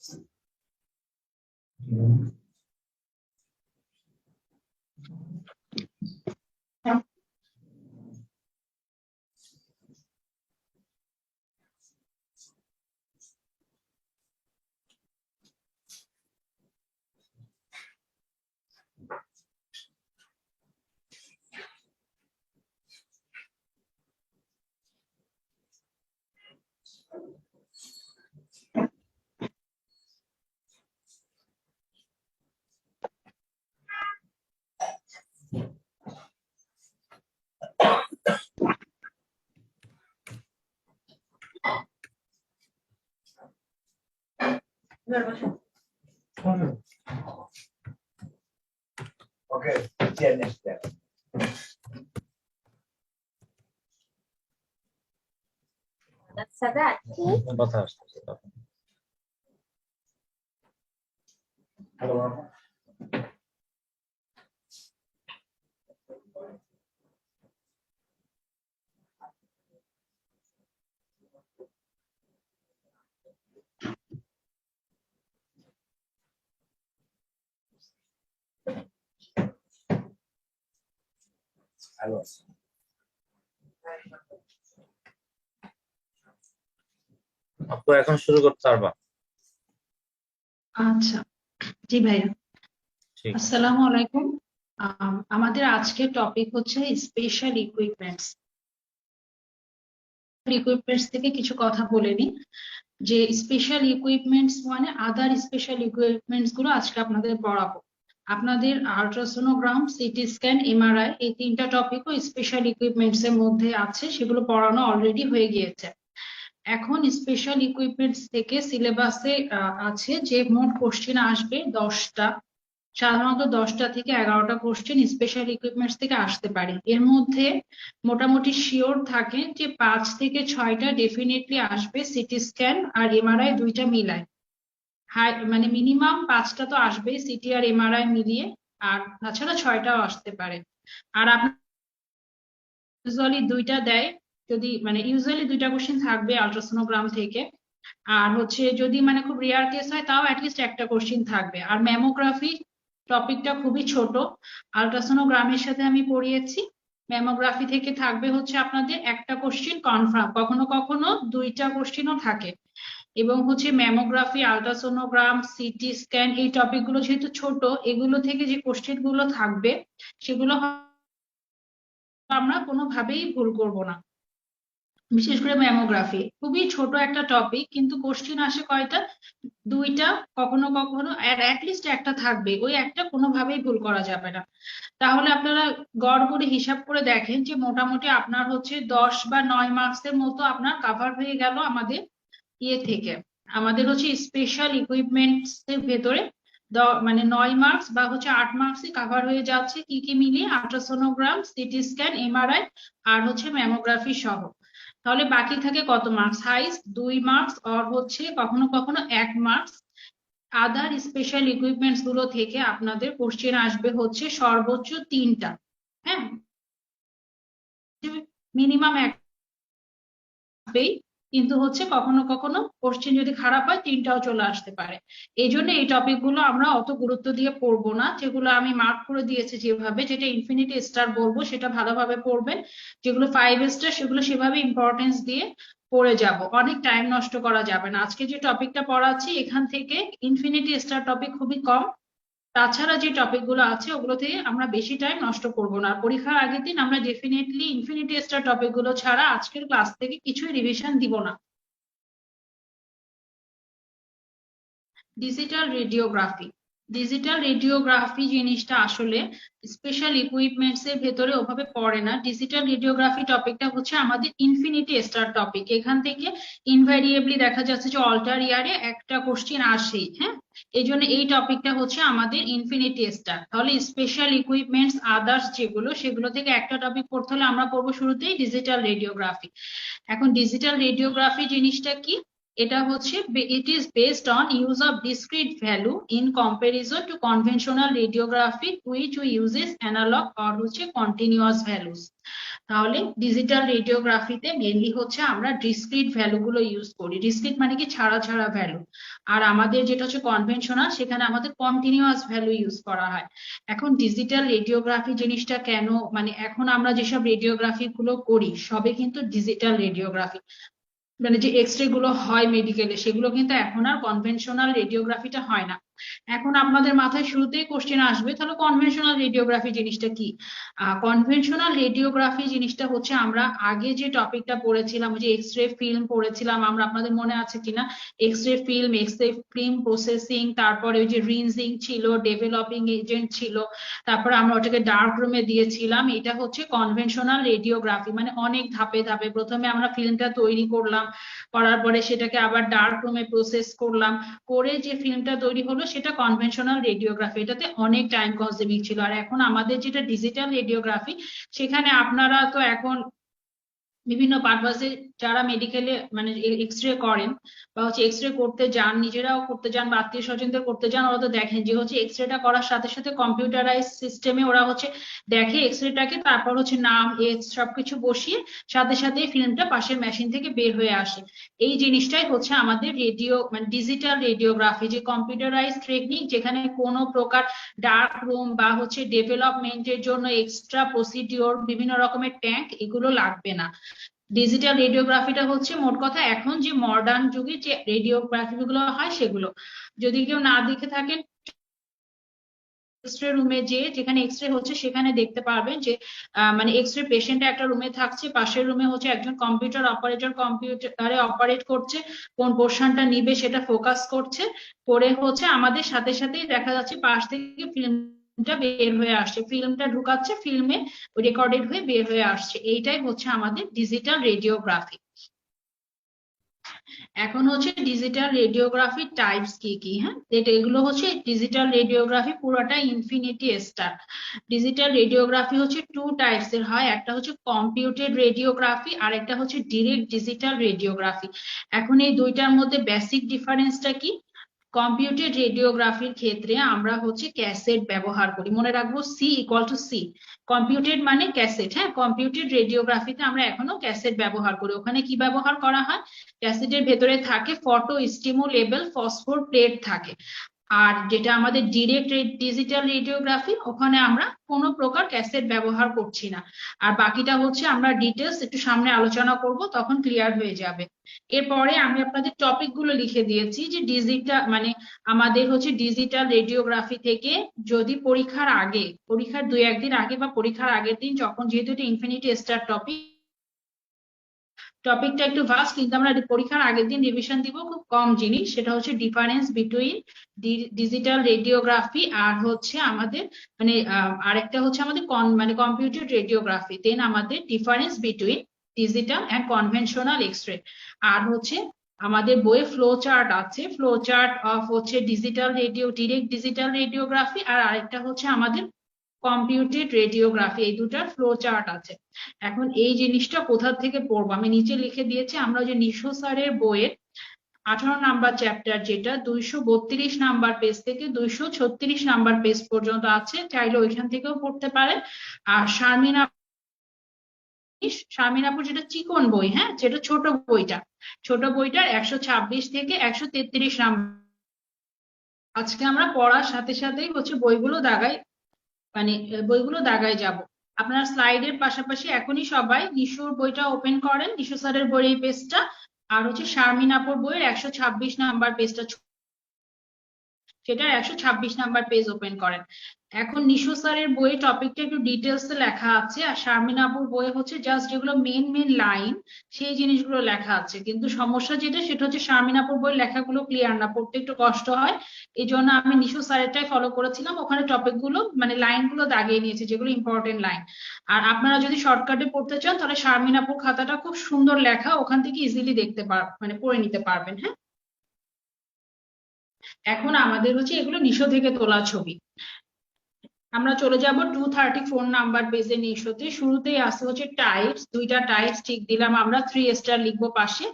Okay, tienes que. Sadat. কথা আসছে Hello. Hello. আপু এখন শুরু করতে পারবা? আচ্ছা, জি ভাইয়া। ঠিক। আসসালামু আলাইকুম। আমাদের আজকের টপিক হচ্ছে স্পেশাল ইকুইপমেন্টস। ইকুইপমেন্টস থেকে কিছু কথা বলে নিই, যে স্পেশাল ইকুইপমেন্টস মানে আদার স্পেশাল ইকুইপমেন্টস গুলো আজকে আপনাদের পড়াবো। আপনাদের আল্ট্রাসোনোগ্রাম, সিটি স্ক্যান, এমআরআই এই তিনটা টপিকও স্পেশাল ইকুইপমেন্টস এর মধ্যে আছে, সেগুলো পড়ানো অলরেডি হয়ে গিয়েছে। এখন স্পেশাল ইকুইপমেন্টস থেকে সিলেবাসে আছে যে মোট কোশ্চেন আসবে 10টা, সাধারণত 10টা থেকে 11টা কোশ্চেন স্পেশাল ইকুইপমেন্টস থেকে আসতে পারে। এর মধ্যে মোটামুটি শিওর থাকে যে 5 থেকে 6টা ডেফিনেটলি আসবে, সিটি স্ক্যান আর এমআরআই দুইটা মিলায়। মানে মিনিমাম 5টা তো আসবেই সিটি আর এমআরআই মিলিয়ে, আর তাছাড়া 6টাও আসতে পারে। আর আপনার ইউজুয়ালি দুইটা দেয়, যদি মানে ইউজুয়ালি দুইটা কোশ্চেন থাকবে আল্ট্রাসোনোগ্রাম থেকে। আর হচ্ছে যদি মানে খুব রেয়ার কেস হয় তাও অ্যাটলিস্ট একটা কোশ্চেন থাকবে। আর ম্যামোগ্রাফি টপিকটা খুবই ছোট, আল্ট্রাসোনোগ্রামের সাথে আমি পড়িয়েছি। ম্যামোগ্রাফি থেকে থাকবে হচ্ছে আপনাদের একটা কোশ্চেন কনফার্ম, কখনো কখনো দুইটা কোশ্চেনও থাকে। এবং হচ্ছে ম্যামোগ্রাফি, আল্ট্রাসোনোগ্রাম, সিটি স্ক্যান এই টপিকগুলো যেহেতু ছোট, এগুলো থেকে যে কোশ্চেন গুলো থাকবে সেগুলো আমরা কোনোভাবেই ভুল করব না। বিশেষ করে ম্যামোগ্রাফি খুবই ছোট একটা টপিক, কিন্তু কোশ্চেন আসে কয়টা? দুইটা, কখনো কখনো অ্যাটলিস্ট একটা থাকবে, ওই একটা কোনোভাবেই ভুল করা যাবে না। তাহলে আপনারা গড় করে হিসাব করে দেখেন যে মোটামুটি আপনার হচ্ছে 10 বা 9 মার্কসের মতো আপনার কাভার হয়ে গেল আমাদের ইয়ে থেকে। আমাদের হচ্ছে স্পেশাল ইকুইপমেন্টস এর ভেতরে মানে 9 মার্কস বা হচ্ছে 8 মার্কসই কাভার হয়ে যাচ্ছে, কি কি মিলিয়ে আল্ট্রাসোনোগ্রাম, সিটি স্ক্যান, এমআরআই আর হচ্ছে ম্যামোগ্রাফি সহ। তাহলে বাকি থাকে কত মার্কস? হাইস্ট 2 মার্কস, আর হচ্ছে কখনো কখনো 1 মার্কস। আদার স্পেশাল ইকুইপমেন্টস গুলো থেকে আপনাদের কোশ্চেন আসবে হচ্ছে সর্বোচ্চ 3টা। হ্যাঁ, মিনিমাম একটাই, কিন্তু হচ্ছে কখনো কখনো কোশ্চেন যদি খারাপ হয় 3টাও চলে আসতে পারে। এই জন্য এই টপিক গুলো আমরা অত গুরুত্ব দিয়ে পড়বো না। যেগুলো আমি মার্ক করে দিয়েছি যেভাবে, যেটা ইনফিনিটি স্টার বলবো সেটা ভালোভাবে পড়বেন, যেগুলো 5 স্টার সেগুলো সেভাবে ইম্পর্টেন্স দিয়ে পড়ে যাব। অনেক টাইম নষ্ট করা যাবে না। আজকে যে টপিকটা পড়াচ্ছি এখান থেকে ইনফিনিটি স্টার টপিক খুবই কম, তাছাড়া যে টপিক গুলো আছে ওগুলো থেকে আমরা বেশি টাইম নষ্ট করব না। পরীক্ষার আগের দিন আমরা ডেফিনেটলি ইনফিনিটি স্টার টপিক গুলো ছাড়া আজকের ক্লাস থেকে কিছুই রিভিশন দিব না। ডিজিটাল রেডিওগ্রাফি, ডিজিটাল রেডিওগ্রাফি জিনিসটা আসলে স্পেশাল ইকুইপমেন্টস এর ভেতরে ওভাবে পড়ে না। ডিজিটাল রেডিওগ্রাফি টপিকটা হচ্ছে আমাদের ইনফিনিটি স্টার টপিক। এখান থেকে ইনভ্যারিয়েবলি দেখা যাচ্ছে যে অল্টার ইয়ারে একটা কোশ্চেন আসেই। হ্যাঁ, এই জন্য এই টপিকটা হচ্ছে আমাদের ইনফিনিটি স্টার। তাহলে স্পেশাল ইকুইপমেন্টস আদার্স যেগুলো, সেগুলো থেকে একটা টপিক পড়তে হলে আমরা পড়বো শুরুতেই ডিজিটাল রেডিওগ্রাফি। এখন ডিজিটাল রেডিওগ্রাফি জিনিসটা কি? এটা হচ্ছে it is based on use of discrete value in comparison to conventional radiography which uses analog or হচ্ছে continuous values। তাহলে ডিজিটাল রেডিওগ্রাফিতে মেইনলি হচ্ছে আমরা ডিসক্রিট ভ্যালু গুলো ইউজ করি। ডিসক্রিট মানে কি ছাড়া ছাড়া ভ্যালু, আর আমাদের যেটা হচ্ছে কনভেনশনাল সেখানে আমাদের কন্টিনিউয়াস ভ্যালু ইউজ করা হয়। এখন ডিজিটাল রেডিওগ্রাফি জিনিসটা কেন, মানে এখন আমরা যেসব রেডিওগ্রাফি গুলো করি সবে কিন্তু ডিজিটাল রেডিওগ্রাফি, মানে যে এক্সরে গুলো হয় মেডিকেলে সেগুলো কিন্তু এখন আর কনভেনশনাল রেডিওগ্রাফিটা হয় না। এখন আপনাদের মাথায় শুরুতেই কোশ্চেন আসবে তাহলে কনভেনশনাল রেডিওগ্রাফি জিনিসটা কি। কনভেনশনাল রেডিওগ্রাফি জিনিসটা হচ্ছে আমরা আগে যে টপিকটা পড়েছিলাম, যে এক্সরে ফিল্ম পড়েছিলাম আমরা, আপনাদের মনে আছে কিনা, এক্সরে ফিল্ম প্রসেসিং, তারপরে ওই যে রিনজিং ছিল, ডেভেলপিং এজেন্ট ছিল, তারপরে আমরা ওটাকে ডার্ক রুমে দিয়েছিলাম। এটা হচ্ছে কনভেনশনাল রেডিওগ্রাফি, মানে অনেক ধাপে ধাপে প্রথমে আমরা ফিল্মটা তৈরি করলাম, করার পরে সেটাকে আবার ডার্ক রুমে প্রসেস করলাম, করে যে ফিল্মটা তৈরি হলো সেটা কনভেনশনাল রেডিওগ্রাফি। এটাতে অনেক টাইম কনজিউমিং ছিল। আর এখন আমাদের যেটা ডিজিটাল রেডিওগ্রাফি সেখানে আপনারা তো এখন বিভিন্ন পারপাসে যারা মেডিকেলে মানে এক্সরে করেন বা হচ্ছে এক্সরে করতে যান, নিজেরাও করতে যান বা আত্মীয় স্বজনদের করতে যান, ওরা তো দেখেন যে হচ্ছে এক্সরেটা করার সাথে সাথে কম্পিউটারাইজ সিস্টেমে ওরা হচ্ছে দেখে এক্সরেটাকে, তারপর হচ্ছে নাম এজ সবকিছু বসিয়ে সাথে সাথে ফিল্মটা পাশের মেশিন থেকে বের হয়ে আসে। এই জিনিসটাই হচ্ছে আমাদের রেডিও মানে ডিজিটাল রেডিওগ্রাফি, যে কম্পিউটারাইজ টেকনিক, যেখানে কোনো প্রকার ডার্ক রুম বা হচ্ছে ডেভেলপমেন্টের জন্য এক্সট্রা প্রসিডিওর, বিভিন্ন রকমের ট্যাঙ্ক এগুলো লাগবে না। ডিজিটাল রেডিওগ্রাফিটা হচ্ছে মোট কথা এখন যে মডার্ন যুগে যে রেডিওগ্রাফি গুলো হয় সেগুলো। যদি কেউ না দেখে থাকেন, এক্সরে রুমে যেখানে এক্সরে হচ্ছে সেখানে দেখতে পারবেন যে মানে এক্সরে পেশেন্ট একটা রুমে থাকছে, পাশের রুমে হচ্ছে একজন কম্পিউটার অপারেটর কম্পিউটারে অপারেট করছে, কোন পোর্শনটা নিবে সেটা ফোকাস করছে, করে হচ্ছে আমাদের সাথে সাথেই দেখা যাচ্ছে পাশ থেকে ফিল্মটা বের হয়ে আসছে, ফিল্মটা ঢুকাচ্ছে, ফিল্মে রেকর্ডেড হয়ে বের হয়ে আসছে। এইটাই হচ্ছে আমাদের ডিজিটাল রেডিওগ্রাফি। এখন হচ্ছে ডিজিটাল রেডিওগ্রাফির টাইপস কি কি, হ্যাঁ এগুলো হচ্ছে ডিজিটাল রেডিওগ্রাফি পুরোটা ইনফিনিটি স্টার। ডিজিটাল রেডিওগ্রাফি হচ্ছে টু টাইপস এর হয়, একটা হচ্ছে কম্পিউটেড রেডিওগ্রাফি আর একটা হচ্ছে ডিরেক্ট ডিজিটাল রেডিওগ্রাফি। এখন এই দুইটার মধ্যে বেসিক ডিফারেন্সটা কি। কম্পিউটেড রেডিওগ্রাফির ক্ষেত্রে আমরা হচ্ছে ক্যাসেট ব্যবহার করি, মনে রাখবো C=C। কম্পিউটেড মানে ক্যাসেট, হ্যাঁ কম্পিউটেড রেডিওগ্রাফিতে আমরা এখনো ক্যাসেট ব্যবহার করি। ওখানে কি ব্যবহার করা হয়, ক্যাসেটের ভেতরে থাকে ফটো স্টিমুলেবল ফসফোর প্লেট থাকে। আর যেটা আমাদের ডিরেক্ট ডিজিটাল রেডিওগ্রাফি, ওখানে আমরা কোনো প্রকার ক্যাসেট ব্যবহার করছি না। আর বাকিটা হচ্ছে আমরা ডিটেলস একটু সামনে আলোচনা করব, তখন ক্লিয়ার হয়ে যাবে। এরপরে আমি আপনাদের টপিক গুলো লিখে দিয়েছি যে ডিজিটাল মানে আমাদের হচ্ছে ডিজিটাল রেডিওগ্রাফি থেকে যদি পরীক্ষার আগে, পরীক্ষার 2-1 দিন আগে বা পরীক্ষার আগের দিন, যখন যেহেতু এটা ইনফিনিটি স্টার টপিকটা একটু ভাস্ট, কিন্তু আমরা পরীক্ষার আগের দিন রিভিশন দিব খুব কম জিনিস, সেটা হচ্ছে ডিফারেন্স বিটুইন ডিজিটাল রেডিওগ্রাফি আর হচ্ছে আমাদের মানে আরেকটা হচ্ছে আমাদের মানে কম্পিউটার রেডিওগ্রাফি, দেন আমাদের difference between digital and conventional x-ray. আর হচ্ছে আমাদের বইয়ে ফ্লো চার্ট আছে, ফ্লো চার্ট অফ হচ্ছে ডিজিটাল ডিরেক্ট ডিজিটাল রেডিওগ্রাফি, আর আরেকটা হচ্ছে আমাদের কম্পিউটেড রেডিওগ্রাফি, এই দুটার ফ্লো চার্ট আছে। এখন এই জিনিসটা কোথা থেকে পড়বো, আমি নিচে লিখে দিয়েছি। আমরা যে নিশো স্যারের বইয়ের 18 নাম্বার চ্যাপ্টার, যেটা 232 নাম্বার পেজ থেকে 236 নাম্বার পেজ পর্যন্ত আছে, চাইলে ওইখান থেকেও পড়তে পারেন। আর শারমিনাপুর যেটা চিকন বই, হ্যাঁ যেটা ছোট বইটার 126 থেকে 133 নাম্বার। আজকে আমরা পড়ার সাথে সাথেই হচ্ছে বইগুলো দাগায় যাব। আপনার স্লাইডের পাশাপাশি এখনই সবাই নিশোর বইটা ওপেন করেন, নিশো স্যারের বইয়ের এই পেজটা, আর হচ্ছে শারমিন আপুর বইয়ের 126 নাম্বার পেজটা, সেটা 126 নাম্বার পেজ ওপেন করেন। এখন নিশো স্যারের বই টপিকটা একটু ডিটেলস লেখা আছে, আর শারমিন আপুর বই হচ্ছে জাস্ট যেগুলো মেন লাইন সেই জিনিসগুলো লেখা আছে। কিন্তু সমস্যা যেটা সেটা হচ্ছে শারমিন আপুর বই লেখাগুলো ক্লিয়ার না, পড়তে একটু কষ্ট হয়, এই জন্য আমি নিশো স্যারেরটাই ফলো করেছিলাম। ওখানে টপিক গুলো মানে লাইন গুলো দাগিয়ে নিয়েছে যেগুলো ইম্পর্টেন্ট লাইন। আর আপনারা যদি শর্টকাটে পড়তে চান তাহলে শারমিন আপুর খাতাটা খুব সুন্দর লেখা, ওখান থেকে ইজিলি দেখতে মানে পড়ে নিতে পারবেন। হ্যাঁ এখন আমাদের হচ্ছে এগুলো নিশো থেকে তোলা ছবি। আমরা চলে যাব 234 নাম্বার পেজে নিশোতে। শুরুতেই আসে হচ্ছে টাইপস, দুইটা টাইপস ঠিক দিলাম আমরা, 3 স্টার লিখবো পাশে।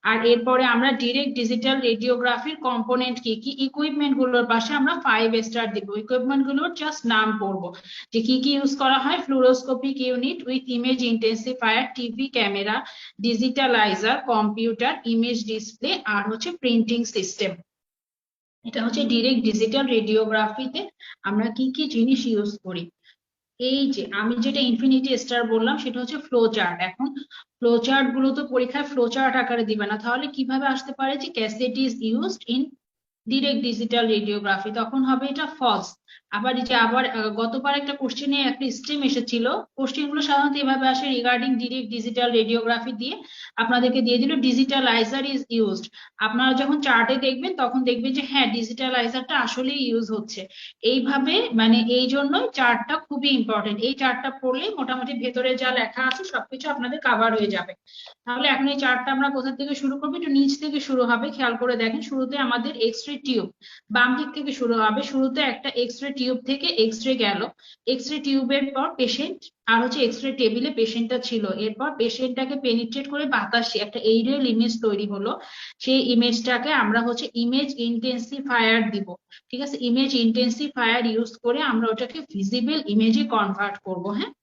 আর এরপরে আমরা ডিরেক্ট ডিজিটাল রেডিওগ্রাফির কম্পোনেন্ট কি কি, ইকুইপমেন্ট গুলোর পাশে আমরা 5 স্টার দিব। ইকুইপমেন্ট গুলোর জাস্ট নাম পড়বো, যে কি কি ইউজ করা হয়: fluoroscopic unit with image intensifier, TV camera, digitalizer, computer, image display, আর হচ্ছে প্রিন্টিং সিস্টেম। এটা হচ্ছে ডিরেক্ট ডিজিটাল রেডিওগ্রাফিতে আমরা কি কি জিনিস ইউজ করি। এই যে আমি যেটা ইনফিনিটি স্টার বললাম সেটা হচ্ছে ফ্লো চার্ট। এখন ফ্লো চার্ট গুলো তো পরীক্ষায় ফ্লো চার্ট আকারে দিবে না, তাহলে কিভাবে আসতে পারে যে cassette is used in direct digital radiography, তখন হবে এটা ফলস। আবার এই যে গতবার একটা কোশ্চেনে একটা স্ট্রিম এসেছিল, কোশ্চেন গুলো সাধারণত এভাবে আসে রিগার্ডিং ডিরেক্ট ডিজিটাল রেডিওগ্রাফি দিয়ে আপনাদেরকে দিয়ে দিল ডিজিটালাইজার ইজ ইউজড। আপনারা যখন চার্টে দেখবেন তখন দেখবেন যে হ্যাঁ ডিজিটালাইজারটা আসলেই ইউজ হচ্ছে। এইভাবে মানে এই জন্যই চার্টটা খুবই ইম্পর্টেন্ট। এই চার্টটা পড়লে মোটামুটি ভেতরে যা লেখা আছে সবকিছু আপনাদের কাভার হয়ে যাবে। তাহলে এখন এই চার্টটা আমরা কোথা থেকে শুরু করবো, একটু নিচ থেকে শুরু হবে, খেয়াল করে দেখেন। শুরুতে আমাদের এক্স রে টিউব, বাম দিক থেকে শুরু হবে। শুরুতে একটা এক্স রে টিউব থেকে এক্স রে গেল, এক্স রে টিউবের পর পেশেন্ট, আর হচ্ছে এক্স রে টেবিলে পেশেন্টটা ছিল। এরপর পেশেন্টটাকে পেনিট্রেট করে বাতাসে একটা এরিয়াল ইমেজ তৈরি হলো। সেই ইমেজটাকে আমরা হচ্ছে ইমেজ ইন্টেন্সিফায়ার দিব। ঠিক আছে, ইমেজ ইন্টেন্সিফায়ার ইউজ করে আমরা ওটাকে ভিজিবল ইমেজে কনভার্ট করব। হ্যাঁ,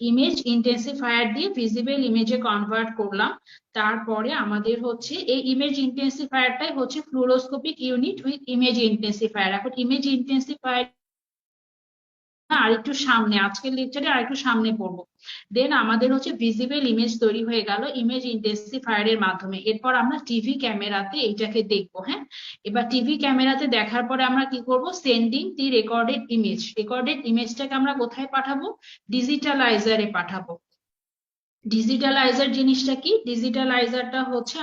ইমেজ ইন্টেন্সিফায়ার দিয়ে ভিজিবল ইমেজে কনভার্ট করলাম। তারপরে আমাদের হচ্ছে এই ইমেজ ইন্টেন্সিফায়ারটাই হচ্ছে ফ্লুরোস্কোপিক ইউনিট উইথ ইমেজ ইন্টেন্সিফায়ার। এখন ইমেজ ইন্টেন্সিফায়ার আরেকটু সামনে, আজকের লেকচারে আরেকটু সামনে পড়বো। দেন আমাদের হচ্ছে ভিজিবল ইমেজ তৈরি হয়ে গেল ইমেজ ইন্টেন্সিফায়ারের মাধ্যমে। এরপর আমরা টিভি ক্যামেরাতে এইটাকে দেখবো। হ্যাঁ, এবার টিভি ক্যামেরাতে দেখার পরে আমরা কি করব, সেন্ডিং দি রেকর্ডেড ইমেজ। রেকর্ডেড ইমেজটাকে আমরা কোথায় পাঠাবো, ডিজিটালাইজারে পাঠাবো। ডিজিটালাইজার জিনিসটা কি, ডিজিটালাইজারটা হচ্ছে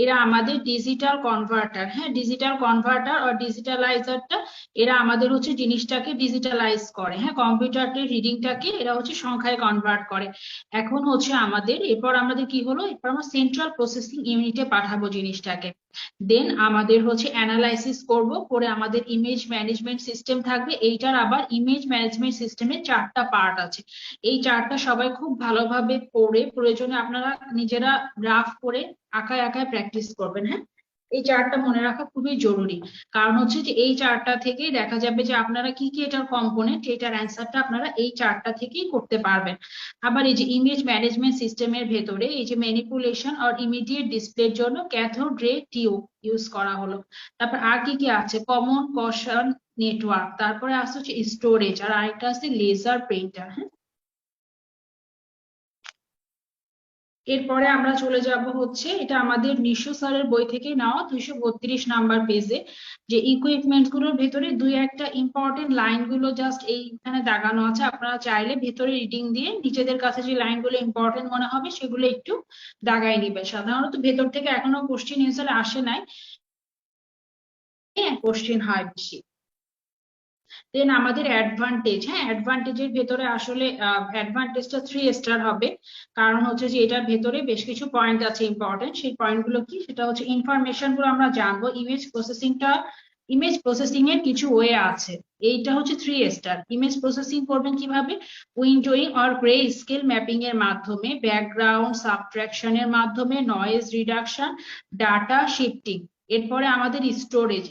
এরা আমাদের ডিজিটাল কনভার্টার। হ্যাঁ, ডিজিটাল কনভার্টার আর ডিজিটালাইজারটা এরা আমাদের হচ্ছে জিনিসটাকে ডিজিটালাইজ করে। হ্যাঁ, কম্পিউটারের রিডিংটাকে এরা হচ্ছে সংখ্যায় কনভার্ট করে। এখন হচ্ছে এরপর আমাদের কি হলো, এরপর আমরা সেন্ট্রাল প্রসেসিং ইউনিটে পাঠাবো জিনিসটাকে। দেন আমাদের হচ্ছে অ্যানালাইসিস করব, করে আমাদের ইমেজ ম্যানেজমেন্ট সিস্টেম থাকবে। এইটার আবার ইমেজ ম্যানেজমেন্ট সিস্টেমের 4টা পার্ট আছে। এই চার্টটা সবাই খুব ভালোভাবে পড়ে, প্রয়োজনে আপনারা নিজেরা গ্রাফ করে আঁকায় আঁকায় প্র্যাকটিস করবেন। হ্যাঁ, এই চার্টটা মনে রাখা খুবই জরুরি, কারণ হচ্ছে যে এই চার্টটা থেকেই দেখা যাবে যে আপনারা কি কি এটার কম্পোনেন্ট, এটার অ্যান্সারটা আপনারা এই চার্টটা থেকেই করতে পারবেন। আবার এই যে ইমেজ ম্যানেজমেন্ট সিস্টেমের ভেতরে এই যে ম্যানিপুলেশন আর ইমিডিয়েট ডিসপ্লের জন্য ক্যাথোড রে টিউব ইউজ করা হলো। তারপর আর কি কি আছে, কমন কশন নেটওয়ার্ক, তারপরে আসছে হচ্ছে স্টোরেজ, আর আরেকটা আছে লেজার প্রিন্টার। হ্যাঁ, এরপরে আমরা চলে যাব হচ্ছে, এটা আমাদের নিশো স্যারের বই থেকে নেওয়া 232 নাম্বার পেজে, যে ইকুইপমেন্ট গুলোর ভেতরে দুই একটা ইম্পর্টেন্ট লাইন গুলো জাস্ট এইখানে দাগানো আছে। আপনারা চাইলে ভেতরে রিডিং দিয়ে নিজেদের কাছে যে লাইনগুলো ইম্পর্টেন্ট মনে হবে সেগুলো একটু দাগাই নিবে। সাধারণত ভেতর থেকে এখনো কোশ্চেন অ্যান্সার আসে নাই, হ্যাঁ কোশ্চেন হয় বেশি। দেন আমাদের অ্যাডভান্টেজ, হ্যাঁ অ্যাডভান্টেজের ভেতরে আসলে অ্যাডভান্টেজটা 3 স্টার হবে, কারণ হচ্ছে যে এটার ভেতরে বেশ কিছু পয়েন্ট আছে ইম্পর্টেন্ট। সেই পয়েন্টগুলো কি, সেটা হচ্ছে ইনফরমেশন গুলো আমরা জানবো। ইমেজ প্রসেসিং এর কিছু ওয়ে আছে, এইটা হচ্ছে 3 স্টার। ইমেজ প্রসেসিং করবেন কিভাবে, উইন্ডোইং অর গ্রে স্কেল ম্যাপিং এর মাধ্যমে, ব্যাকগ্রাউন্ড সাবট্রাকশনের মাধ্যমে, নয়েজ রিডাকশন, ডাটা শিফটিং। এরপরে আমাদের স্টোরেজ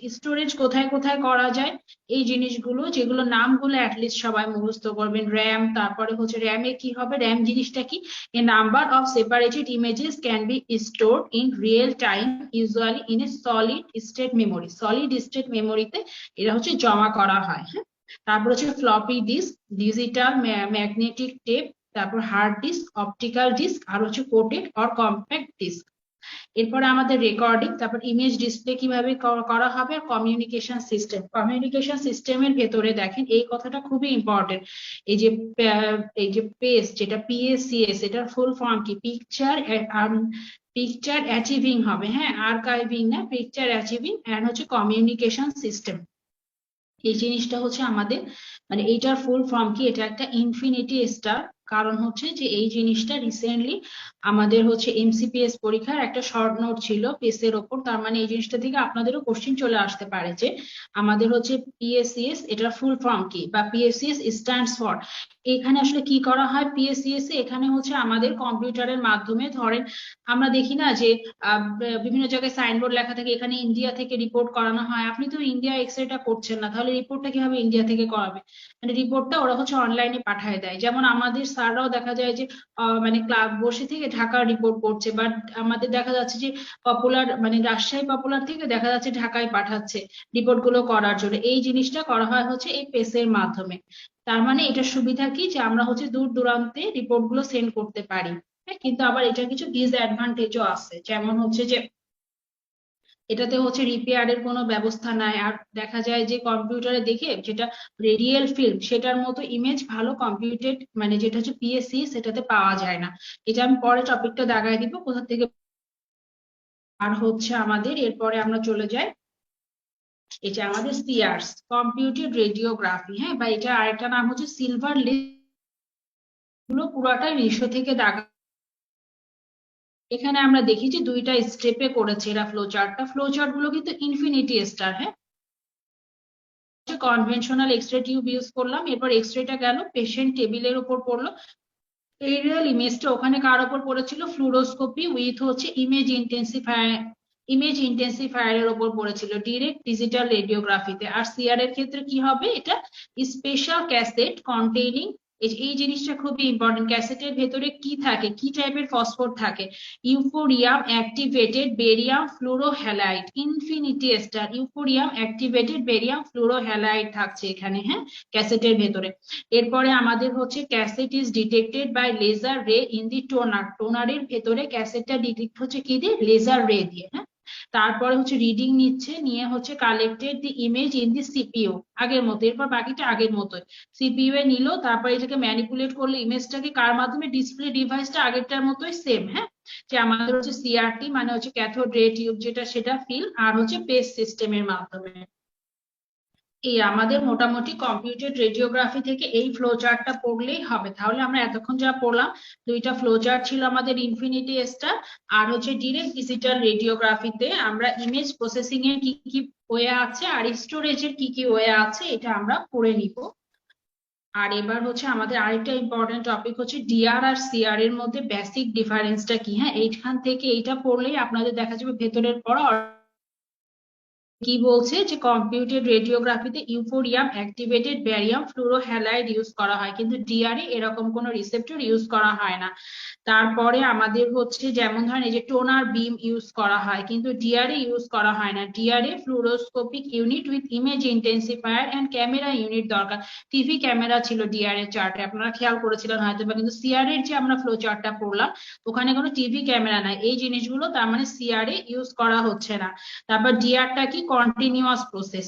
কোথায় কোথায় করা যায়, এই জিনিসগুলো যেগুলো নামগুলো অ্যাটলিস্ট সবাই মুখস্থ করবেন। র্যাম, তারপরে হচ্ছে র্যামে কি হবে, র্যাম জিনিসটা কি, a number of separated images can be stored in real time usually in a solid state memory. Solid state মেমোরিতে এরা হচ্ছে জমা করা হয়। হ্যাঁ, তারপর হচ্ছে floppy disk, digital magnetic tape, তারপর হার্ড ডিস্ক, অপটিক্যাল ডিস্ক, আর হচ্ছে কোটেড অর কম্প্যাক্ট ডিস্ক। এরপরে আমাদের রেকর্ডিং, তারপর ইমেজ ডিসপ্লে কিভাবে করা হবে, কমিউনিকেশন সিস্টেমের ভেতরে দেখেন এই কথাটা খুবই ইম্পর্টেন্ট। এই যে পেস, যেটা পিএসিএস, এটার ফুল ফর্ম কি, পিকচার অ্যাচিভিং হবে। হ্যাঁ, আর্কাইভিং না, পিকচার অ্যাচিভিং এন্ড হচ্ছে কমিউনিকেশন সিস্টেম। এই জিনিসটা হচ্ছে আমাদের মানে এইটার ফুল ফর্ম কি, এটা একটা ইনফিনিটি স্টার কারণ হচ্ছে যে এই জিনিসটা রিসেন্টলি আমাদের হচ্ছে এমসিপিএস পরীক্ষার একটা শর্ট নোট ছিল পেসের ওপর, তার মানে এই জিনিসটা থেকে আপনাদেরও কোশ্চিন চলে আসতে পারে যে আমাদের হচ্ছে পিএসসিএস এটার ফুল ফর্ম কি, বা পিএসসিএস স্ট্যান্ডস ফর। এখানে আসলে কি করা হয় পিএসসিএস এখানে হচ্ছে আমাদের কম্পিউটারের মাধ্যমে, ধরেন আমরা দেখি না যে বিভিন্ন জায়গায় সাইনবোর্ড লেখা থাকে এখানে ইন্ডিয়া থেকে রিপোর্ট করানো হয়, আপনি তো ইন্ডিয়া এক্সরেটা করছেন না, তাহলে রিপোর্টটা কিভাবে ইন্ডিয়া থেকে করাবে? মানে রিপোর্টটা ওরা হচ্ছে অনলাইনে পাঠিয়ে দেয়। যেমন আমাদের স্যাররাও দেখা যায় যে মানে ক্লাব বসে থেকে ঢাকা রিপোর্ট করছে, বাট আমাদের দেখা যাচ্ছে যে পপুলার মানে রাজশাহী পপুলার থেকে দেখা যাচ্ছে ঢাকায় পাঠাচ্ছে রিপোর্ট গুলো করার জন্য। এই জিনিসটা করা হয় হচ্ছে এই পেসের মাধ্যমে। তার মানে এটার সুবিধা কি যে আমরা হচ্ছে দূর দূরান্তে রিপোর্ট গুলো সেন্ড করতে পারি। হ্যাঁ, কিন্তু আবার এটার কিছু ডিসঅ্যাডভান্টেজও আছে, যেমন হচ্ছে যে এটাতে হচ্ছে রিপেয়ারের কোনো ব্যবস্থা নাই। আর দেখা যায় যে কম্পিউটারে দেখে যেটা রিয়েল ফিল্ম সেটার মতো ইমেজ ভালো কম্পিউটেড মানে যেটা হচ্ছে পিএসসি সেটাতে পাওয়া যায় না। এটা আমি পরে টপিকটা দাগায় দিব কোথা থেকে। আর হচ্ছে আমাদের এরপরে আমরা চলে যাই এই যে আমাদের সিআরস কম্পিউটেড রেডিওগ্রাফি, হ্যাঁ, বা এটা আরেকটা নাম হচ্ছে সিলভার লিস্ট, গুলো পুরোটাই 1900 থেকে দাগা। এখানে আমরা দেখি যে দুইটা স্টেপে করেছে এরা ফ্লো চার্ট গুলো কিন্তু ইনফিনিটি স্টার। হ্যাঁ, কনভেনশনাল এক্সরে টিউব ইউজ করলাম, এরপর এক্সরেটা গেল পেশেন্ট টেবিলের উপর পড়লো। এরিয়াল ইমেজটা ওখানে কার উপর পড়েছিল? ফ্লুরোস্কোপি উইথ হচ্ছে ইমেজ ইন্টেন্সিফায়ারের উপর পড়েছিল ডিরেক্ট ডিজিটাল রেডিওগ্রাফিতে। আর সিআর এর ক্ষেত্রে কি হবে? এটা স্পেশাল ক্যাসেট কন্টেইনিং, এই জিনিসটা খুবই ইম্পর্টেন্ট। ক্যাসেটের ভেতরে কি থাকে, কি টাইপের ফসফোর থাকে? ইউফোরিয়াম activated barium ফ্লুরোহ্যালাইড, infinity star ইউফোরিয়াম activated barium ফ্লুরোহ্যালাইড থাকছে এখানে, হ্যাঁ, ক্যাসেটের ভেতরে। এরপরে আমাদের হচ্ছে cassette is detected by laser রে ইন দি টোনার, টোনারের ভেতরে ক্যাসেটটা ডিটেক্ট হচ্ছে কি দিয়ে? লেজার রে দিয়ে। হ্যাঁ, তারপরে হচ্ছে রিডিং নিচ্ছে, নিয়ে হচ্ছে collected the image in the CPU, আগের মতো। এরপর বাকিটা আগের মতোই, সিপিইউ এ নিল, তারপরে এটাকে ম্যানিপুলেট করলো ইমেজটাকে কার মাধ্যমে? ডিসপ্লে ডিভাইসটা আগেরটার মতোই সেম। হ্যাঁ, যে আমাদের হচ্ছে সিআরটি মানে হচ্ছে ক্যাথোড রে টিউব যেটা সেটা ফিল, আর হচ্ছে পেস সিস্টেমের মাধ্যমে। এই আমাদের মোটামুটি কম্পিউটেড রেডিওগ্রাফি থেকে এই ফ্লো চার্টটা পড়লেই হবে। তাহলে আমরা এতক্ষণ যা পড়লাম, দুইটা ফ্লো চার্ট ছিল আমাদের ইনফিনিটি স্টার আর হচ্ছে ডিরেক্ট ডিজিটাল রেডিওগ্রাফিতে আমরা ইমেজ প্রসেসিং এর কি কি ওয়ে আছে আর স্টোরেজের কি কি ওয়ে আছে এটা আমরা পড়ে নিব। আর এবার হচ্ছে আমাদের আরেকটা ইম্পর্টেন্ট টপিক হচ্ছে ডিআর আর সিআর এর মধ্যে বেসিক ডিফারেন্সটা কি। হ্যাঁ, এইখান থেকে এইটা পড়লেই আপনাদের দেখা যাবে ভেতরের পড়া কি বলছে যে কম্পিউটেড রেডিওগ্রাফিতে ইউফোরিয়াম অ্যাক্টিভেটেড ব্যারিয়াম ফ্লুরোহ্যালাইড ইউজ করা হয়, কিন্তু ডিআরএ এরকম কোনো রিসেপ্টর ইউজ করা হয় না। তারপরে আমাদের হচ্ছে যেমন ধরেন এই যে টোনার বিম ইউজ করা হয়, কিন্তু ডিআরএ ইউজ করা হয় না। DRA fluoroscopic unit with image intensifier and camera unit দরকার। টিভি ক্যামেরা ছিল ডিআরএ চার্টে, আপনারা খেয়াল করেছিলেন হয়তো বা, কিন্তু সিআর এর যে আমরা ফ্লো চার্টটা পড়লাম ওখানে কোনো টিভি ক্যামেরা নাই। এই জিনিসগুলো তার মানে সিআরএ ইউজ করা হচ্ছে না। তারপর ডিআরটা কি? Continuous process.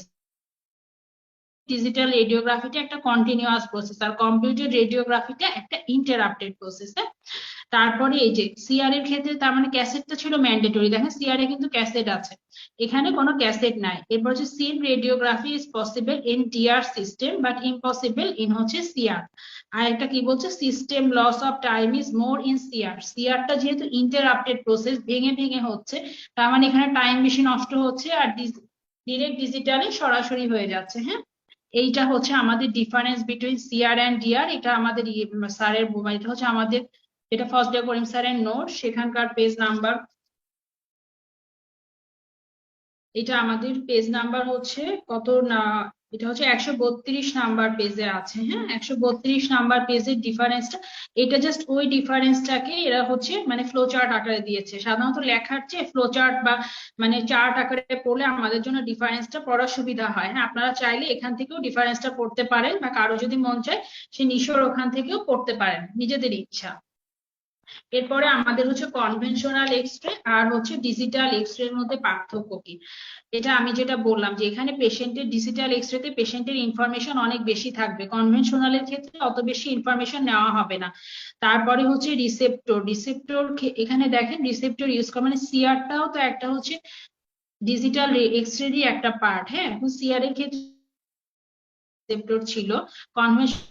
ডিজিটাল রেডিওগ্রাফিটা একটা কন্টিনিউয়াস প্রসেস আর কম্পিউটার রেডিওগ্রাফিটা একটা ইন্টারাপ্টেড প্রসেস। তারপরে এই যে সিআর এর ক্ষেত্রে তার মানে ক্যাসেটটা ছিল ম্যান্ডেটরি, দেখেন সিআর এ কিন্তু ক্যাসেট আছে, এখানে কোনো ক্যাসেট নাই। এরপর হচ্ছে cine radiography is possible in DR system but impossible in হচ্ছে সিআর। আর একটা কি বলছে? System loss of time is more in CR. সিআরটা যেহেতু ইন্টারাপ্টেড প্রসেস ভেঙে ভেঙে হচ্ছে, তার মানে এখানে টাইম বেশি নষ্ট হচ্ছে আর ডিরেক্ট ডিজিটালে সরাসরি হয়ে যাচ্ছে। হ্যাঁ, এইটা হচ্ছে আমাদের difference between CR and DR. এটা আমাদের স্যারের এটা হচ্ছে আমাদের এটা ফার্স্ট ডে করিম স্যারের নোট, সেখানকার পেজ নাম্বার, এটা আমাদের পেজ নাম্বার হচ্ছে কত না, এটা হচ্ছে 132 নাম্বার পেজে আছে। হ্যাঁ, 132 নাম্বার পেজের ডিফারেন্সটা, এটা জাস্ট ওই ডিফারেন্সটাকে এরা হচ্ছে মানে ফ্লো চার্ট আকারে দিয়েছে। সাধারণত লেখার চেয়ে ফ্লো চার্ট বা মানে চার্ট আকারে পড়লে আমাদের জন্য ডিফারেন্সটা পড়ার সুবিধা হয়। হ্যাঁ, আপনারা চাইলে এখান থেকেও ডিফারেন্সটা পড়তে পারেন বা কারো যদি মন চায় সে নিশোর ওখান থেকেও পড়তে পারেন, নিজেদের ইচ্ছা। এরপরে আমাদের হচ্ছে কনভেনশনাল এক্সরে আর হচ্ছে ডিজিটাল এক্সরে এর মধ্যে পার্থক্য কি। এটা আমি যেটা বললাম যে এখানে পেশেন্টের ডিজিটাল এক্সরেতে পেশেন্টের ইনফরমেশন অনেক বেশি থাকবে, কনভেনশনালের ক্ষেত্রে অত বেশি ইনফরমেশন নেওয়া হবে না। তারপরে হচ্ছে রিসেপ্টর এখানে দেখেন রিসেপ্টর ইউজ করা মানে সিআরটাও তো একটা হচ্ছে ডিজিটাল এক্সরেরই একটা পার্ট। হ্যাঁ, সিআর এর ক্ষেত্রে রিসেপ্টর ছিল, কনভেনশন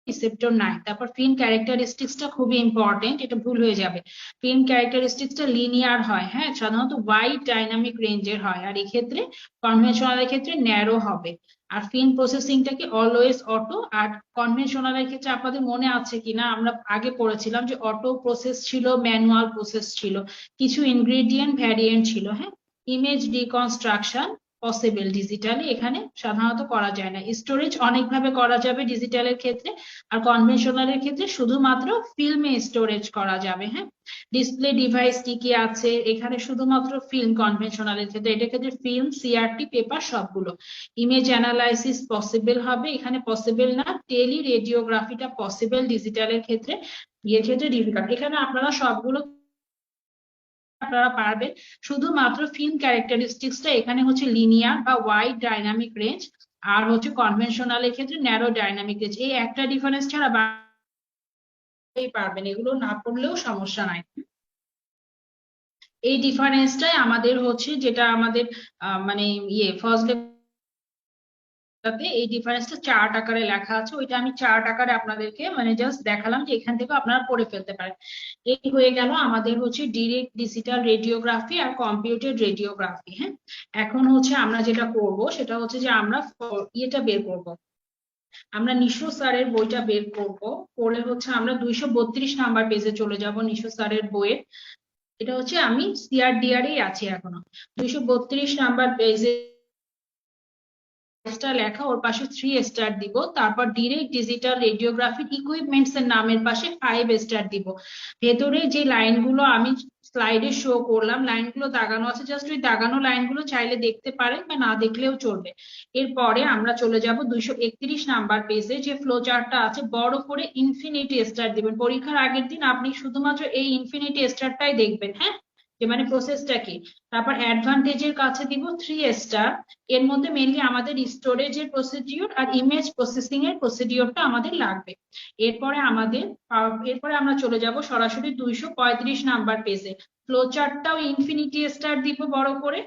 রিসেপ্টর নাই। তারপর ফিল্ম ক্যারেক্টারিস্টিক্সটা খুবই ইম্পর্টেন্ট, এটা ভুল হয়ে যাবে। ফিল্ম ক্যারেক্টারিস্টিক্সটা লিনিয়ার হয়, হ্যাঁ, সাধারণত ওয়াইড ডাইনামিক রেঞ্জের হয়, আর এক্ষেত্রে কনভেনশনালের ক্ষেত্রে ন্যারো হবে। আর ফিল্ম প্রসেসিংটা কি অলওয়েজ অটো, আর কনভেনশনালের ক্ষেত্রে আপনাদের মনে আছে কিনা আমরা আগে পড়েছিলাম যে অটো প্রসেস ছিল, ম্যানুয়াল প্রসেস ছিল, কিছু ইনগ্রেডিয়েন্ট ভ্যারিয়েন্ট ছিল, হ্যাঁ। ইমেজ রিকনস্ট্রাকশন পসিবল ডিজিটালি, এখানে সাধারণত করা যায় না। স্টোরেজ অনেকভাবে করা যাবে ডিজিটালের ক্ষেত্রে, আর কনভেনশনালের ক্ষেত্রে শুধুমাত্র ফিল্মে স্টোরেজ করা যাবে, হ্যাঁ। ডিসপ্লে ডিভাইস কি কি আছে এখানে, শুধুমাত্র ফিল্ম কনভেনশনালের ক্ষেত্রে, এটার ক্ষেত্রে ফিল্ম, সিআরটি, পেপার সবগুলো। ইমেজ অ্যানালাইসিস পসিবল হবে, এখানে পসিবল না। টেলি রেডিওগ্রাফিটা পসিবল ডিজিটালের ক্ষেত্রে, এর ক্ষেত্রে ডিফিকাল্ট। এখানে আপনারা সবগুলো আপনারা পারবেন, শুধুমাত্র ফিল্ম ক্যারেক্টারিস্টিক্সটা এখানে হচ্ছে লিনিয়ার বা ওয়াইড ডাইনামিক রেঞ্জ, আর হচ্ছে কনভেনশনালের ক্ষেত্রে ন্যারো ডাইনামিক রেঞ্জ। এই একটা ডিফারেন্স ছাড়া পারবেন, এগুলো না পড়লেও সমস্যা নাই। এই ডিফারেন্সটাই আমাদের হচ্ছে যেটা আমাদের মানে ফার্স্ট এই ডিফারেন্সটা চার্ট আকারে লেখা আছে, ওইটা আমি চার্ট আকারে আপনাদেরকে মানে জাস্ট দেখালাম যে এখান থেকে আপনারা পড়ে ফেলতে পারেন। এই হয়ে গেল আমাদের হচ্ছে ডিরেক্ট ডিজিটাল রেডিওগ্রাফি আর কম্পিউটেড রেডিওগ্রাফি, হ্যাঁ। এখন হচ্ছে আমরা যেটা করব সেটা হচ্ছে যে আমরা ইয়েটা বের করব, আমরা নিশো স্যারের বইটা বের করব, করে হচ্ছে আমরা 232 নাম্বার পেজে চলে যাব নিশো স্যারের বইয়ের। এটা হচ্ছে আমি সিআরডিআর এই আছি এখনো, 232 নাম্বার পেজে লেখা, ওর পাশে 3 স্টার দিব, তারপর ডিরেক্ট ডিজিটাল রেডিওগ্রাফিক ইকুইপমেন্টস এর নামের পাশে 5 স্টার দিব। ভেতরে যে লাইনগুলো আমি স্লাইডে শো করলাম, লাইনগুলো দাগানো আছে, জাস্ট ওই দাগানো লাইনগুলো চাইলে দেখতে পারেন বা না দেখলেও চলবে। এরপরে আমরা চলে যাব 231 নাম্বার পেজে, যে ফ্লো চার্টটা আছে বড় করে ইনফিনিটি স্টার দিবেন। পরীক্ষার আগের দিন আপনি শুধুমাত্র এই ইনফিনিটি স্টারটাই দেখবেন, হ্যাঁ, যে মানে প্রসেসটা কি। তারপর অ্যাডভান্টেজের কাছে দিব 3 স্টার, এর মধ্যে মেনলি আমাদের স্টোরেজের প্রসিডিওর আর ইমেজ প্রসেসিং এর প্রসিডিওরটা আমাদের লাগবে। এরপরে আমরা চলে যাব সরাসরি 235 নাম্বার পেজে, ফ্লো চার্টটাও ইনফিনিটি স্টার দিব বড় করে,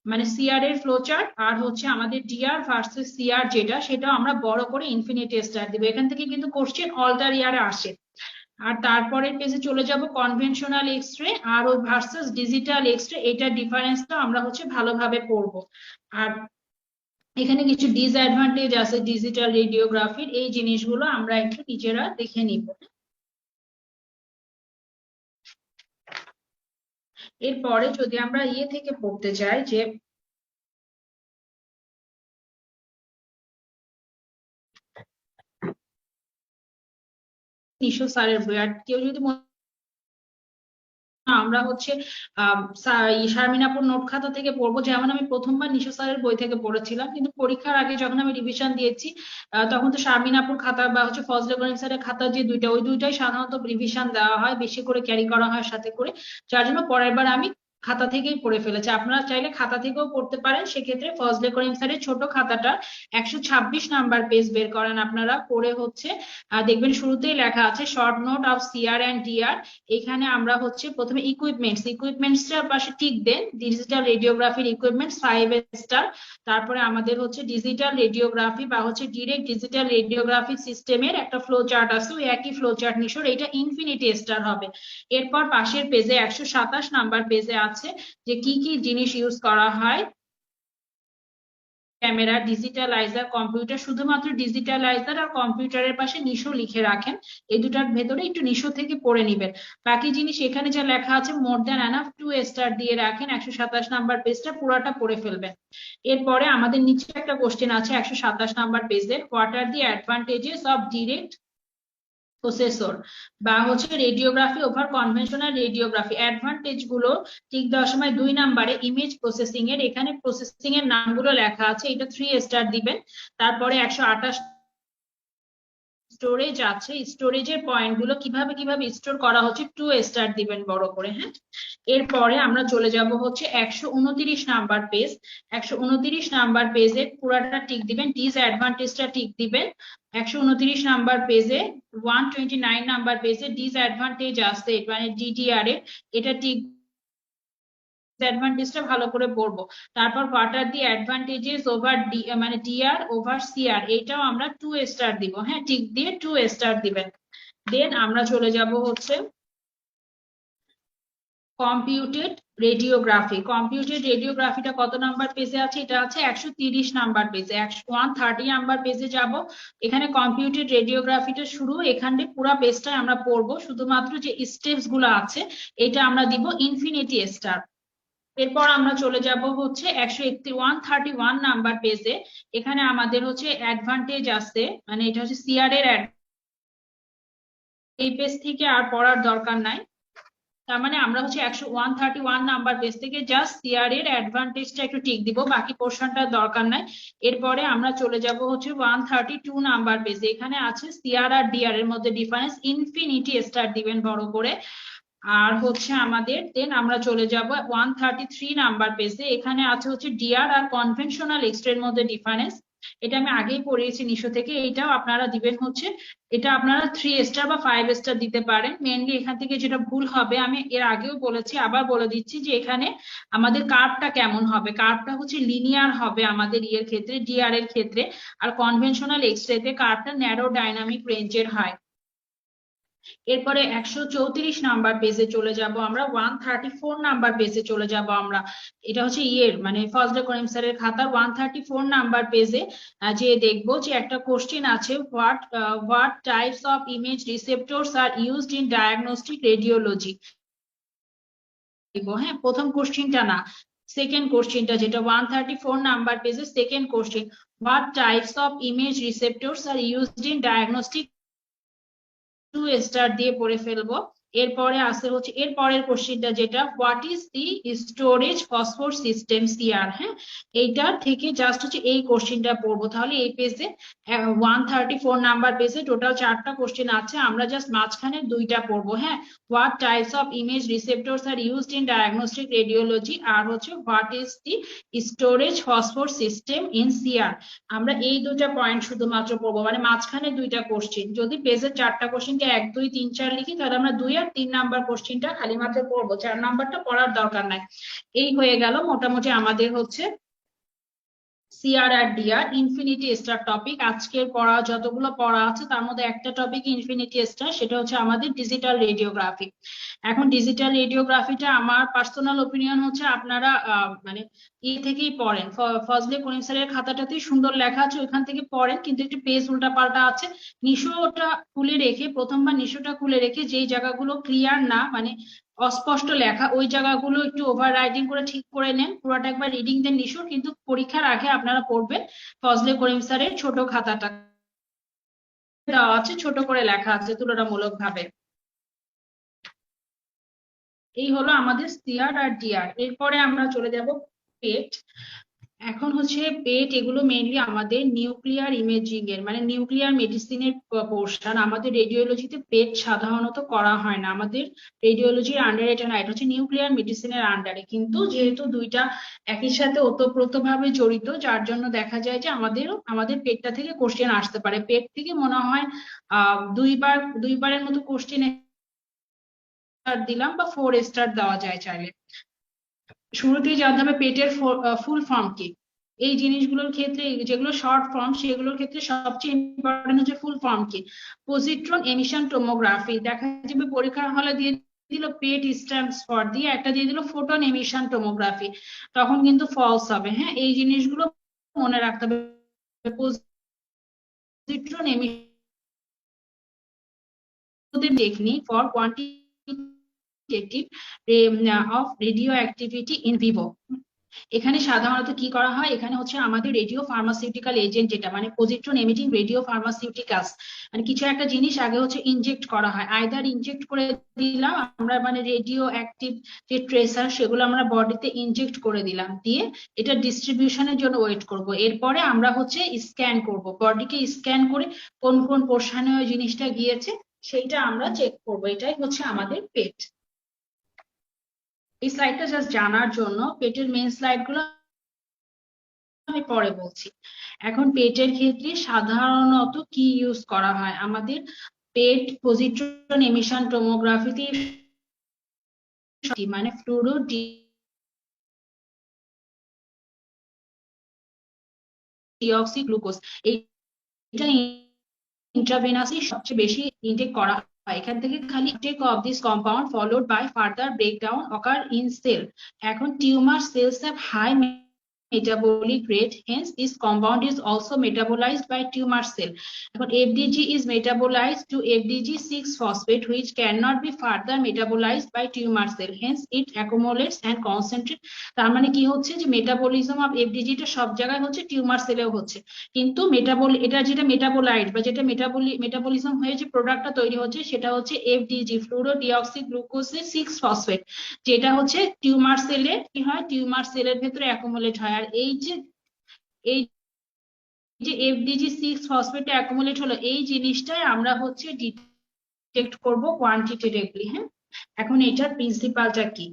মানে সিআর এর ফ্লো চার্ট, আর হচ্ছে আমাদের ডিআর ভার্সেস সিআর যেটা, সেটাও আমরা বড় করে ইনফিনিটি স্টার দিব। এখান থেকে কিন্তু কোশ্চেন অল্টার ইয়ারে আসে। আর তারপরের পেজে চলে যাব কনভেনশনাল এক্সরে আর ওই ভার্সেস ডিজিটাল এক্সরে, এটার ডিফারেন্সটা আমরা হচ্ছে ভালোভাবে পড়বো। আর এখানে কিছু ডিসঅ্যাডভান্টেজ আছে ডিজিটাল রেডিওগ্রাফির, এই জিনিসগুলো আমরা একটু নিজেরা দেখে নিব। এরপরে যদি আমরা থেকে পড়তে চাই যে নিশো স্যারের বই, আর কেউ যদি আমরা হচ্ছে শারমিনাপুর নোট খাতা থেকে পড়বো, যেমন আমি প্রথমবার নিশো স্যারের বই থেকে পড়েছিলাম, কিন্তু পরীক্ষার আগে যখন আমি রিভিশন দিয়েছি তখন তো শারমিনাপুর খাতা বা হচ্ছে ফজলে করিম স্যারের খাতা যে দুইটা, ওই দুইটাই সাধারণত রিভিশন দেওয়া হয়, বেশি করে ক্যারি করা হয় সাথে করে, যার জন্য পরের বার আমি খাতা থেকেই পড়ে ফেলেছে। আপনারা চাইলে খাতা থেকেও পড়তে পারেন, সেক্ষেত্রে ফজলে করিম স্যারের ছোট খাতাটা 126 নাম্বার পেজ বের করেন আপনারা, করে হচ্ছে দেখবেন শুরুতেই লেখা আছে short note of CR and DR. এখানে আমরা হচ্ছে প্রথমে ইকুইপমেন্টসটার পাশে টিক দেন, ডিজিটাল রেডিওগ্রাফির ইকুইপমেন্টস 5 স্টার। তারপরে আমাদের হচ্ছে ডিজিটাল রেডিওগ্রাফি বা হচ্ছে ডিরেক্ট ডিজিটাল রেডিওগ্রাফি সিস্টেমের একটা ফ্লো চার্ট আছে, ওই একই ফ্লো চার্ট নিশোর, এটা ইনফিনিটি স্টার হবে। এরপর পাশের পেজে 127 নাম্বার পেজে আছে যে কি কি জিনিস ইউজ করা হয়, ক্যামেরা, ডিজিটালাইজার, কম্পিউটার, শুধুমাত্র ডিজিটালাইজার আর কম্পিউটারের পাশে নিশো লিখে রাখেন, এই দুটার ভেতরে একটু নিশো থেকে পড়ে নিবেন। বাকি জিনিস এখানে যা লেখা আছে মোর দ্যান এনাফ 2 স্টার দিয়ে রাখেন, 127 নাম্বার পেজটা পুরাটা পড়ে ফেলবেন। এরপরে আমাদের নিচে একটা কোশ্চেন আছে 127 নাম্বার পেজে, what are the advantages of direct processor বা হচ্ছে radiography over conventional radiography. Advantage গুলো ঠিক দেওয়ার সময় 2 নাম্বারে ইমেজ প্রসেসিং এর, এখানে প্রসেসিং এর নামগুলো লেখা আছে, এটা 3 স্টার দিবেন। তারপরে 128 স্টোরেজ আছে, স্টোরেজের পয়েন্ট গুলো কিভাবে স্টোর করা হচ্ছে 2 স্টার দিবেন বড় করে, হ্যাঁ। এরপরে আমরা চলে যাব হচ্ছে 129 নাম্বার পেজ, 129 নাম্বার পেজে পুরাটা টিক দিবেন, ডিসঅ্যাডভান্টেজটা টিক দিবেন। 129 নাম্বার পেজে 129 নাম্বার পেজে ডিসঅ্যাডভান্টেজ আছে মানে ডিডিআর এর, এটা টিক ডিসঅ্যাডভান্টেজটা ভালো করে পড়বো। তারপর what are the advantages over D মানে ডিআর ওভার সিআর, এইটাও আমরা 2 স্টার দিব, হ্যাঁ টিক দিয়ে 2 স্টার দিবেন। দেন আমরা চলে যাব হচ্ছে কম্পিউটেড রেডিওগ্রাফি। কম্পিউটেড রেডিওগ্রাফিটা কত নাম্বার পেজে আছে? এটা আছে 130 নাম্বার পেজে, 130 নাম্বার পেজে যাব। এখানে কম্পিউটেড রেডিওগ্রাফিটা শুরু, এখানে পুরো পেজটা আমরা পড়বো, শুধুমাত্র যে স্টেপস গুলো আছে এটা আমরা দিব ইনফিনিটি স্টার। এরপর আমরা চলে যাব হচ্ছে 131 নাম্বার পেজে। এখানে আমাদের হচ্ছে অ্যাডভান্টেজ আছে, মানে এটা হচ্ছে সিআর এর এই পেজ থেকে আর পড়ার দরকার নাই। তার মানে আমরা হচ্ছে 131 নাম্বার পেজ থেকে জাস্ট সিআর এর অ্যাডভান্টেজটা একটু টিক দিব, বাকি পোর্শনটার দরকার নাই। এরপরে আমরা চলে যাব হচ্ছে 132 নাম্বার পেজে। এখানে আছে সিআর আর ডিআর এর মধ্যে ডিফারেন্স, ইনফিনিটি স্টার দিবেন বড় করে। আর হচ্ছে আমাদের দেন আমরা চলে যাব 133 নাম্বার পেজে। এখানে আছে হচ্ছে ডিআর আর কনভেনশনাল এক্স-রে এর মধ্যে ডিফারেন্স। এটা আমি আগেই পড়িয়েছি নিশো থেকে, এটাও আপনারা দিবেন হচ্ছে, এটা আপনারা 3 স্টার বা 5 স্টার দিতে পারেন। মেইনলি এখান থেকে যেটা ভুল হবে, আমি এর আগেও বলেছি আবার বলে দিচ্ছি, যে এখানে আমাদের কার্ভটা কেমন হবে, কার্ভটা হচ্ছে লিনিয়ার হবে আমাদের ইয়ের ক্ষেত্রে, ডিআর এর ক্ষেত্রে। আর কনভেনশনাল এক্স-রে তে কার্ভটা ন্যারো ডাইনামিক রেঞ্জের হয়। এরপরে 134 নাম্বার পেজে চলে যাব আমরা, 134 নাম্বার পেজে চলে যাব আমরা। এটা হচ্ছে ইয়ের মানে ফজলে করিম স্যারের খাতার 134 নাম্বার পেজে যে দেখবো যে একটা কোশ্চেন আছে, what types of image receptors are used in diagnostic radiology. হ্যাঁ, প্রথম কোশ্চেনটা না, সেকেন্ড কোশ্চেনটা, যেটা 134 নাম্বার পেজে second question, what types of image receptors are used in diagnostic, 2 star দিয়ে পড়ে ফেলবো। এরপরে আসে হচ্ছে এর পরের কোশ্চেনটা, যেটা what is the storage phosphor system CR. হ্যাঁ, এইটার থেকে জাস্ট হচ্ছে এই কোশ্চেনটা পড়বো। তাহলে এই পেজে 134 নাম্বার পেজে টোটাল 4টা কোশ্চেন আছে, আমরা জাস্ট মাঝখানে 2টা পড়বো। হ্যাঁ, what types of image receptors are used in diagnostic radiology, আর হচ্ছে what is the storage phosphor system in CR. আমরা এই 2টা পয়েন্ট শুধুমাত্র পড়বো, মানে মাঝখানে 2টা কোশ্চেন। যদি পেজের 4টা কোশ্চেনকে 1 2 3 4 লিখি, তাহলে আমরা 2 আর 3 নাম্বার কোশ্চেনটা খালি মাত্র পড়বো, 4 নাম্বারটা পড়ার দরকার নাই। এই হয়ে গেল মোটামুটি আমাদের হচ্ছে সিআর আর ডিআর ইনফিনিটি স্টার টপিক। আজকের পড়া যতগুলো পড়া আছে তার মধ্যে একটা টপিক ইনফিনিটি স্টার, সেটা হচ্ছে আমাদের ডিজিটাল রেডিওগ্রাফি। এখন ডিজিটাল রেডিওগ্রাফিটা আমার পার্সোনাল ওপিনিয়ন হচ্ছে আপনারা মানে থেকেই পড়েন, ফজলে করিম স্যারের খাতাটাতেই সুন্দর লেখা আছে, ওইখান থেকে পড়েন, কিন্তু একটু পেজ উল্টা পাল্টা আছে। নিশোটা খুলে রেখে, প্রথমবার নিশোটা খুলে রেখে যেই জায়গাগুলো ক্লিয়ার না, মানে অস্পষ্ট লেখা, ওই জায়গাগুলো একটু ওভার রাইটিং করে ঠিক করে নেন। পুরোটা একবার রিডিং দেন নিশোর, কিন্তু পরীক্ষার আগে আপনারা পড়বেন ফজলে করিম স্যারের ছোট খাতাটা, দেওয়া আছে ছোট করে লেখা আছে তুলনামূলক ভাবে। এই হলো আমাদের সিআর আর ডিআর। এরপরে আমরা চলে যাব পেট। এখন হচ্ছে পেট, এগুলো মেইনলি আমাদের নিউক্লিয়ার ইমেজিং এর, মানে নিউক্লিয়ার মেডিসিনের পোর্শন। আমাদের রেডিওলজিতে পেট সাধারণত করা হয় না, আমাদের রেডিওলজির আন্ডারে এটা না, এটা হচ্ছে নিউক্লিয়ার মেডিসিনের আন্ডারে। কিন্তু যেহেতু 2টা একই সাথে ওতপ্রোতভাবে জড়িত, যার জন্য দেখা যায় যে আমাদের পেটটা থেকে কোশ্চেন আসতে পারে। পেট থেকে মনে হয় 2বারের মতো কোশ্চেন দিলাম, বা 4 স্টার দেওয়া যায় চাইলে। শুরুতেই জানতে হবে পেটের ফুল ফর্ম কি। এই জিনিসগুলোর ক্ষেত্রে, যেগুলো শর্ট ফর্ম সেগুলোর ক্ষেত্রে সবচেয়ে ইম্পর্টেন্ট হচ্ছে ফুল ফর্ম কি। পজিট্রন এমিশন টোমোগ্রাফি, দেখা যাবে পরীক্ষার হলে দিয়ে দিল পেট স্ট্যান্ডস ফর, দিয়ে একটা দিয়ে দিল ফোটন এমিশন টোমোগ্রাফি, তখন কিন্তু ফলস হবে। হ্যাঁ, এই জিনিসগুলো মনে রাখতে হবে। Positron emission technique for quantitative of radioactivity in vivo. এখানে সাধারণত কি করা হয়, এখানে হচ্ছে আমাদের রেডিও ফার্মাসিউটিক্যাল এজেন্ট, যেটা মানে পজিট্রন এমিটিং রেডিও ফার্মাসিউটিক্যালস, মানে কিছু একটা জিনিস আগে হচ্ছে ইনজেক্ট করা হয়, আইদার ইনজেক্ট করে দিলাম আমরা, মানে রেডিও অ্যাক্টিভ যে ট্রেসার সেগুলো আমরা বডিতে ইনজেক্ট করে দিলাম, দিয়ে এটা ডিস্ট্রিবিউশনের জন্য ওয়েট করব। এরপরে আমরা হচ্ছে স্ক্যান করব, বডিকে স্ক্যান করে কোন কোন পোর্শনে ওই জিনিসটা গিয়েছে সেইটা আমরা চেক করব। এটাই হচ্ছে আমাদের পেট। এই স্লাইডটা জাস্ট জানার জন্য, পেটের মেন স্লাইড গুলো আমি পরে বলছি। এখন পেটের ক্ষেত্রে সাধারণত কি ইউজ করা হয়, আমাদের পেট পজিট্রন এমিশন টোমোগ্রাফিতে মানে ফ্লুরো ডিঅক্সিগ্লুকোজ এটা ইন্ট্রাভেনাসলি সবচেয়ে বেশি ইনটেক করা হয়। এখান থেকে খালি intake of this compound followed by further breakdown occur in cell। এখন tumor cells have high metabolic rate, hence this compound is also metabolized by tumor cell। এখন FDG is metabolized to FDG6 phosphate which cannot be further metabolized by tumor cell, hence it accumulates and concentrates। তার মানে কি হচ্ছে যে metabolism of FDG টা সব জায়গায় হচ্ছে, টিউমার সেলেও হচ্ছে, কিন্তু এটা যেটা মেটাবোলাইট বা যেটা মেটাবলিজম হয়ে যে প্রোডাক্টটা তৈরি হচ্ছে সেটা হচ্ছে FDG ফ্লুরোডিঅক্সিগ্লুকোজের 6 ফসফেট, যেটা হচ্ছে টিউমার সেলে কি হয়, টিউমার সেলের ভেতরে অ্যাকুমুলেট হয়। আর এই যে FDG6 ফসফেটটা অ্যাকুমুলেট হলো, এই জিনিসটাই আমরা হচ্ছে ডিটেক্ট করব কোয়ান্টিটেটিভলি। হ্যাঁ, এখন এটার প্রিন্সিপালটা কি,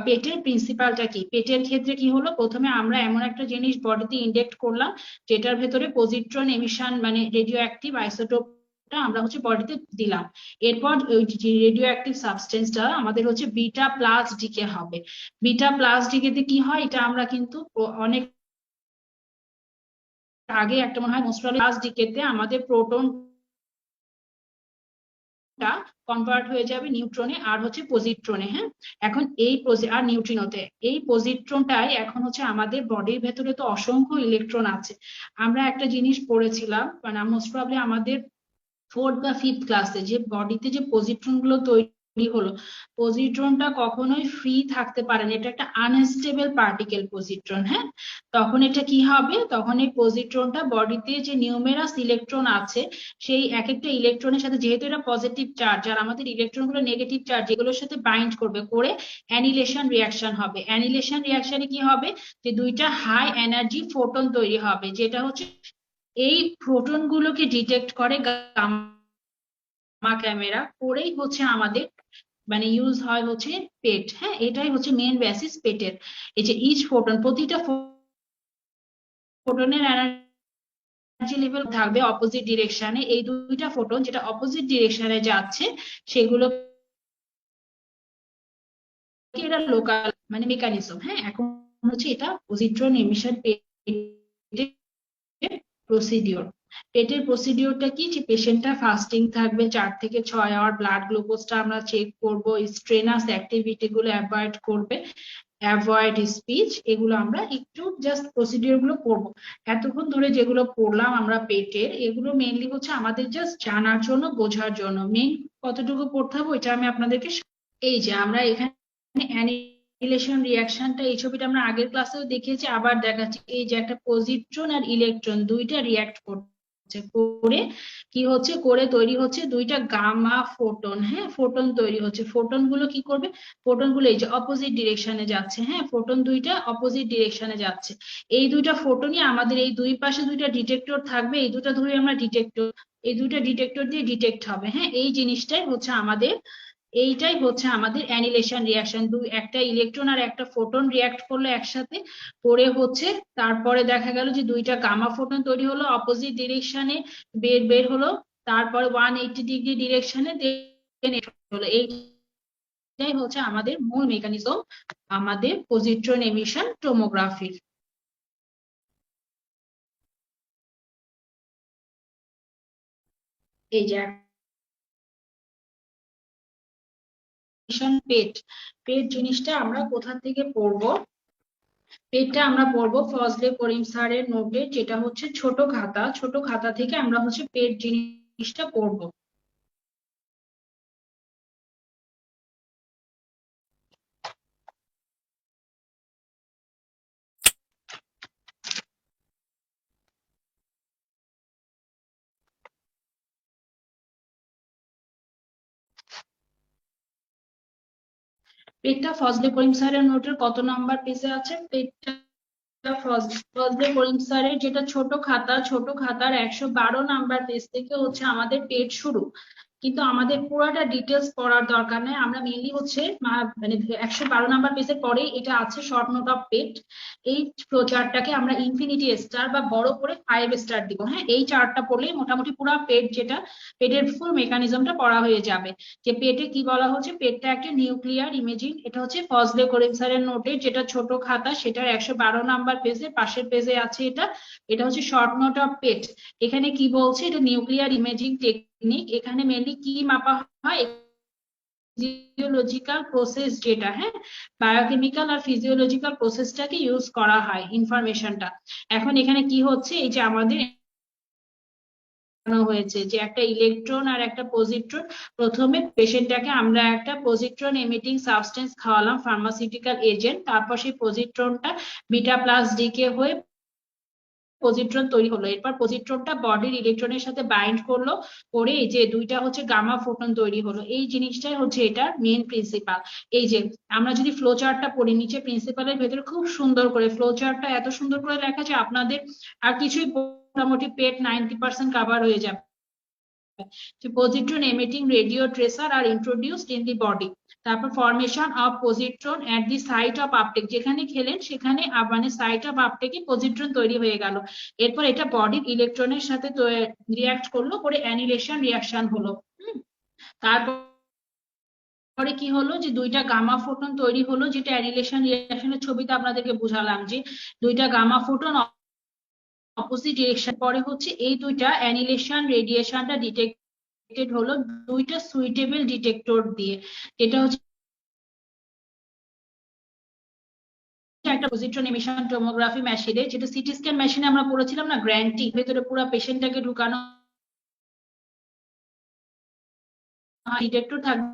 পেটের প্রিন্সিপালটা কি? পেটের ক্ষেত্রে কি হলো, প্রথমে আমরা এমন একটা জিনিস বডিতে ইনজেক্ট করলাম যেটার ভেতরে পজিট্রন এমিশন মানে রেডিও অ্যাক্টিভ আইসোটোপটা আমরা হচ্ছে বডিতে দিলাম। এরপর ওই রেডিও অ্যাক্টিভ সাবস্টেন্সটা আমাদের হচ্ছে বিটা প্লাস ডিকে হবে। বিটা প্লাস ডিকেতে কি হয়, এটা আমরা কিন্তু অনেক আগে একটা মনে হয় মোস্ট প্রবাবলি প্লাস ডিকেতে আমাদের প্রোটন কনভার্ট হয়ে যাবে নিউট্রনে আর হচ্ছে পজিট্রনে। হ্যাঁ, এখন এই আর নিউট্রিনোতে, এই পজিট্রনটাই এখন হচ্ছে আমাদের বডির ভেতরে তো অসংখ্য ইলেকট্রন আছে। আমরা একটা জিনিস পড়েছিলাম মানে মোস্ট প্রবাবলি আমাদের 4th বা 5th ক্লাসে, যে বডিতে যে পজিট্রন গুলো তৈরি হলো, পজিট্রনটা কখনোই ফ্রি থাকতে পারে না, এটা একটা আনস্টেবল পার্টিকেল পজিট্রন। হ্যাঁ, তখন এটা কি হবে, তখন এই পজিট্রনটা বডিতে যে নিউমেরাস ইলেকট্রন আছে সেই এক একটা ইলেকট্রনের সাথে, যেহেতু এটা পজিটিভ চার্জ আর আমাদের ইলেকট্রন গুলো নেগেটিভ চার্জ, এগুলোর সাথে বাইন্ড করবে, করে অ্যানিলেশন রিয়াকশন হবে। অ্যানিলেশন রিয়াকশনে কি হবে, যে দুইটা হাই এনার্জি ফোটন তৈরি হবে, যেটা হচ্ছে এই প্রোটন গুলোকে ডিটেক্ট করে গামা ক্যামেরা করেই হচ্ছে আমাদের মানে ইউজ হয় হচ্ছে পেট। হ্যাঁ, এটাই হচ্ছে মেন বেসিস পেটের। এই যে ইচ ফোটন, প্রতিটা ফোটনের এনার্জি লেভেল থাকবে অপোজিট ডিরেকশনে। এই দুইটা ফোটন যেটা অপোজিট ডিরেকশনে যাচ্ছে সেগুলো এটা লোকাল মানে মেকানিজম। হ্যাঁ, এখন হচ্ছে এটা পজিট্রন এমিশন প্রসিডিওর। পেটের প্রসিডিওরটা কি, যে পেশেন্টটা ফাস্টিং থাকবে 4 থেকে 6 আওয়ার, ব্লাড গ্লুকোজটা আমরা চেক করব, স্ট্রেনাস অ্যাক্টিভিটি গুলো অ্যাভয়েড করবে, অ্যাভয়েড স্পিচ, এগুলো আমরা একটু জাস্ট প্রসিডিওর গুলো পড়বো। এতক্ষণ ধরে যেগুলো পড়লাম আমরা পেটের, এগুলো মেইনলি হচ্ছে আমাদের জাস্ট জানার জন্য, বোঝার জন্য। মেইন কতটুকু পড়তে হবে ওইটা আমি আপনাদেরকে, এই যে আমরা এখানে অ্যানিলেশন রিয়াকশনটা, এই ছবিটা আমরা আগের ক্লাসেও দেখিয়েছি, আবার দেখাচ্ছি। এই যে একটা পজিট্রন আর ইলেকট্রন দুইটা রিয়াক্ট করছে, করে কি হচ্ছে, করে তৈরি হচ্ছে দুইটা গামা ফোটন। হ্যাঁ, ফোটন তৈরি হচ্ছে। ফোটন গুলো কি করবে, ফোটন গুলো এই যে অপোজিট ডিরেকশনে যাচ্ছে। হ্যাঁ, ফোটন দুইটা অপোজিট ডিরেকশনে যাচ্ছে। এই দুইটা ফোটনই আমাদের এই দুই পাশে দুইটা ডিটেক্টর থাকবে, এই দুটা ধরে আমরা ডিটেক্টর, এই দুইটা ডিটেক্টর দিয়ে ডিটেক্ট হবে। হ্যাঁ, এই জিনিসটাই হচ্ছে আমাদের, এইটাই হচ্ছে আমাদের অ্যানিলেশন রিয়াকশন। একটা ইলেকট্রন আর একটা ফোটন রিয়াক্ট করলো একসাথে, করে হচ্ছে তারপরে দেখা গেল যে দুইটা গামা ফোটন তৈরি হলো অপোজিট ডিরেকশনে, বের হলো, তারপরে 180 ডিগ্রি ডিরেকশনে হলো। এইটাই হচ্ছে আমাদের মূল মেকানিজম আমাদের পজিট্রন এমিশন টোমোগ্রাফির। এই যে পেট, পেট জিনিসটা আমরা কোথা থেকে পড়বো, পেটটা আমরা পড়বো ফজলে করিম স্যারের নোটে, যেটা হচ্ছে ছোট খাতা। ছোট খাতা থেকে আমরা হচ্ছে পেট জিনিসটা পড়বো। পেটটা ফজলে করিম স্যারের নোটের কত নাম্বার পেজে আছে? পেটটা ফজলে করিম স্যারের যেটা ছোট খাতা, ছোট খাতার 112 নাম্বার পেজ থেকে হচ্ছে আমাদের পেট শুরু। কিন্তু আমাদের পুরোটা ডিটেলস পড়ার দরকার নেই, আমরা মেইনলি হচ্ছে মানে 112 নাম্বার পেজের পরে এটা আছে শর্ট নোট অফ পেট। এই ফ্লোচার্টটাকে আমরা ইনফিনিটি স্টার বা বড় করে 5 স্টার দিব। হ্যাঁ, এই চার্টটা পড়লেই মোটামুটি পুরো পেট যেটা পেটের ফুল মেকানিজমটা পড়া হয়ে যাবে। যে পেটে কি বলা হচ্ছে, পেটটা একটা নিউক্লিয়ার ইমেজিং, এটা হচ্ছে ফজলে করিম স্যারের নোটে যেটা ছোট খাতা সেটার 112 নাম্বার পেজের পাশের পেজে আছে। এটা এটা হচ্ছে শর্ট নোট অফ পেট। এখানে কি বলছে, এটা নিউক্লিয়ার ইমেজিং টেকনিক। এখানে মেনলি কি মাপা হয়, ফিজিওলজিক্যাল প্রসেস যেটা, হ্যাঁ, বায়োকেমিক্যাল আর ফিজিওলজিক্যাল প্রসেসটাকে ইউজ করা হয় ইনফরমেশনটা। এখন এখানে কি হচ্ছে, এই যে আমাদের হয়েছে যে একটা ইলেকট্রন আর একটা পজিট্রন, প্রথমে পেশেন্টটাকে আমরা একটা পজিট্রন এমিটিং সাবস্টেন্স খাওয়ালাম, ফার্মাসিউটিক্যাল এজেন্ট, তারপর সেই পজিট্রনটা বিটা প্লাস ডিকে হয়ে পজিট্রন তৈরি হলো। এরপর পজিট্রনটা বডির ইলেকট্রনের সাথে বাইন্ড করলো, করে এই যে দুইটা হচ্ছে গামা ফোটন তৈরি হলো। এই জিনিসটাই হচ্ছে এটার মেইন প্রিন্সিপাল। এই যে আমরা যদি ফ্লো চার্টটা পড়ি, নিচে প্রিন্সিপালের ভেতরে খুব সুন্দর করে ফ্লো চার্টটা এত সুন্দর করে লেখা যে আপনাদের আর কিছুই মোটামুটি পেট 90% কাভার হয়ে যাবে। Positron emitting radio tracer are introduced in the body. তারপর formation of positron at the site of uptake, যেখানে খেলেন সেখানে মানে সাইট অফ আপটেকে পজিট্রন তৈরি হয়ে গেল। এরপর এটা বডির ইলেকট্রনের সাথে রিয়াক্ট করলো, করে অ্যানিলেশন রিয়াকশন হলো। তারপরে কি হলো, যে দুইটা গামা ফোটন তৈরি হলো, যেটা অ্যানিলেশন রিয়াকশনের ছবিতে আপনাদেরকে বুঝালাম যে দুইটা গামা ফোটন অপোজিট ডিরেকশন। পরে হচ্ছে এই দুইটা অ্যানিলেশন রেডিয়েশনটা ডিটেক্টেড হলো দুইটা সুইটেবল ডিটেক্টর দিয়ে। এটা হচ্ছে একটা পজিট্রন এমিশন টোমোগ্রাফি মেশিনে, যেটা সিটি স্ক্যান মেশিনে আমরা পড়েছিলাম না, গ্র্যান্টি ভেতরে পুরো পেশেন্টটাকে ঢুকানো ডিটেক্টর থাকবে,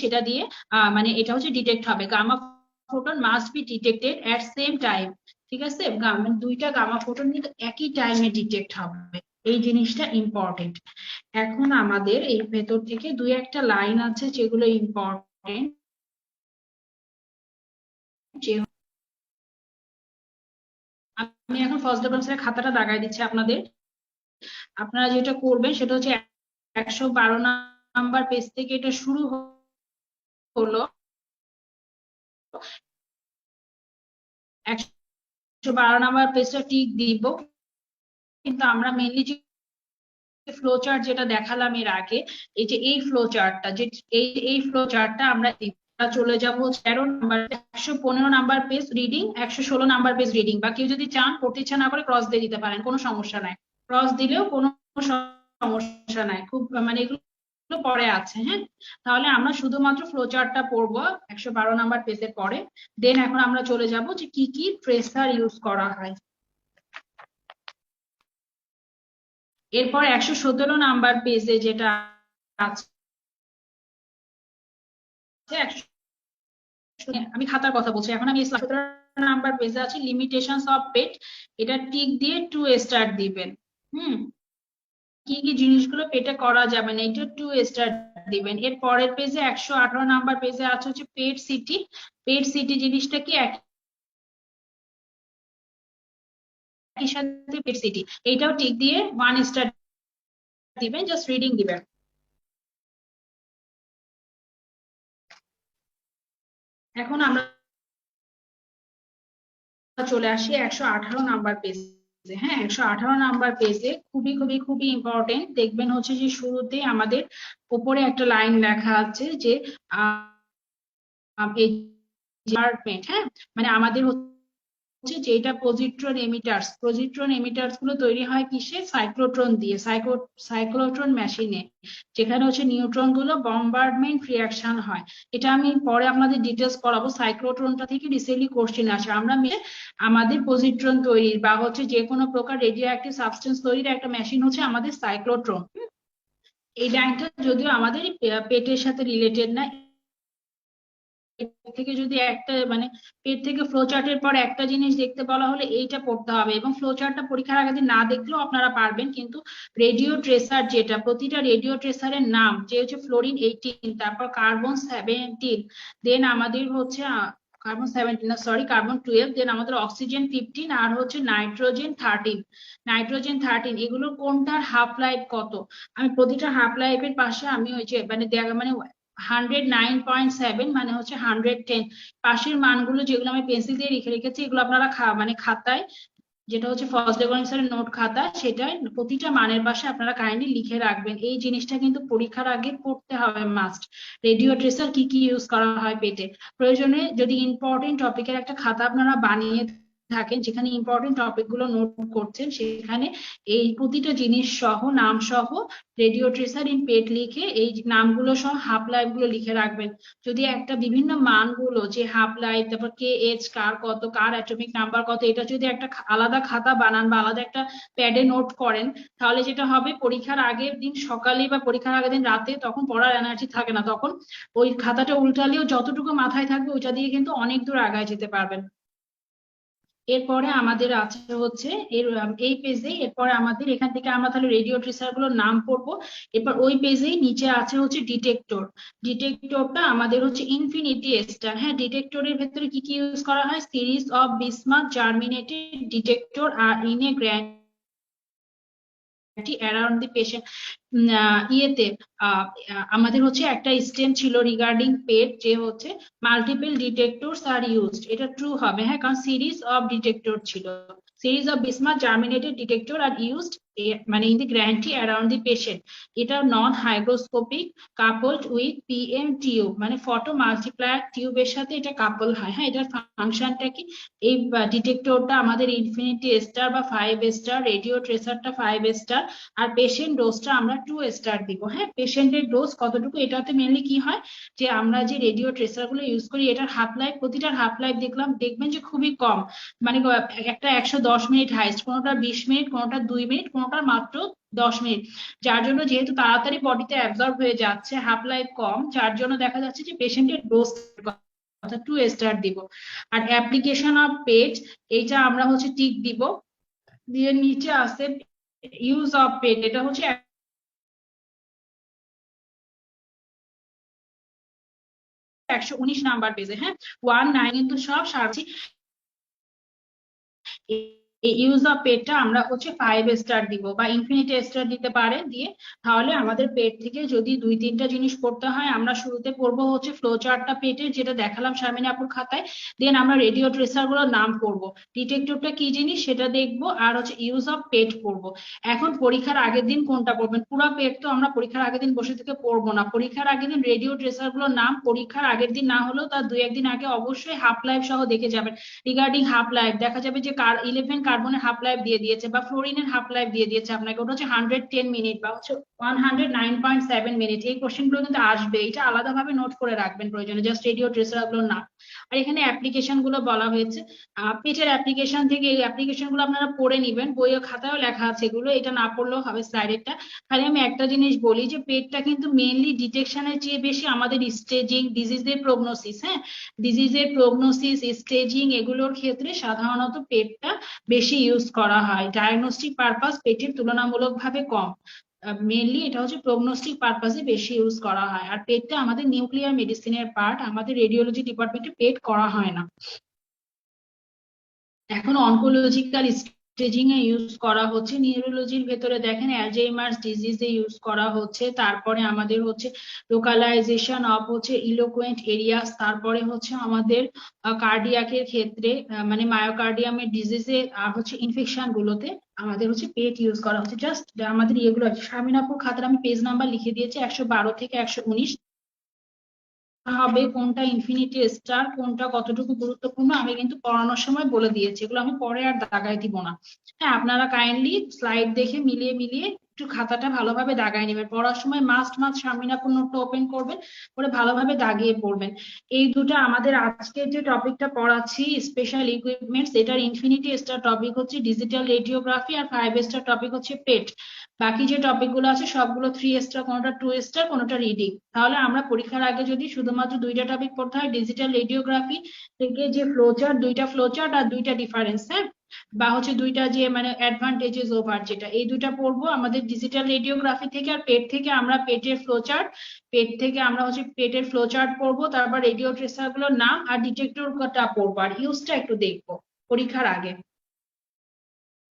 সেটা দিয়ে মানে এটা হচ্ছে ডিটেক্ট হবে। Gamma photon must be detected at same time. ঠিক আছে, দুইটা গামা ফোটন কিন্তু একই টাইমে ডিটেক্ট হবে, এই জিনিসটা ইম্পর্টেন্ট। এখন আমাদের এই ভেতর থেকে দুই একটা লাইন আছে যেগুলো ইম্পর্টেন্ট। আমি এখন ফার্স্ট ডিফারেন্সের খাতাটা দাগাই দিচ্ছি আপনাদের। আপনারা যেটা করবেন সেটা হচ্ছে 112 নাম্বার পেজ থেকে এটা শুরু হলো। 112 নাম্বার পেজটা টিক দিব, কিন্তু আমরা মেইনলি যে ফ্লো চার্ট যেটা দেখালাম এর আগে, এই যে এই ফ্লো চার্টটা, যে এই ফ্লো চার্টটা আমরা চলে যাবো 13 number 115 number page reading, 116 number page reading. বা কেউ যদি চান, পড়তে ইচ্ছা না করে ক্রস দিয়ে দিতে পারেন, কোনো সমস্যা নাই, ক্রস দিলেও কোনো সমস্যা নাই। খুব মানে এগুলো পরে আছে। হ্যাঁ, তাহলে আমরা শুধুমাত্র ফ্লো চার্টটা পড়বো 112 নাম্বার পেজের পরে। দেন এখন আমরা চলে যাব যে কি কি ট্রেসার ইউজ করা হয়। এরপর 117 নাম্বার পেজে যেটা আছে, আমি খাতার কথা বলছি এখন, আমি 17 নাম্বার পেজে আছে লিমিটেশনস অফ পেট। এটা টিক দিয়ে 2 স্টার দিবেন। কি কি জিনিসগুলো পেটে করা যাবে না, এটা 2 স্টার দিবেন। এর পরের পেজে 118 নাম্বার পেজে আছে হচ্ছে পেট সিটি। পেট সিটি জিনিসটা কি, একই সাথে পেট সিটি, এইটাও টিক দিয়ে 1 স্টার দিবেন, জাস্ট রিডিং দিবেন। এখন আমরা চলে আসি 118 নাম্বার পেজে। হ্যাঁ, 118 নাম্বার পেজে খুবই খুবই খুবই ইম্পর্টেন্ট। দেখবেন হচ্ছে যে শুরুতে আমাদের উপরে একটা লাইন লেখা আছে যে ডিপার্টমেন্ট। হ্যাঁ, মানে আমাদের হচ্ছে যে এটা পজিট্রন এমিটার্স গুলো তৈরি হয় কিসে, সাইক্লোট্রন দিয়ে, সাইক্লোট্রন মেশিনে, যেখানে হচ্ছে নিউট্রন গুলো বম্বার্ডমেন্ট রিয়াকশন হয়। এটা আমি পরে আপনাদের ডিটেলস করাবো। সাইক্লোট্রনটা থেকে রিসেন্টলি কোশ্চেন আসে। আমরা মিলে আমাদের পজিট্রন তৈরির বা হচ্ছে যে কোনো প্রকার রেডিও অ্যাক্টিভ সাবস্টেন্স তৈরির একটা মেশিন হচ্ছে আমাদের সাইক্লোট্রন। এই লাইনটা যদিও আমাদের পেটের সাথে রিলেটেড না, থেকে যদি একটা মানে পেট থেকে ফ্লো চার্টের পর একটা জিনিস দেখতে বলা হলে এইটা পড়তে হবে। এবং ফ্লো চার্টটা পরীক্ষার আগে না দেখলেও আপনারা পারবেন, কিন্তু রেডিও ট্রেসার যেটা, প্রতিটা রেডিও ট্রেসারের নাম, যে হচ্ছে ফ্লোরিন 18, তারপর কার্বন 17, দেন আমাদের হচ্ছে কার্বন 17 না সরি কার্বন 12, দেন আমাদের অক্সিজেন 15 আর হচ্ছে নাইট্রোজেন 13। নাইট্রোজেন 13 এগুলোর কোনটার হাফ লাইফ কত? আমি প্রতিটা হাফ লাইফের পাশে আমি ওই যে মানে 109.7 মানে হচ্ছে 110 পাশের মানগুলো যেগুলো আমি পেন্সিল দিয়ে লিখে রেখেছি, এগুলো আপনারা মানে খাতায়, যেটা হচ্ছে ফার্স্ট ডেকোরেশনের নোট খাতা, সেটাই প্রতিটা মানের পাশে আপনারা কাইন্ডলি লিখে রাখবেন। এই জিনিসটা কিন্তু পরীক্ষার আগে পড়তে হবে মাস্ট। রেডিও ট্রেসার কি কি ইউজ করা হয় পেটে, প্রয়োজনে যদি ইম্পর্টেন্ট টপিকের একটা খাতা আপনারা বানিয়ে থাকেন যেখানে ইম্পর্টেন্ট টপিক গুলো নোট করছেন, সেখানে এই প্রতিটা জিনিস সহ নাম সহ রেডিও ট্রেসার ইন পেট লিখে এই নামগুলো সহ হাফ লাইফ গুলো লিখে রাখবেন। যদি একটা বিভিন্ন মানগুলো যে হাফ লাইফ, তারপর কে এইচ কার কত, কার অ্যাটমিক নাম্বার কত, এটা যদি একটা আলাদা খাতা বানান বা আলাদা একটা প্যাডে নোট করেন, তাহলে যেটা হবে পরীক্ষার আগের দিন সকালে বা পরীক্ষার আগের দিন রাতে তখন পড়ার এনার্জি থাকে না, তখন ওই খাতাটা উল্টালেও যতটুকু মাথায় থাকবে ওইটা দিয়ে কিন্তু অনেক দূর আগায় যেতে পারবেন। এরপরে আমাদের আছে হচ্ছে এই পেজে, এরপরে আমাদের এখান থেকে আমরা তাহলে রেডিও ট্রেসার গুলোর নাম পড়বো। এরপর ওই পেজেই নিচে আছে হচ্ছে ডিটেক্টর। ডিটেক্টরটা আমাদের হচ্ছে ইনফিনিটি স্টার। হ্যাঁ, ডিটেক্টরের ভেতরে কি কি ইউজ করা হয়? Series of bismuth germinated detector are in a grand around the patient. ইয়েতে আমাদের হচ্ছে একটা স্টেম ছিল রিগার্ডিং পেট, যে হচ্ছে মাল্টিপল ডিটেক্টরস আর ইউজড, এটা ট্রু হবে। হ্যাঁ, কারণ সিরিজ অফ ডিটেক্টর ছিল, series of bismuth germinated detector are used মানে in the gantry around the patient. এটা non hygroscopic coupled with PM tube, মানে ফটো মাল্টিপ্লায়ার টিউবের সাথে এটা কাপল হয়। হ্যাঁ, এটার ফাংশনটা কি? এই ডিটেক্টরটা আমাদের ইনফিনিটি স্টার বা 5 স্টার, রেডিও ট্রেসারটা 5 স্টার, আর পেশেন্ট ডোজটা আমরা 2 স্টার দিব। হ্যাঁ, পেশেন্টের ডোজ কতটুকু, এটাতে মেনলি কি হয় যে আমরা যে রেডিও ট্রেসার গুলো ইউজ করি এটার হাফ লাইফ, প্রতিটার হাফ লাইফ দেখবেন যে খুবই কম, মানে একটা 110 মিনিট হাইস্ট, কোনোটা 20 মিনিট, কোনোটা 2 মিনিট, কোনোটা মাত্র 10 মিনিট। যার জন্য যেহেতু তাড়াতাড়ি বডিতে অ্যাবজর্ব হয়ে যাচ্ছে, হাফ লাইফ কম, যার জন্য দেখা যাচ্ছে যে পেশেন্টের ডোজ 2 স্টার দিব। আর অ্যাপ্লিকেশন অফ পেট, এইটা আমরা হচ্ছে টিক দিব। দিয়ে নিচে আছে ইউজ অফ পেট, এটা হচ্ছে 119 নাম্বার পেজে। হ্যাঁ, 19 কিন্তু সব সার্চি। ইউজ অফ পেটটা আমরা হচ্ছে 5 স্টার দিব বা ইনফিনিটি স্টার দিতে পারে, দিয়ে তাহলে আমাদের পেট থেকে যদি 2-3টা জিনিস পড়তে হয়, আমরা শুরুতে পড়বো হচ্ছে ফ্লো চার্টটা পেটের, যেটা দেখালাম শারমিন আপুর খাতায়, দেন আমরা রেডিও ট্রেসার গুলোর নাম পড়বো, ডিটেক্টরটা কি জিনিস সেটা দেখবো, আর হচ্ছে ইউজ অফ পেট পড়বো। এখন পরীক্ষার আগের দিন কোনটা পড়বেন? পুরো পেট তো আমরা পরীক্ষার আগের দিন বসে থেকে পড়বো না, পরীক্ষার আগের দিন রেডিও ট্রেসার গুলোর নাম পরীক্ষার আগের দিন না হলেও তার 2-1 দিন আগে অবশ্যই হাফ লাইফ সহ দেখে যাবেন। রিগার্ডিং হাফ লাইফ দেখা যাবে যে 11 কার্বনের হাফ লাইফ দিয়ে দিয়েছে বা ফ্লোরিনের হাফ লাইফ দিয়ে দিয়েছে আপনাকে, ওটা হচ্ছে 110 মিনিট বা হচ্ছে 109.7 মিনিট। এই কোশ্চেন গুলো কিন্তু আসবে, এটা আলাদাভাবে নোট করে রাখবেন প্রয়োজনে, জাস্ট রেডিও ট্রেসার গুলো না। আর এখানে অ্যাপ্লিকেশন গুলো বলা হয়েছে, পেটের অ্যাপ্লিকেশন থেকে এই অ্যাপ্লিকেশন গুলো আপনারা পড়ে নিবেন, বইয়ের খাতায়ও লেখা আছে এগুলো, এটা না পড়লেও হবে স্লাইডেরটা। খালি আমি একটা জিনিস বলি যে পেটটা কিন্তু মেইনলি ডিটেকশনের চেয়ে বেশি আমাদের স্টেজিং, ডিজিজের প্রগনোসিস, হ্যাঁ ডিজিজের প্রগনোসিস, স্টেজিং, এগুলোর ক্ষেত্রে সাধারণত পেটটা বেশি ইউজ করা হয়। ডায়াগনস্টিক পারপাস পেটের তুলনামূলকভাবে কম, মেনলি এটা হচ্ছে প্রগনোস্টিক পারপাসে বেশি ইউজ করা হয়। আর পেটটা আমাদের নিউক্লিয়ার মেডিসিনের পার্ট, আমাদের রেডিওলজি ডিপার্টমেন্টে পেট করা হয় না। এখন অনকোলজিক্যাল স্টেজিং এ ইউজ করা হচ্ছে, নিউরোলজির ভেতরে দেখেন অ্যালজাইমার্স ডিজিজে ইউজ করা হচ্ছে, তারপরে আমাদের হচ্ছে লোকালাইজেশন অফ হচ্ছে ইলোকুয়েন্ট এরিয়াস, তারপরে হচ্ছে আমাদের কার্ডিয়াকের ক্ষেত্রে মানে মায়োকার্ডিয়ামের ডিজিজে আর হচ্ছে ইনফেকশন গুলোতে আমাদের হচ্ছে পেট ইউজ করা হচ্ছে। জাস্ট আমাদের ইয়েগুলো আছে, শারমিন আপুর খাতার আমি পেজ নাম্বার লিখে দিয়েছি 112 থেকে 119 হবে, কোনটা ইনফিনিটি স্টার, কোনটা কতটুকু গুরুত্বপূর্ণ আমি কিন্তু পড়ানোর সময় বলে দিয়েছি, এগুলো আমি পরে আর দাগাই দিব না। হ্যাঁ, আপনারা কাইন্ডলি স্লাইড দেখে মিলিয়ে মিলিয়ে একটু খাতাটা ভালোভাবে দাগাই নেবেন, পড়ার সময় মাস্ট শারমিন আপুর নোটটা ওপেন করবেন, করে ভালোভাবে দাগিয়ে পড়বেন। এই দুটো আমাদের আজকে যে টপিকটা পড়াচ্ছি স্পেশাল ইকুইপমেন্টস, এটার ইনফিনিটি স্টার টপিক হচ্ছে ডিজিটাল রেডিওগ্রাফি আর 5 স্টার টপিক হচ্ছে পেট। বাকি যে টপিক গুলো আছে সবগুলো 3 স্টার, কোনোটা 2 স্টার, কোনোটা রিডিং। তাহলে আমরা পরীক্ষার আগে যদি শুধুমাত্র 2টা টপিক পড়তে হয়, ডিজিটাল রেডিওগ্রাফি থেকে যে ফ্লোচার্ট, 2টা ফ্লোচার্ট আর 2টা ডিফারেন্স, হ্যাঁ বা হচ্ছে দুইটা যে মানে অ্যাডভান্টেজেস ওভার যেটা, এই দুইটা পড়বো আমাদের ডিজিটাল রেডিওগ্রাফি থেকে। আর পেট থেকে আমরা পেটের ফ্লোচার্ট পড়বো, তারপর রেডিও ট্রেসার গুলোর নাম আর ডিটেক্টরটা পড়বো, আর ইউজটা একটু দেখবো পরীক্ষার আগে।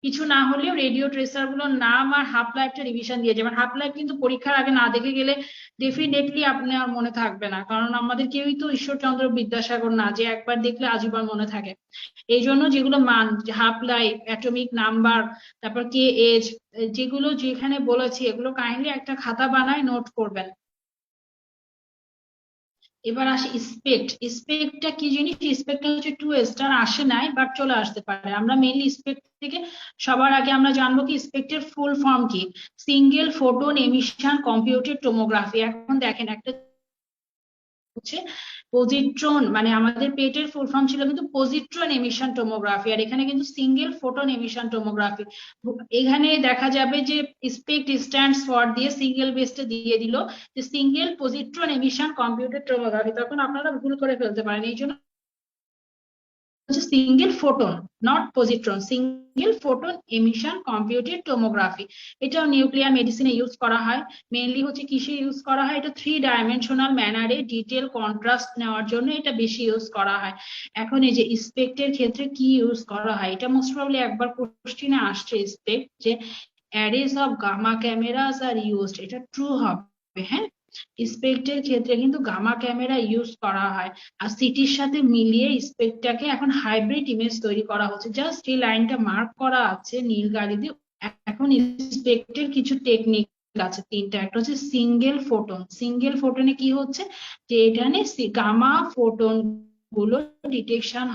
কিছু না হলেও রেডিও ট্রেসার গুলোর নাম আর হাফ লাইফটা রিভিশন দিয়ে যাবেন। হাফ লাইফ কিন্তু পরীক্ষার আগে না দেখে গেলে ডেফিনেটলি আপনার মনে থাকবে না, কারণ আমাদের কেউই তো ঈশ্বরচন্দ্র বিদ্যাসাগর না যে একবার দেখলে আজীবন মনে থাকে। এই জন্য যেগুলো মান, হাফ লাইফ, অ্যাটমিক নাম্বার, তারপর কে এজ, যেগুলো যেখানে বলেছি এগুলো কাইন্ডলি একটা খাতা বানায় নোট করবেন। এবার আসি স্পেক্টটা কি জিনিস। স্পেক্টটা হচ্ছে 2 স্টার, আসে নাই বাট চলে আসতে পারে। আমরা মেইনলি স্পেক্ট থেকে সবার আগে আমরা জানবো কি স্পেক্টের ফুল ফর্ম কি। Single photon emission computed tomography. এখন দেখেন একটা হচ্ছে পজিট্রন, মানে আমাদের পেটের ফুল ফর্ম ছিল কিন্তু পজিট্রন এমিশন টোমোগ্রাফি, আর এখানে কিন্তু সিঙ্গেল ফোটন এমিশন টোমোগ্রাফি। এখানে দেখা যাবে যে স্পেক্ট স্ট্যান্ডস ফর দিয়ে সিঙ্গেল বেসটা দিয়ে দিল যে single positron emission computed tomography, তখন আপনারা ভুল করে ফেলতে পারেন। এই জন্য হচ্ছে single photon, not positron, single photon emission computed tomography. এটাও নিউক্লিয়ার মেডিসিনে ইউজ করা হয়। মেইনলি হচ্ছে কিসে ইউজ করা হয়, এটা 3 ডাইমেনশনাল ম্যানারে ডিটেল কন্ট্রাস্ট নেওয়ার জন্য এটা বেশি ইউজ করা হয়। এখন এই যে স্পেক্টের ক্ষেত্রে কি ইউজ করা হয়, এটা মোস্ট প্রবাবলি একবার কোশ্চেনে আসছে স্পেক্ট, যে arrays of gamma cameras are used, এটা ট্রু হবে। হ্যাঁ, স্পেক্টের ক্ষেত্রে কিন্তু গামা ক্যামেরা ইউজ করা হয়, আর সিটির সাথে মিলিয়ে স্পেক্টটাকে এখন হাইব্রিড ইমেজ তৈরি করা হচ্ছে। জাস্ট এই লাইনটা মার্ক করা আছে নীল গাড়ি দিয়ে। এখন স্পেক্টের কিছু টেকনিক আছে 3টা। একটা হচ্ছে সিঙ্গেল ফোটনে কি হচ্ছে, যে এখানে গামা ফোটন গুলো ডিটেকশন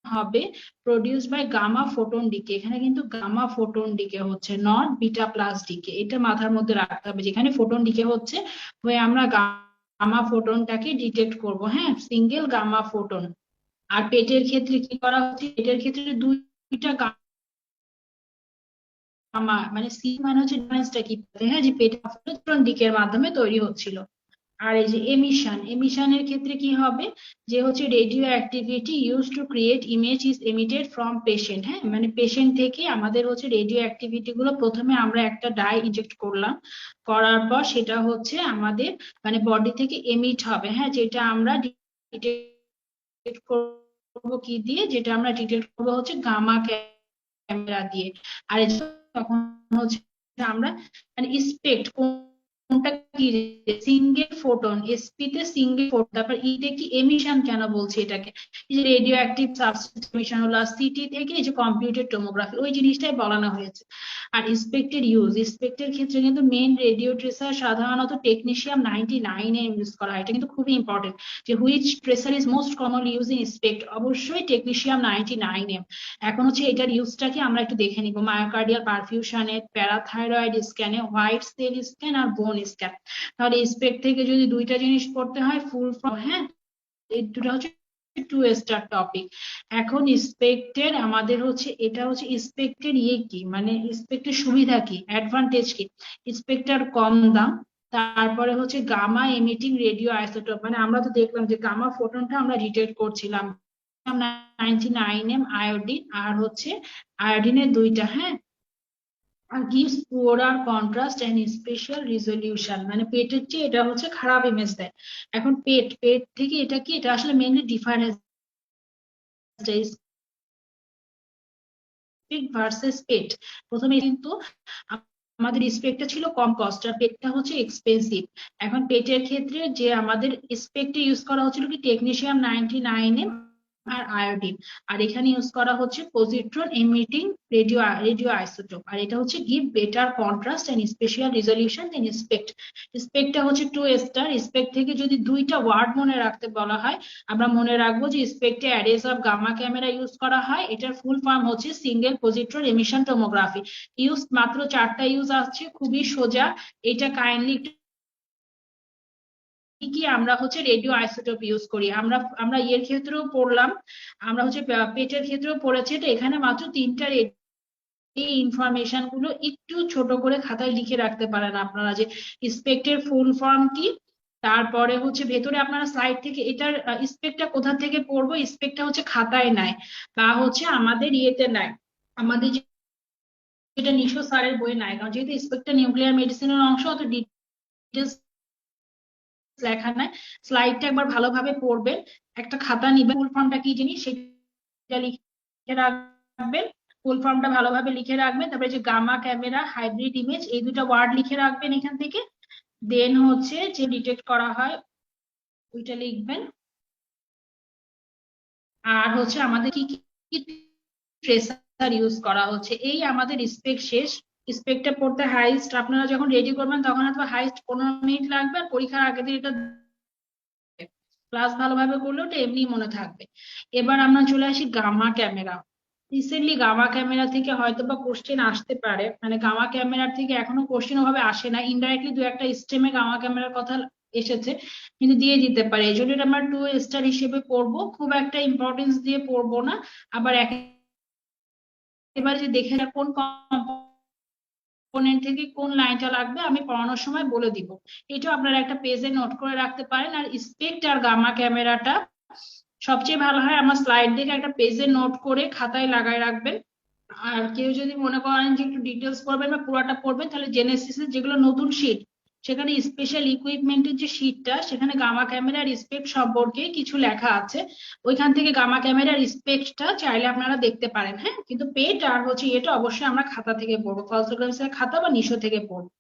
হবে produce by gamma photon decay. এখানে কিন্তু গামা ফোটন ডিকে হচ্ছে, নট বিটা প্লাস ডিকে। এটা মাথার মধ্যে রাখতে হবে, যেখানে ফোটন ডিকে হচ্ছে হয়ে আমরা গামা ফোটনটাকে ডিটেক্ট করব। হ্যাঁ, সিঙ্গেল গামা ফোটন। আর পেটের ক্ষেত্রে কি করা হচ্ছে, পেটের ক্ষেত্রে দুইটা গামা, মানে সি মানে হচ্ছে ডিফারেন্সটা কি, হ্যাঁ, যে পেটের ফোটন ডিকের মাধ্যমে তৈরি হচ্ছিল। আর এই যে এমিশনের ক্ষেত্রে কি হবে, যে হচ্ছে radio activity use to create image is emitted from patient. হ্যাঁ, মানে পেশেন্ট থেকে আমাদের হচ্ছে রেডিও অ্যাক্টিভিটি গুলো, প্রথমে আমরা একটা ডাই ইনজেক্ট করলাম, করার পর সেটা হচ্ছে আমাদের মানে বডি থেকে এমিট হবে। হ্যাঁ, যেটা আমরা ডিটেক্ট করবো কি দিয়ে, যেটা আমরা ডিটেক্ট করবো হচ্ছে গামা ক্যামেরা দিয়ে। আর তখন হচ্ছে আমরা মানে স্পেক্ট কোনটা কি, সিঙ্গেল ফোটন, এসপি তে সিঙ্গেল ফোটন, তারপর ই তে কি এমিশন কেন বলছি এটাকে, এই যে রেডিও অ্যাক্টিভ সাবস্টেন্স এমিশন হলো, সিটি থেকে এই যে কম্পিউটেড টোমোগ্রাফি, ওই জিনিসটাই বলানো হয়েছে। আর স্পেক্টের ক্ষেত্রে কিন্তু মেইন রেডিও ট্রেসার সাধারণত টেকনিশিয়াম 99 এ ইউজ করা হয়। এটা কিন্তু খুবই ইম্পর্টেন্ট, যে which tracer is most commonly use in SPECT, অবশ্যই টেকনিশিয়াম 99 এম। এখন হচ্ছে এটার ইউজটা কি আমরা একটু দেখে নিব। মায়োকার্ডিয়াল পারফিউশনে, প্যারাথাইরয়েড স্ক্যানে, হোয়াইট সেল স্ক্যান আর বোন স্ক্যান। তাহলে স্পেক্ট থেকে যদি দুইটা জিনিস পড়তে হয়, ফুল ফর্ম, হ্যাঁ, এই দুটো হচ্ছে 2 স্টার টপিক। এখন স্পেক্টের আমাদের হচ্ছে এটা হচ্ছে স্পেক্টের কি, মানে স্পেক্টের সুবিধা কি, অ্যাডভান্টেজ কি। স্পেক্টার কম দাম, তারপরে হচ্ছে গামা এমিটিং রেডিও আইসোটোপ, মানে আমরা তো দেখলাম যে গামা ফোটনটা আমরা ডিটেক্ট করছিলাম 99 এম আয়োডিন, আর হচ্ছে আয়োডিনের দুইটা। হ্যাঁ, আর gives poorer contrast and spatial resolution, মানে পেটের চেয়ে এটা হচ্ছে খারাপ ইমেজ দেয়। এখন পেট থেকে এটা কি, এটা আসলে মেইনলি ডিফারেন্স ভার্সেস পেট। প্রথমে কিন্তু আমাদের স্পেকটা ছিল কম কস্ট, আর পেটটা হচ্ছে এক্সপেন্সিভ। এখন পেটের ক্ষেত্রে যে আমাদের স্পেকটা ইউজ করা হচ্ছিল কি টেকনিশিয়াম 99 এম আর আয়োডিন, আর এখানে ইউজ করা হচ্ছে পজিট্রন এমিটিং রেডিও আইসোটোপ, আর এটা হচ্ছে give better contrast and special resolution than স্পেক্টটা হচ্ছে 2 স্টার। স্পেক্ট থেকে যদি দুইটা ওয়ার্ড মনে রাখতে বলা হয়, আমরা মনে রাখবো যে স্পেক্টে arrays of gamma camera use করা হয়, এটার ফুল ফর্ম হচ্ছে single positron emission tomography. Use মাত্র 4টা ইউজ আছে, খুবই সোজা। এটা কাইন্ডলি কি আমরা হচ্ছে রেডিও আইসোটোপ ইউজ করি, আমরা ইয়ের ক্ষেত্রেও পড়লাম, আমরা হচ্ছে পেটের ক্ষেত্রেও পড়েছি। তো এখানে মাত্র 3টা এই ইনফরমেশন গুলো একটু ছোট করে খাতায় লিখে রাখতে পারেন আপনারা, যে স্পেক্টের ফুল ফর্ম কি, তারপরে হচ্ছে ভেতরে আপনারা স্লাইড থেকে এটার স্পেক্টটা কোথা থেকে পড়বো, স্পেক্টটা হচ্ছে খাতায় নাই বা হচ্ছে আমাদের ইয়েতে নাই, আমাদের যেটা নিশো স্যারের বইয়ে নাই, কারণ যেহেতু স্পেকটা নিউক্লিয়ার মেডিসিনের অংশ, অত ডিটেলস লেখা নাই। স্লাইডটা একবার ভালোভাবে পড়বেন, একটা খাতা নিবেন, ফুল ফর্মটা কি জিনিস সেটা লিখে রাখবেন, ফুল ফর্মটা ভালোভাবে লিখে রাখবেন। তারপরে যে গামা ক্যামেরা, হাইব্রিড ইমেজ, এই দুটো ওয়ার্ড লিখে রাখবেন এখান থেকে। দেন হচ্ছে যে ডিটেক্ট করা হয় ওইটা লিখবেন। আর হচ্ছে আমাদের কি কি ট্রেসার ইউজ করা হচ্ছে। এই আমাদের স্পেক শেষ। স্পেকটা পড়তে হাইস্ট আপনারা যখন রেডি করবেন তখন হয়তো হাইস্ট 15 মিনিট লাগবে, আর পরীক্ষার আগে দিন এটা ক্লাস ভালোভাবে করলে ওটা এমনি মনে থাকবে। এবার আমরা চলে আসি gamma camera. Recently gamma camera থেকে হয়তো বা কোশ্চেন আসতে পারে, মানে গামা ক্যামেরার থেকে এখনো কোশ্চেন ওভাবে আসে না, ইনডাইরেক্টলি দু একটা স্টেমে গামা ক্যামেরার কথা এসেছে, কিন্তু দিয়ে দিতে পারে। এই জন্য এটা আমরা 2 স্টার হিসেবে পড়বো, খুব একটা ইম্পর্টেন্স দিয়ে পড়বো না। আবার একেবারে যে দেখে কোন কম্পোনেন্ট থেকে কোন লাইনটা লাগবে আমি পড়ানোর সময় বলে দিব। এটা আপনারা একটা পেজে নোট করে রাখতে পারেন। আর স্পেক্ট আর গামা ক্যামেরাটা সবচেয়ে ভালো হয় আমার স্লাইড দেখে একটা পেজে নোট করে খাতায় লাগায় রাখবেন। আর কেউ যদি মনে করেন যে একটু ডিটেলস পড়বেন বা পুরোটা পড়বেন, তাহলে জেনেসিসের যেগুলো নতুন শীট, সেখানে স্পেশাল ইকুইপমেন্টের যে শীটটা, সেখানে গামা ক্যামেরার স্পেক্ট সম্পর্কে কিছু লেখা আছে। ওইখান থেকে গামা ক্যামেরার স্পেক্টটা চাইলে আপনারা দেখতে পারেন। হ্যাঁ, কিন্তু পেট আর হচ্ছে এটা অবশ্যই আমরা খাতা থেকে পড়বো, ফলসোগ্রাফিক্সের খাতা বা নিশো থেকে পড়বো।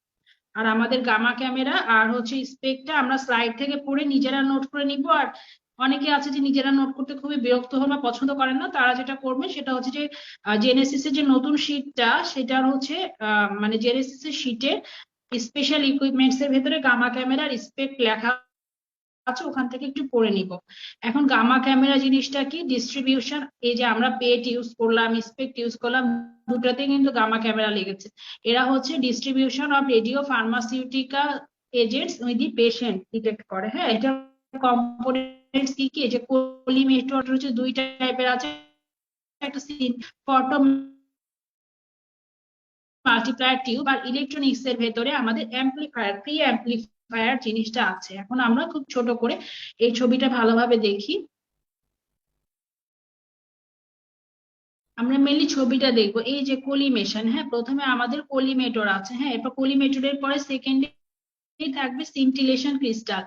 আর আমাদের গামা ক্যামেরা আর হচ্ছে স্পেকটা আমরা স্লাইড থেকে পড়ে নিজেরা নোট করে নিব। আর অনেকে আছে যে নিজেরা নোট করতে খুবই বিরক্ত হন বা পছন্দ করেন না, তারা যেটা করবে সেটা হচ্ছে যে জেনেসিস এর যে নতুন শীটটা, সেটার হচ্ছে মানে জেনেসিস এর শীটে স্পেশাল ইকুইপমেন্টস এর ভেতরে গামা ক্যামেরার স্পেক লেখা আছে, ওখান থেকে একটু পড়ে নিব। এখন গামা ক্যামেরা জিনিসটা কি, ডিস্ট্রিবিউশন, এই যে আমরা পেট ইউজ করলাম, স্পেক্ট ইউজ করলাম, দুটাতে কিন্তু গামা ক্যামেরা লেগেছে। এরা হচ্ছে distribution of radio pharmaceutical agents with the patient detect করে। হ্যাঁ, এটা কম্পোনেন্টস কি কি, যে কোলিমেটর হচ্ছে দুই টাইপের আছে, একটা ফটো মাল্টিপ্লায়ার টিউব, আর ইলেকট্রনিক্স এর ভেতরে আমাদের অ্যাম্পলিফায়ার, প্রি অ্যাম্পলিফায়ার জিনিসটা আছে। এখন আমরা খুব ছোট করে এই ছবিটা ভালোভাবে দেখি। আমরা মেনলি ছবিটা দেখবো, এই যে কোলিমেশন। হ্যাঁ, প্রথমে আমাদের কোলিমেটর আছে। হ্যাঁ, এরপর কোলিমেটরের পরে সেকেন্ডে থাকবে সিন্টিলেশন ক্রিস্টাল।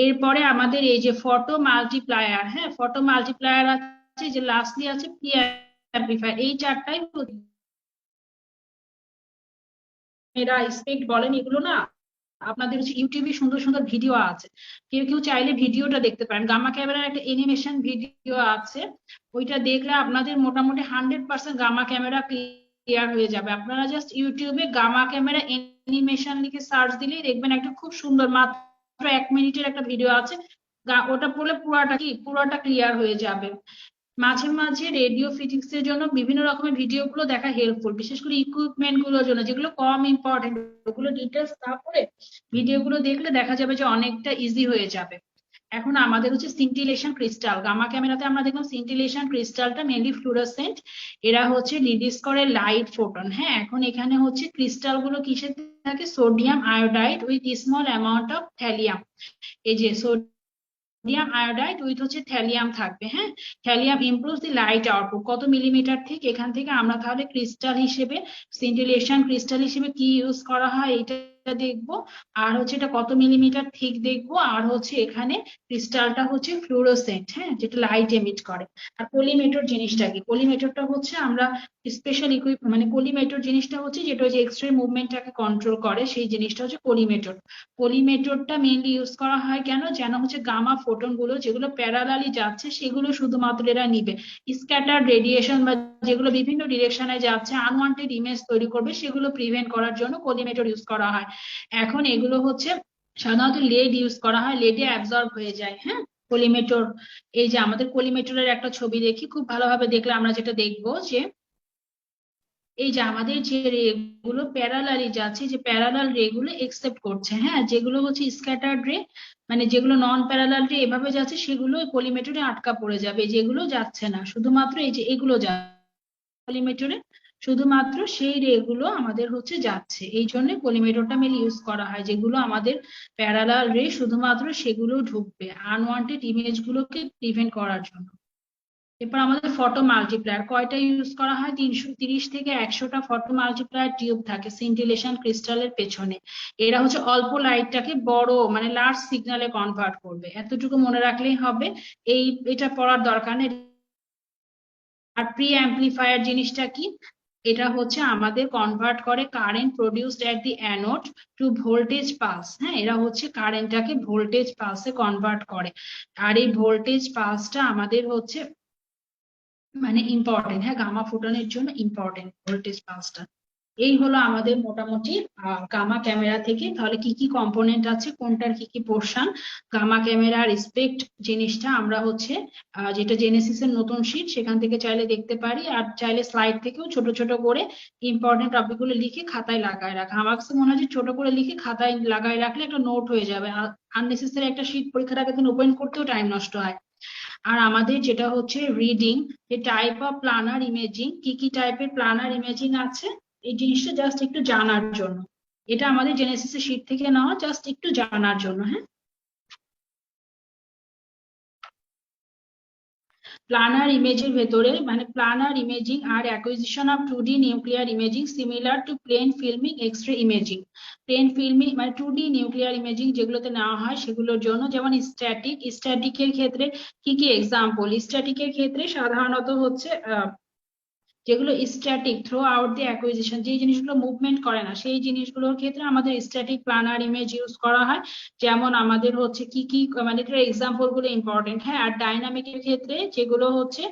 এরপরে আমাদের এই যে ফটো মাল্টিপ্লায়ার, হ্যাঁ ফটো মাল্টিপ্লায়ার আছে, যে লাস্টলি আছে প্রি অ্যাম্পলিফায়ার। এই চারটাই এরা স্পেক্ট বলেন। এগুলো না আপনাদের হচ্ছে ইউটিউবে সুন্দর সুন্দর ভিডিও আছে, কেউ কেউ চাইলে ভিডিওটা দেখতে পারেন। গামা ক্যামেরার একটা অ্যানিমেশন ভিডিও আছে, ওইটা দেখলে আপনাদের মোটামুটি 100% গামা ক্যামেরা ক্লিয়ার হয়ে যাবে। আপনারা জাস্ট ইউটিউবে গামা ক্যামেরা অ্যানিমেশন লিখে সার্চ দিলেই দেখবেন একটা খুব সুন্দর, মাত্র 1 মিনিটের একটা ভিডিও আছে। ওটা পড়লে পুরোটা ক্লিয়ার হয়ে যাবে। মাঝে মাঝে রেডিও ফিজিক্স এর জন্য বিভিন্ন রকমের ভিডিও গুলো দেখা হেল্পফুল, বিশেষ করে ইকুইপমেন্ট গুলোর জন্য যেগুলো কম ইম্পর্টেন্ট, ওগুলো ডিটেলস না পড়ে ভিডিও গুলো দেখলে দেখা যাবে যে অনেকটা ইজি হয়ে যাবে। এখন আমাদের হচ্ছে সিন্টিলেশন ক্রিস্টাল। গামা ক্যামেরাতে আমরা দেখলাম সিন্টিলেশন ক্রিস্টালটা মেনলি ফ্লুরোসেন্ট, এরা হচ্ছে রিলিজ করে লাইট ফোটন। হ্যাঁ, এখন এখানে হচ্ছে ক্রিস্টাল গুলো কিসের থাকে, sodium iodide with small amount of thallium. এই যে সোডিয়াম আয়োডাইড উইথ হচ্ছে থ্যালিয়াম থাকবে। হ্যাঁ, থ্যালিয়াম ইমপ্রুভস দি লাইট আউটপুট। কত মিলিমিটার ঠিক, এখান থেকে আমরা তাহলে ক্রিস্টাল হিসেবে, সিন্টিলেশন ক্রিস্টাল হিসেবে কি ইউজ করা হয় এটা দেখবো। আর হচ্ছে এটা কত মিলিমিটার ঠিক দেখবো। আর হচ্ছে এখানে ক্রিস্টালটা হচ্ছে ফ্লুরোসেন্ট, হ্যাঁ যেটা লাইট এমিট করে। আর কোলিমেটর জিনিসটা কি, কোলিমেটরটা হচ্ছে আমরা স্পেশাল মানে কোলিমেটর জিনিসটা হচ্ছে যেটা হচ্ছে এক্স রে মুভমেন্টটাকে কন্ট্রোল করে, সেই জিনিসটা হচ্ছে কোলিমেটর। কোলিমেটরটা মেইনলি ইউজ করা হয় কেন, যেন হচ্ছে গামা ফোটন গুলো যেগুলো প্যারালালি যাচ্ছে সেগুলো শুধুমাত্র এরা নিবে। স্ক্যাটার রেডিয়েশন বা যেগুলো বিভিন্ন ডিরেকশনে যাচ্ছে, আনওয়ান্টেড ইমেজ তৈরি করবে, সেগুলো প্রিভেন্ট করার জন্য কোলিমেটর ইউজ করা হয়। এখন এগুলো হচ্ছে সাধারণত লেড ইউজ করা হয়, লেডে অ্যাবজর্ব হয়ে যায়। হ্যাঁ, কোলিমেটর, এই যে আমাদের কোলিমেটরের একটা ছবি দেখি, খুব ভালোভাবে দেখলে আমরা যেটা দেখবো যে এই যে আমাদের যে রে গুলো প্যারালালি যাচ্ছে, যে প্যারালাল রে গুলো একসেপ্ট করছে। হ্যাঁ, যেগুলো হচ্ছে স্ক্যাটার্ড রে, মানে যেগুলো নন প্যারালাল রে এভাবে যাচ্ছে, সেগুলো কলিমেটরে আটকা পড়ে যাবে, যেগুলো যাচ্ছে না শুধুমাত্র এই যে এগুলো কলিমেটরে শুধুমাত্র সেই রে গুলো আমাদের হচ্ছে যাচ্ছে। এই জন্য কলিমেটরটা মেল ইউজ করা হয়, যেগুলো আমাদের প্যারালাল রে শুধুমাত্র সেগুলো ঢুকবে, আনওয়ান্টেড ইমেজ গুলোকে প্রিভেন্ট করার জন্য। এরপর আমাদের ফটো মাল্টিপ্লায়ার কয়টা ইউজ করা হয়, 330 থেকে 100টা ফটো মাল্টিপ্লায়ার টিউব থাকে সিন্টিলেশন ক্রিস্টালের পেছনে। এরা হচ্ছে অল্প লাইটটাকে বড় মানে লার্জ সিগন্যালে কনভার্ট করবে, এতটুকু মনে রাখলেই হবে। এটা পড়ার দরকার নেই। আর প্রি অ্যাম্পলিফায়ার জিনিসটা কি, এটা হচ্ছে আমাদের কনভার্ট করে কারেন্ট প্রডিউসড এট দি অ্যানোড টু ভোল্টেজ পালস। হ্যাঁ, এরা হচ্ছে কারেন্টটাকে ভোল্টেজ পালসে কনভার্ট করে। আর এই ভোল্টেজ পালসটা আমাদের হচ্ছে মানে ইম্পর্টেন্ট, হ্যাঁ গামা ফোটনের জন্য ইম্পর্টেন্ট ভোল্টেজ পালসটা। এই হলো আমাদের মোটামুটি গামা ক্যামেরা থেকে তাহলে কি কি কম্পোনেন্ট আছে, কোনটার কি কি পোর্শন। গামা ক্যামেরার স্পেক্ট জিনিসটা আমরা হচ্ছে যেটা জেনেসিসের নতুন শীট সেখান থেকে চাইলে দেখতে পারি, আর চাইলে স্লাইড থেকেও ছোট ছোট করে ইম্পর্টেন্ট টপিকগুলো লিখে খাতায় লাগায় রাখা। আমার কাছে মনে হয় যে ছোট করে লিখে খাতায় লাগায় রাখলে একটা নোট হয়ে যাবে, আননেসেসারি একটা শীট পরীক্ষার আগের দিন ওপেন করতেও টাইম নষ্ট হয়। আর আমাদের যেটা হচ্ছে রিডিং, যে টাইপ অফ প্লানার ইমেজিং, কি কি টাইপের প্লানার ইমেজিং আছে এই জিনিসটা জাস্ট একটু জানার জন্য। এটা আমাদের জেনেসিসের শীট থেকে নেওয়া, জাস্ট একটু জানার জন্য। হ্যাঁ, প্লানার ইমেজের ভেতরে মানে প্লানার ইমেজিং আর acquisition of 2D nuclear imaging similar to plane filming X-ray imaging. Plane filming মানে 2D নিউক্লিয়ার ইমেজিং যেগুলোতে নেওয়া হয় সেগুলোর জন্য, যেমন স্ট্যাটিকের ক্ষেত্রে কি কি এক্সাম্পল, স্ট্যাটিকের ক্ষেত্রে সাধারণত হচ্ছে যেগুলো static through out the acquisition, যে জিনিসগুলো মুভমেন্ট করে না সেই জিনিসগুলোর ক্ষেত্রে আমাদের স্ট্যাটিক প্লানার ইমেজ ইউজ করা হয়। যেমন আমাদের হচ্ছে কি কি মানে এটার এক্সাম্পল গুলো ইম্পর্টেন্ট। হ্যাঁ, আর ডাইনামিকের ক্ষেত্রে যেগুলো হচ্ছে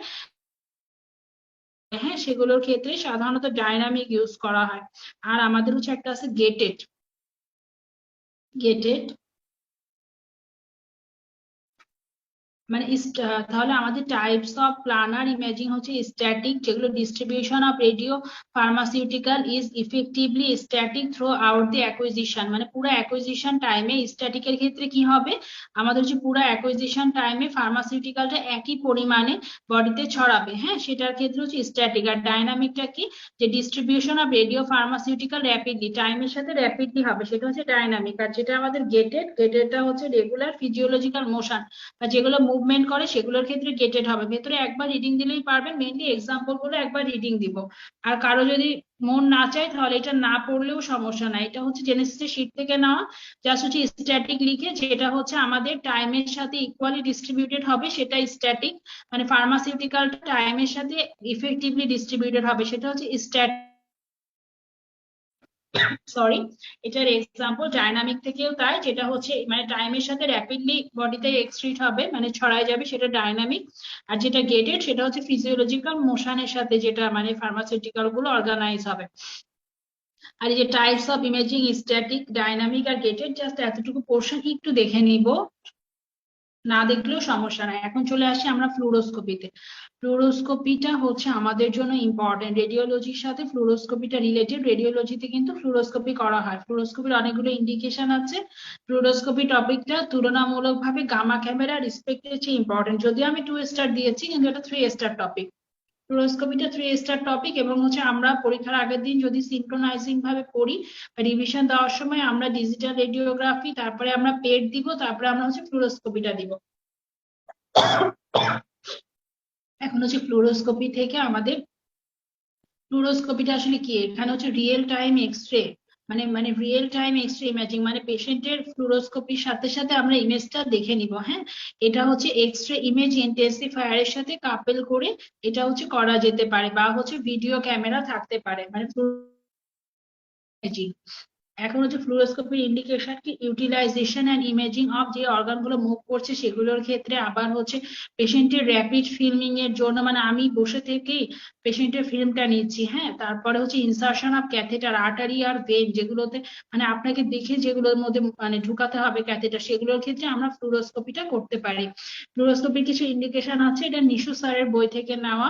হ্যাঁ সেগুলোর ক্ষেত্রে সাধারণত ডাইনামিক ইউজ করা হয়। আর আমাদের হচ্ছে একটা আছে গেটেড। গেটেড মানে তাহলে আমাদের টাইপস অফ প্লানার ইমেজিং হচ্ছে স্ট্যাটিক, যেগুলো distribution of radio pharmaceutical is effectively static through out the acquisition, মানে পুরো অ্যাকুইজিশন টাইমে স্ট্যাটিকের ক্ষেত্রে কি হবে আমাদের হচ্ছে পুরো অ্যাকুইজিশন টাইমে ফার্মাসিউটিক্যালটা একই পরিমাণে বডিতে ছড়াবে। হ্যাঁ, সেটার ক্ষেত্রে হচ্ছে স্ট্যাটিক। আর ডাইনামিকটা কি, যে distribution of radio pharmaceutical rapidly টাইমের সাথে র্যাপিডলি হবে, সেটা হচ্ছে ডাইনামিক। আর যেটা আমাদের গেটেডটা হচ্ছে রেগুলার ফিজিওলজিক্যাল মোশন বা যেগুলো মুভমেন্ট করে সেগুলোর ক্ষেত্রে গেটেড হবে। ভেতরে একবার রিডিং দিলেই পারবেন, মেইনলি এক্সাম্পল গুলো একবার রিডিং দিব। আর কারো যদি মন না চায় তাহলে এটা না পড়লেও সমস্যা নাই, এটা হচ্ছে জেনেসিসের শীট থেকে নেওয়া। জাস্ট হচ্ছে স্ট্যাটিক লিখে যেটা হচ্ছে আমাদের টাইমের সাথে ইকুয়ালি ডিস্ট্রিবিউটেড হবে সেটা স্ট্যাটিক, মানে ফার্মাসিউটিক্যাল টাইমের সাথে ইফেক্টিভলি ডিস্ট্রিবিউটেড হবে সেটা হচ্ছে স্ট্যাটিক। সরি, এটার এক্সাম্পল ডাইনামিক থেকেও তাই, যেটা হচ্ছে মানে টাইমের সাথে র্যাপিডলি বডিতে এক্সক্রিট হবে মানে ছড়ায় যাবে সেটা ডাইনামিক। আর যেটা গেটেড সেটা হচ্ছে ফিজিওলজিক্যাল মোশনের সাথে যেটা মানে ফার্মাসিউটিক্যাল গুলো অর্গানাইজ হবে। আর এই যে types of imaging static, dynamic আর গেটেড, জাস্ট এতটুকু পোর্শন একটু দেখে নিব, না দেখলেও সমস্যা নাই। এখন চলে আসি আমরা ফ্লুরোস্কোপিতে। ফ্লুরোস্কোপিটা হচ্ছে আমাদের জন্য ইম্পর্টেন্ট, রেডিওলজির সাথে ফ্লুরোস্কোপিটা রিলেটেড। রেডিওলজিতে কিন্তু ফ্লুরোস্কোপি করা হয়, ফ্লুরোস্কোপির অনেকগুলো ইন্ডিকেশন আছে। ফ্লুরোস্কোপি টপিকটা তুলনামূলকভাবে গামা ক্যামেরার রেসপেক্টের চেয়ে ইম্পর্টেন্ট, যদিও আমি 2 স্টার দিয়েছি কিন্তু এটা 3 স্টার টপিক। ফ্লুরোস্কোপিটা 3 স্টার টপিক এবং হচ্ছে আমরা পরীক্ষার আগের দিন যদি সিনক্রোনাইজিং ভাবে পড়ি বা রিভিশন দেওয়ার সময় আমরা ডিজিটাল রেডিওগ্রাফি, তারপরে আমরা পেট দিব, তারপরে আমরা হচ্ছে ফ্লুরোস্কোপিটা দিব। এখন হচ্ছে ফ্লুরোস্কোপি থেকে আমাদের ফ্লুরোস্কোপিটা আসলে কি, এখানে হচ্ছে রিয়েল টাইম এক্সরে মানে রিয়েল টাইম এক্সরে ইমেজিং, মানে পেশেন্টের ফ্লুরোস্কোপির সাথে সাথে আমরা ইমেজটা দেখে নিব। হ্যাঁ, এটা হচ্ছে এক্সরে ইমেজ ইন্টেন্সিফায়ারের সাথে কাপেল করে এটা হচ্ছে করা যেতে পারে, বা হচ্ছে ভিডিও ক্যামেরা থাকতে পারে মানে ইমেজিং। এখন হচ্ছে ফ্লুরোস্কোপির ইন্ডিকেশন কি, ইউটিলাইজেশন এন্ড ইমেজিং অফ যে অর্গানগুলো মুভ করছে সেগুলোর ক্ষেত্রে, আবার হচ্ছে পেশেন্টের র্যাপিড ফিল্মিং এর জন্য, মানে আমি বসে থেকেই পেশেন্টের ফিল্মটা নিচ্ছি। হ্যাঁ, তারপরে হচ্ছে ইনসার্শন অফ ক্যাথেটার, আর্টারি আর ভেন যেগুলোতে মানে আপনাকে দেখে যেগুলোর মধ্যে মানে ঢুকাতে হবে ক্যাথেটার, সেগুলোর ক্ষেত্রে আমরা ফ্লুরোস্কোপিটা করতে পারি। ফ্লুরোস্কোপির কিছু ইন্ডিকেশন আছে, এটা নিশু স্যারের বই থেকে নেওয়া,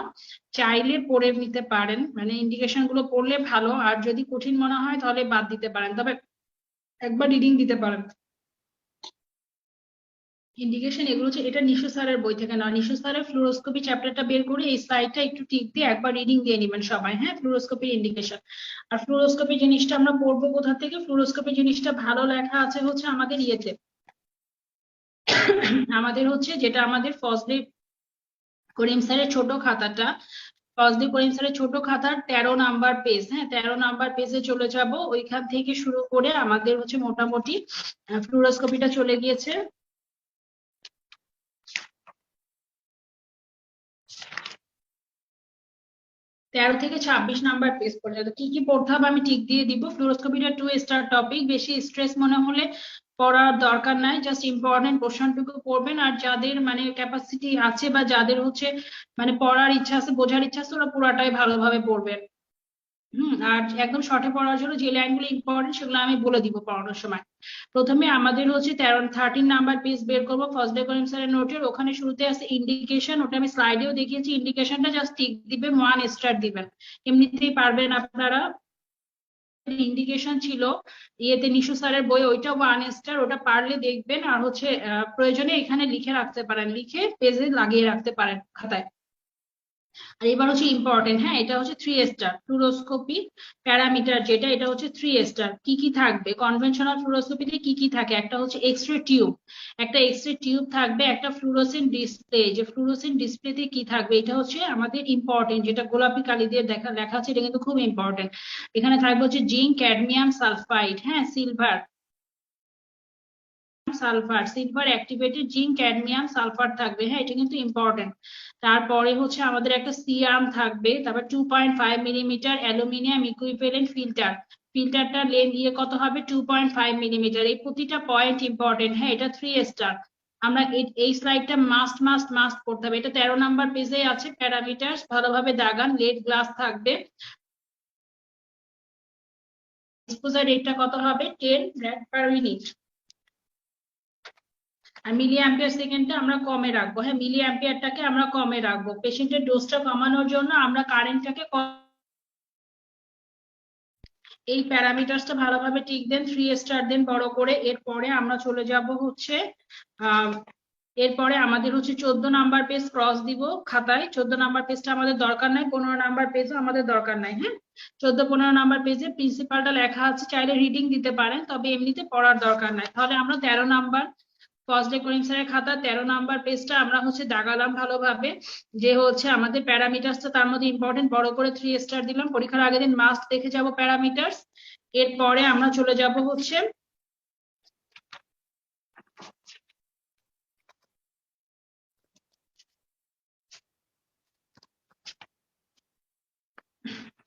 চাইলে পড়ে নিতে পারেন, মানে ইন্ডিকেশন গুলো পড়লে ভালো, আর যদি কঠিন মনে হয় তাহলে বাদ দিতে পারেন, তবে একবার রিডিং দিতে পারেন। ইন্ডিকেশন এগুলো হচ্ছে এটা নিশু স্যারের বই থেকে না, নিশু স্যারের ফ্লুরোস্কোপি চ্যাপ্টারটা বের করে এই সাইডটা একটু টিক দিয়ে একবার রিডিং দিয়ে নেবেন সবাই। হ্যাঁ, ফ্লুরোস্কোপির ইন্ডিকেশন। আর ফ্লুরোস্কোপি জিনিসটা আমরা পড়বো কোথা থেকে, ফ্লুরোস্কোপি জিনিসটা ভালো লেখা আছে হচ্ছে আমাদের ইয়েতে আমাদের হচ্ছে যেটা আমাদের ফজলে করিম স্যারের ছোট খাতাটা, ফার্স্ট ডে করিম স্যারের ছোট খাতার 13 নাম্বার পেজ, হ্যাঁ 13 নাম্বার পেজে চলে যাব। ওইখান থেকে শুরু করে আমাদের হচ্ছে মোটামুটি ফ্লুরোস্কোপিটা চলে গিয়েছে। তেরো থেকে 26 নাম্বার পেজ পর্যন্ত কি কি পড়তে হবে আমি ঠিক দিয়ে দিব। ফ্লুরোস্কোপিটা 2 স্টার টপিক, বেশি স্ট্রেস মনে হলে পড়ার দরকার নাই, জাস্ট ইম্পর্টেন্ট পোর্শনটুকু পড়বেন। আর যাদের মানে ক্যাপাসিটি আছে বা যাদের হচ্ছে মানে পড়ার ইচ্ছা আছে, বোঝার ইচ্ছা আছে, ওরা পুরাটাই ভালোভাবে পড়বেন। আর একদম শর্টে পড়ার জন্য যে লাইনগুলো ইম্পর্টেন্ট সেগুলো আমি বলে দিব পড়ানোর সময়। প্রথমে আমাদের হচ্ছে 13 নাম্বার পেজ বের করবো ফার্স্ট ডে করিম স্যারের নোটের। ওখানে শুরুতে আছে ইন্ডিকেশন, ওটা আমি স্লাইডেও দেখিয়েছি। ইন্ডিকেশনটা জাস্ট টিক দিবেন, 1 স্টার দিবেন, এমনিতেই পারবেন আপনারা। ইন্ডিকেশন ছিল ইয়েতে নিশু স্যারের বই, ওইটা 1 স্টার, ওটা পারলে দেখবেন। আর হচ্ছে প্রয়োজনে এখানে লিখে রাখতে পারেন, লিখে পেজে লাগিয়ে রাখতে পারেন খাতায়। আর এবার হচ্ছে ইম্পর্টেন্ট, হ্যাঁ এটা হচ্ছে 3 স্টার ফ্লুরোস্কোপি প্যারামিটার, যেটা এটা হচ্ছে 3 স্টার। কি কি থাকবে কনভেনশনাল ফ্লুরোস্কোপিতে, কি কি থাকে? একটা হচ্ছে এক্সরে টিউব, একটা এক্সরে টিউব থাকবে, একটা ফ্লুরোসেন্ট ডিসপ্লে। যে ফ্লুরোসেন্ট ডিসপ্লেতে কি থাকবে এটা হচ্ছে আমাদের ইম্পর্টেন্ট, যেটা গোলাপি কালি দিয়ে লেখা আছে, এটা কিন্তু খুব ইম্পর্টেন্ট। এখানে থাকবে হচ্ছে জিঙ্ক, ক্যাডমিয়াম সালফাইড, হ্যাঁ silver sulphur, silver activated zinc, cadmium sulphur থাকবে, হ্যাঁ এটা কিন্তু ইম্পর্টেন্ট। তারপরে হচ্ছে আমাদের একটা সিআর্ম থাকবে, তারপর 2.5 মিলিমিটার অ্যালুমিনিয়াম ইকুইভ্যালেন্ট ফিল্টার, ফিল্টারটা লেন্থ দিয়ে কত হবে 2.5 মিলিমিটার। এই প্রতিটা পয়েন্ট ইম্পর্টেন্ট, হ্যাঁ এটা 3 স্টার। আমরা এই স্লাইডটা মাস্ট মাস্ট মাস্ট করতে হবে, এটা 13 নাম্বার পেজে আছে। প্যারামিটার ভালোভাবে দাগান, লেড গ্লাস থাকবে। এক্সপোজার রেটটা কত হবে 10 rad per minute। আর মিলি অ্যাম্পিয়ার সেকেন্ডটা আমরা কমে রাখবো, হ্যাঁ মিলি অ্যাম্পিয়ারটাকে আমরা কমে রাখবো। পেশেন্টের ডোজটা কমানোর জন্য আমরা কারেন্টটাকে এই প্যারামিটারসটা ভালোভাবে টিক দেন, 3 স্টার দেন বড় করে। এরপরে আমরা চলে যাব হচ্ছে এরপরে আমাদের হচ্ছে 14 নাম্বার পেজ ক্রস দিব খাতায়। 14 নাম্বার পেজটা আমাদের দরকার নাই, 15 নাম্বার পেজও আমাদের দরকার নাই, হ্যাঁ 14-15 নাম্বার পেজে প্রিন্সিপালটা লেখা আছে, চাইলে রিডিং দিতে পারেন, তবে এমনিতে পড়ার দরকার নাই। তাহলে আমরা 13 নাম্বার ফার্স্ট ডে করিম স্যারের খাতা 13 নাম্বার পেজটা আমরা হচ্ছে দাগালাম ভালোভাবে, যে হচ্ছে আমাদের প্যারামিটারসটা তার মধ্যে ইম্পর্টেন্ট, বড় করে 3 স্টার দিলাম। পরীক্ষার আগের দিন মাস্ট দেখে যাব প্যারামিটারস। এরপরে আমরা চলে যাব হচ্ছে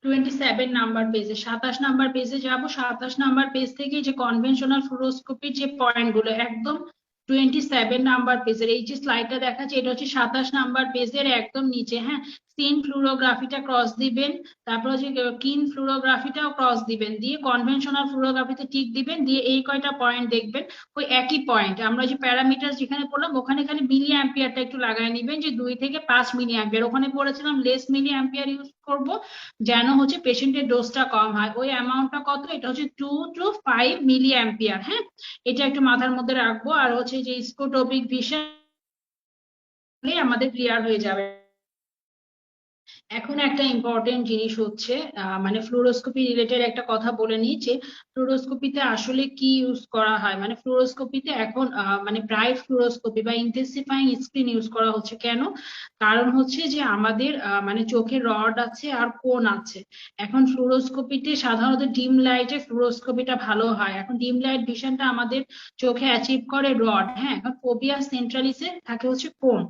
27 নাম্বার পেজে, 27 নাম্বার পেজে যাব। 27 নাম্বার পেজ থেকে যে কনভেনশনাল ফ্লুরোস্কোপির যে পয়েন্ট গুলো একদম 27 নাম্বার পেজের, এই যে স্লাইডটা দেখাচ্ছে এটা হচ্ছে 27 নাম্বার পেজের একদম নিচে, হ্যাঁ সিন ফ্লুরোগ্রাফিটা ক্রস দিবেন, তারপর হচ্ছে কিন ফ্লুরোগ্রাফিটাও ক্রস দিবেন, দিয়ে কনভেনশনাল ফ্লুরোগ্রাফিতে টিক দিবেন, দিয়ে এই কয়টা পয়েন্ট দেখবেন ওই একই পয়েন্ট। আমরা যে প্যারামিটার যেখানে পড়লাম ওখানে খালি মিলি অ্যাম্পিয়ারটা একটু লাগাই নিবেন, যে 2 থেকে 5 মিলি অ্যাম্পিয়ার, ওখানে পড়েছিলাম লেস মিলি অ্যাম্পিয়ার ইউজ করব যেন হচ্ছে পেশেন্টের ডোজটা কম হয়। ওই অ্যামাউন্টটা কত, এটা হচ্ছে 2 to 5 মিলি অ্যাম্পিয়ার, হ্যাঁ এটা একটু মাথার মধ্যে রাখবো। আর হচ্ছে যে স্কোটোপিক ভিশন আমাদের ক্লিয়ার হয়ে যাবে। এখন একটা ইম্পর্টেন্ট জিনিস হচ্ছে মানে ফ্লুরোস্কোপি রিলেটেড একটা কথা বলে নিই, যে ফ্লুরোস্কোপিতে আসলে কি ইউজ করা হয়। মানে ফ্লুরোস্কোপিতে এখন মানে ব্রাইট ফ্লুরোস্কোপি বা ইন্টেন্সিফাইং স্ক্রিন ইউজ করা হচ্ছে কেন? কারণ হচ্ছে যে আমাদের মানে চোখে রড আছে আর কোন আছে। এখন ফ্লুরোস্কোপিতে সাধারণত ডিম লাইটে ফ্লুরোস্কোপিটা ভালো হয়। এখন ডিম লাইট ভিশনটা আমাদের চোখে অ্যাচিভ করে রড, হ্যাঁ এখন ফোবিয়া সেন্ট্রালিসে থাকে হচ্ছে কোন,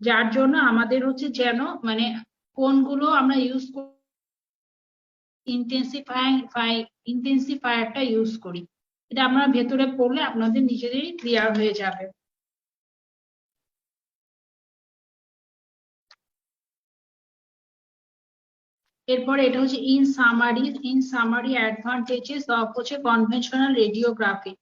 যার জন্য আমাদের হচ্ছে যেন মানে কোনগুলো আমরা ইউজ করি ইন্টেন্সিফায়ারটা ইউজ করি। এটা আমরা ভেতরে পড়লে আপনাদের নিজেদেরই ক্লিয়ার হয়ে যাবে। এরপরে এটা হচ্ছে ইন সামারি অ্যাডভান্টেজেস অফ হচ্ছে কনভেনশনাল রেডিওগ্রাফি।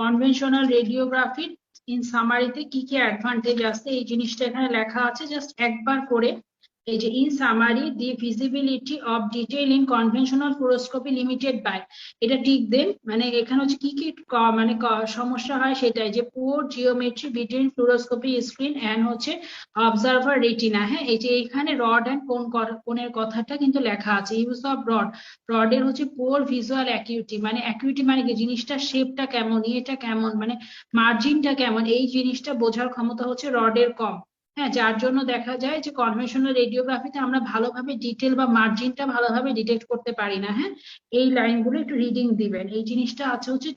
কনভেনশনাল রেডিওগ্রাফির ইন সামারিতে কি কি অ্যাডভান্টেজ আছে এই জিনিসটা এখানে লেখা আছে, জাস্ট একবার করে এই যে in summary the visibility of detail in conventional fluoroscopy limited by, এটা ঠিক দেন। মানে এখানে হচ্ছে কি কি মানে সমস্যা হয় সেটাই, যে poor geometry between fluoroscopy screen and হচ্ছে অবজারভার রেটিনা, হ্যাঁ এই যে এখানে রড এন্ড কোনের কথাটা কিন্তু লেখা আছে। ইউজ অফ রডের হচ্ছে পুওর ভিজুয়াল অ্যাকিউটি, মানে অ্যাকিউটি মানে কি জিনিসটা শেপটা কেমন, ইয়েটা কেমন, মানে মার্জিনটা কেমন, এই জিনিসটা বোঝার ক্ষমতা হচ্ছে রডের কম। হ্যাঁ, যার জন্য দেখা যায় যে কনভেনশনাল রেডিওগ্রাফিতে আমরা ভালোভাবে ডিটেল বা মার্জিনটা ভালোভাবে ডিটেক্ট করতে পারি না। হ্যাঁ, এই লাইনগুলো একটু রিডিং দিবেন। এই জিনিসটা আছে হচ্ছে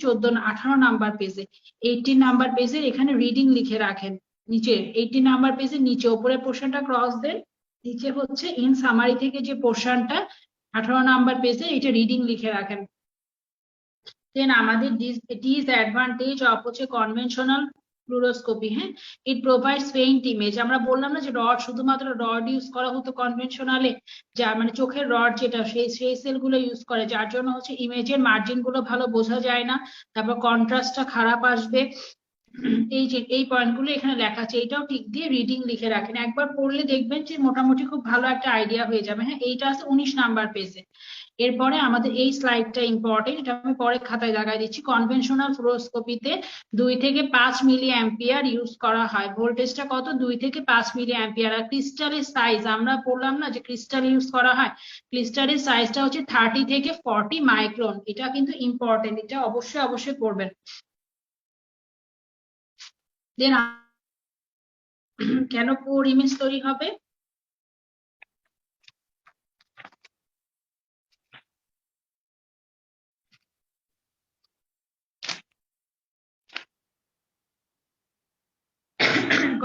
18 নাম্বার পেজে, 18 নাম্বার পেজের এখানে রিডিং লিখে রাখেন নিচে। 18 নাম্বার পেজের নিচে ওপরের পোর্শনটা ক্রস দেন, নিচে হচ্ছে ইন সামারি থেকে যে পোর্শনটা 18 নাম্বার পেজে এটা রিডিং লিখে রাখেন। দেন আমাদের ডিসঅ্যাডভান্টেজ অফ হচ্ছে কনভেনশনাল ফ্লুরোস্কোপি। হ্যাঁ, ইট প্রোভাইডস ফেইন্ট ইমেজ। আমরা বললাম না যে রড, শুধুমাত্র রড ইউজ করা হতো কনভেনশনালে, যা মানে চোখের রড যেটা সেই সেলগুলো ইউজ করে, যার জন্য হচ্ছে ইমেজের মার্জিন গুলো ভালো বোঝা যায় না, তারপর কন্ট্রাস্টটা খারাপ আসবে। এই যে এই পয়েন্টগুলো এখানে লেখা আছে, এটাও ঠিক দিয়ে রিডিং লিখে রাখেন। একবার পড়লে দেখবেন যে মোটামুটি খুব ভালো একটা আইডিয়া হয়ে যাবে। হ্যাঁ, এইটা আছে 19 নাম্বার পেজে। এরপরে আমাদের এই স্লাইডটা ইম্পর্টেন্ট, এটা আমি পরে খাতায় লাগাই দিচ্ছি। কনভেনশনাল ফ্লুরোস্কোপিতে 2 থেকে 5 মিলি অ্যাম্পিয়ার ইউজ করা হয়। ভোল্টেজটা কত? 2 থেকে 5 মিলি অ্যাম্পিয়ার। আর ক্রিস্টালের সাইজ আমরা বললাম না যে ক্রিস্টাল ইউজ করা হয়, ক্রিস্টালের সাইজটা হচ্ছে 30 থেকে 40 মাইক্রন। এটা কিন্তু ইম্পর্টেন্ট, এটা অবশ্যই অবশ্যই পড়বেন। দেন কেন পোর ইমেজ তৈরি হবে?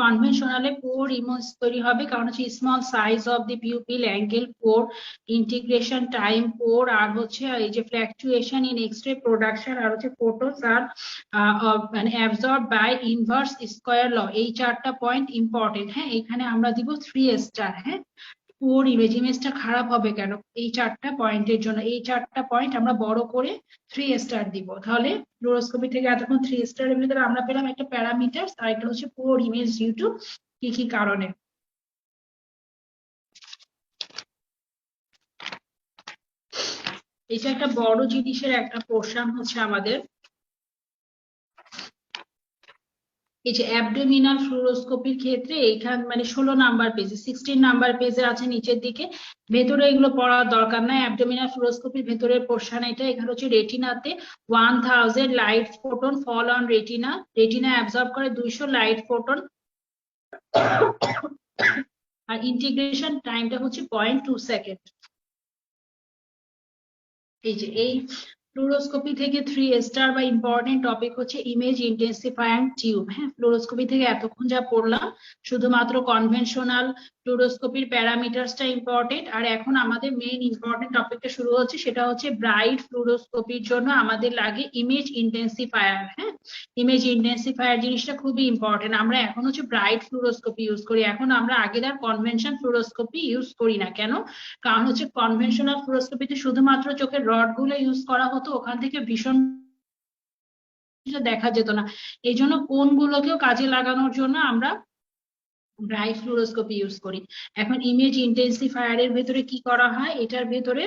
কনভেনশনালে পোর ইমেজ তৈরি হবে কারণ হচ্ছে small size of the pupil, angle poor, integration time poor, আর হচ্ছে এই যে ফ্ল্যাকচুয়েশন ইন এক্স-রে প্রোডাকশন, আর হচ্ছে ফটোস আর মানে absorb by inverse square law. এই 4টা পয়েন্ট ইম্পর্টেন্ট। হ্যাঁ, এখানে আমরা দিব 3 স্টার। হ্যাঁ, পোর ইমেজটা খারাপ হবে কেন? এই 4টা পয়েন্টের জন্য। এই 4টা পয়েন্ট আমরা বড় করে 3 স্টার দিব। তাহলে ফ্লুরোস্কোপি থেকে এতক্ষণ 3 স্টারের ভিতরে আমরা পেলাম একটা প্যারামিটার, আর এটা হচ্ছে পোর ইমেজ ডিউ টু কি কি কারণে। এটা একটা বড় জিনিসের একটা পোর্শন হচ্ছে আমাদের এই যে অ্যাবডোমিনাল ফ্লুরোস্কোপির ক্ষেত্রে এইখান মানে 16 নাম্বার পেজে, 16 নাম্বার পেজে আছে নিচের দিকে। ভেতরে এগুলো পড়ার দরকার নাই। অ্যাবডোমিনাল ফ্লুরোস্কোপির ভেতরের পোর্শন এটা। এখানে হচ্ছে রেটিনাতে 1000 light photon fall on retina. Retina absorb করে 200 লাইট ফোটন। আর ইন্টিগ্রেশন টাইমটা হচ্ছে 0.2 সেকেন্ড। এই যে এই ফ্লুরোস্কোপি থেকে 3 স্টার বা ইম্পর্টেন্ট টপিক হচ্ছে ইমেজ ইন্টেন্সিফায়ার টিউব। হ্যাঁ, ফ্লুরোস্কোপি থেকে এতক্ষণ যা পড়লাম শুধুমাত্র কনভেনশনাল ফ্লুরোস্কোপির প্যারামিটারসটা ইম্পর্টেন্ট। আর এখন আমাদের মেইন ইম্পর্টেন্ট টপিকটা শুরু হচ্ছে, সেটা হচ্ছে ব্রাইট ফ্লুরোস্কোপির জন্য আমাদের লাগে ইমেজ ইন্টেন্সিফায়ার। হ্যাঁ, ইমেজ ইন্টেন্সিফায়ার জিনিসটা খুবই ইম্পর্টেন্ট। আমরা এখন হচ্ছে ব্রাইট ফ্লুরোস্কোপি ইউজ করি, এখন আমরা আগের আর কনভেনশন ফ্লুরোস্কোপি ইউজ করি না। কেন? কারণ হচ্ছে কনভেনশনাল ফ্লুরোস্কোপিতে শুধুমাত্র চোখের রড গুলো ইউজ করা হতো, ওখান থেকে ভীষণ দেখা যেত না। এই জন্য কোনগুলোকেও কাজে লাগানোর জন্য আমরা ব্রাইট ফ্লুরোস্কোপি ইউজ করি। এখন ইমেজ ইন্টেন্সিফায়ারের ভেতরে কি করা হয়? এটার ভেতরে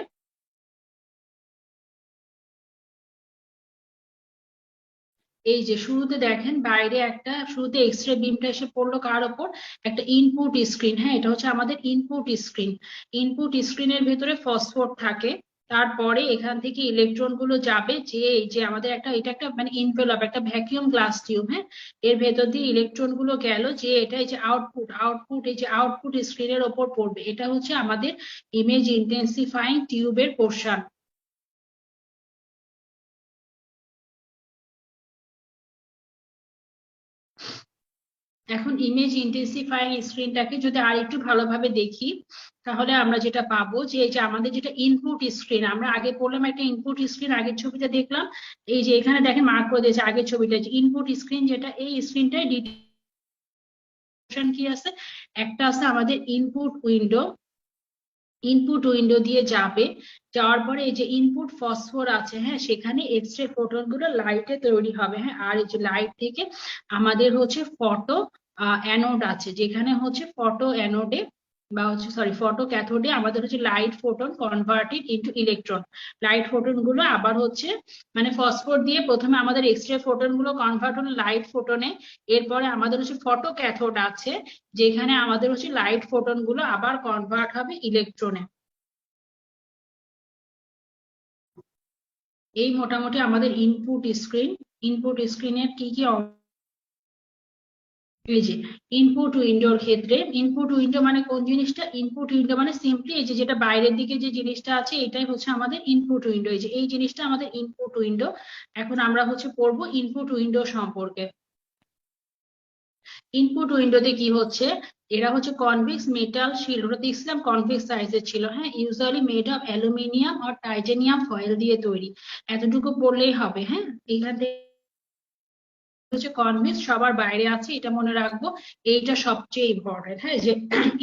এই যে শুরুতে দেখেন বাইরে একটা, শুরুতে এক্স রে বিমটা এসে পড়লো কার ওপর? একটা ইনপুট স্ক্রিন। হ্যাঁ, এটা হচ্ছে আমাদের ইনপুট স্ক্রিন। ইনপুট স্ক্রিনের ভেতরে ফসফোর থাকে। তারপরে এখান থেকে ইলেকট্রন গুলো যাবে, যে এই যে আমাদের একটা, এটা একটা মানে ইনভেলপ, একটা ভ্যাকিউম গ্লাস টিউব। হ্যাঁ, এর ভেতর দিয়ে ইলেকট্রন গুলো গেল, যে এটা এই যে আউটপুট এই যে আউটপুট স্ক্রিনের ওপর পড়বে। এটা হচ্ছে আমাদের ইমেজ ইন্টেন্সিফাইং টিউবের পোর্শন। এখন ইমেজ ইন্টেন্সিফাইং স্ক্রিনটাকে যদি আর একটু ভালোভাবে দেখি, তাহলে আমরা যেটা পাবো যে এই যে আমাদের যেটা ইনপুট স্ক্রিন, আমরা আগে পড়লাম একটা ইনপুট স্ক্রিন, আগের ছবিটা দেখলাম। এই যে এখানে দেখেন মার্ক করে দিয়েছে আগের ছবিটা, যে ইনপুট স্ক্রিন যেটা, এই স্ক্রিনটাই ডিটেকশন কি আছে, একটা আছে আমাদের ইনপুট উইন্ডো দিয়ে যাবে। যাওয়ার পরে এই যে ইনপুট ফসফোর আছে, হ্যাঁ, সেখানে এক্স রে ফোটন গুলো লাইটে তৈরি হবে। হ্যাঁ, আর এই যে লাইট থেকে আমাদের হচ্ছে ফটো অ্যানোড আছে, যেখানে হচ্ছে ফটো অ্যানোডে বা হচ্ছে সরি ফটো ক্যাথোডে আমাদের হচ্ছে light photon converted into electron. Light photon গুলো আবার হচ্ছে মানে ফসফোর দিয়ে প্রথমে আমাদের এক্স রে ফোটন গুলো কনভার্ট হলো লাইট ফোটনে। এরপরে আমাদের হচ্ছে ফটো ক্যাথোড আছে, যেখানে আমাদের হচ্ছে লাইট ফোটন গুলো আবার কনভার্ট হবে ইলেকট্রনে। এই মোটামুটি আমাদের ইনপুট স্ক্রিন। ইনপুট স্ক্রিনের কি কি এই যে ইনপুট উইন্ডোর ক্ষেত্রে, ইনপুট উইন্ডো মানে কোন জিনিসটা? ইনপুট উইন্ডো মানে সিম্পলি এই যে যেটা বাইরের দিকে যে জিনিসটা আছে এটাই হচ্ছে আমাদের ইনপুট উইন্ডো। এই যে এই জিনিসটা আমাদের ইনপুট উইন্ডো। এখন আমরা হচ্ছে পড়বো ইনপুট উইন্ডো সম্পর্কে। ইনপুট উইন্ডোতে কি হচ্ছে, এরা হচ্ছে কনভেক্স মেটাল শিল্ড, ওটা দেখছিলাম কনভেক্স সাইজের ছিল, হ্যাঁ, ইউজুয়ালি মেড অফ অ্যালুমিনিয়াম আর টাইটেনিয়াম ফয়েল দিয়ে তৈরি। এতটুকু পড়লেই হবে, হ্যাঁ। এখান থেকে হচ্ছে কনভেক্স, সবার বাইরে আছে, এটা মনে রাখবো। এইটা সবচেয়ে ইম্পর্টেন্ট, হ্যাঁ, যে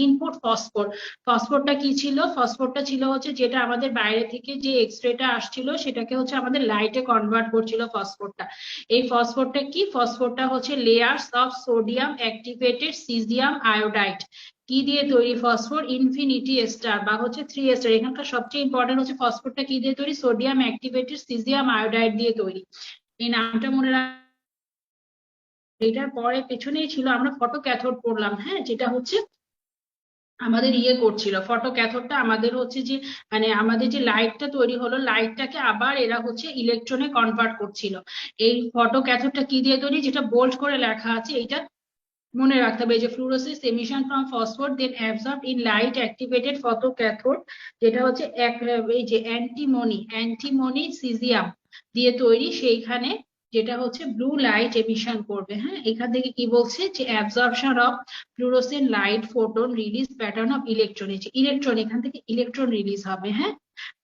ইনপুট ফসফোর। ফসফোরটা কি ছিল? ফসফোরটা ছিল হচ্ছে যেটা আমাদের বাইরে থেকে যে এক্সরেটা আসছিল সেটাকে হচ্ছে আমাদের লাইটে কনভার্ট করছিল ফসফোরটা। এই ফসফোরটা কি? ফসফোরটা হচ্ছে layers of sodium activated caesium iodide. কি দিয়ে তৈরি ফসফোর? ইনফিনিটি স্টার বা হচ্ছে 3 স্টার। এখানকার সবচেয়ে ইম্পর্টেন্ট হচ্ছে ফসফোরটা কি দিয়ে তৈরি? সোডিয়াম অ্যাক্টিভেটেড সিজিয়াম আয়োডাইড দিয়ে তৈরি। এই নামটা মনে রাখ। এটার পরে পেছনেই ছিল আমরা ফটো ক্যাথোড পড়লাম, হ্যাঁ, যেটা হচ্ছে আমাদের করছিল ফটো ক্যাথোডটা আমাদের হচ্ছে যে মানে আমাদের যে লাইটটা তৈরি হলো লাইটটাকে আবার এরা হচ্ছে ইলেকট্রনে কনভার্ট করছিল। এই ফটো ক্যাথোডটা কি দিয়ে তৈরি? যেটা বোল্ড করে লেখা আছে এইটা মনে রাখতে হবে, যে fluorescence emission from phosphor then absorb in light activated photo cathode, যেটা হচ্ছে এই যে অ্যান্টিমনি সিজিয়াম দিয়ে তৈরি, সেইখানে যেটা হচ্ছে ব্লু লাইট এমিশন করবে, হ্যাঁ। এখান থেকে কি বলছে যে absorption of fluorescent light photon release pattern of electron, electron এখান থেকে ইলেকট্রন রিলিজ হবে, হ্যাঁ।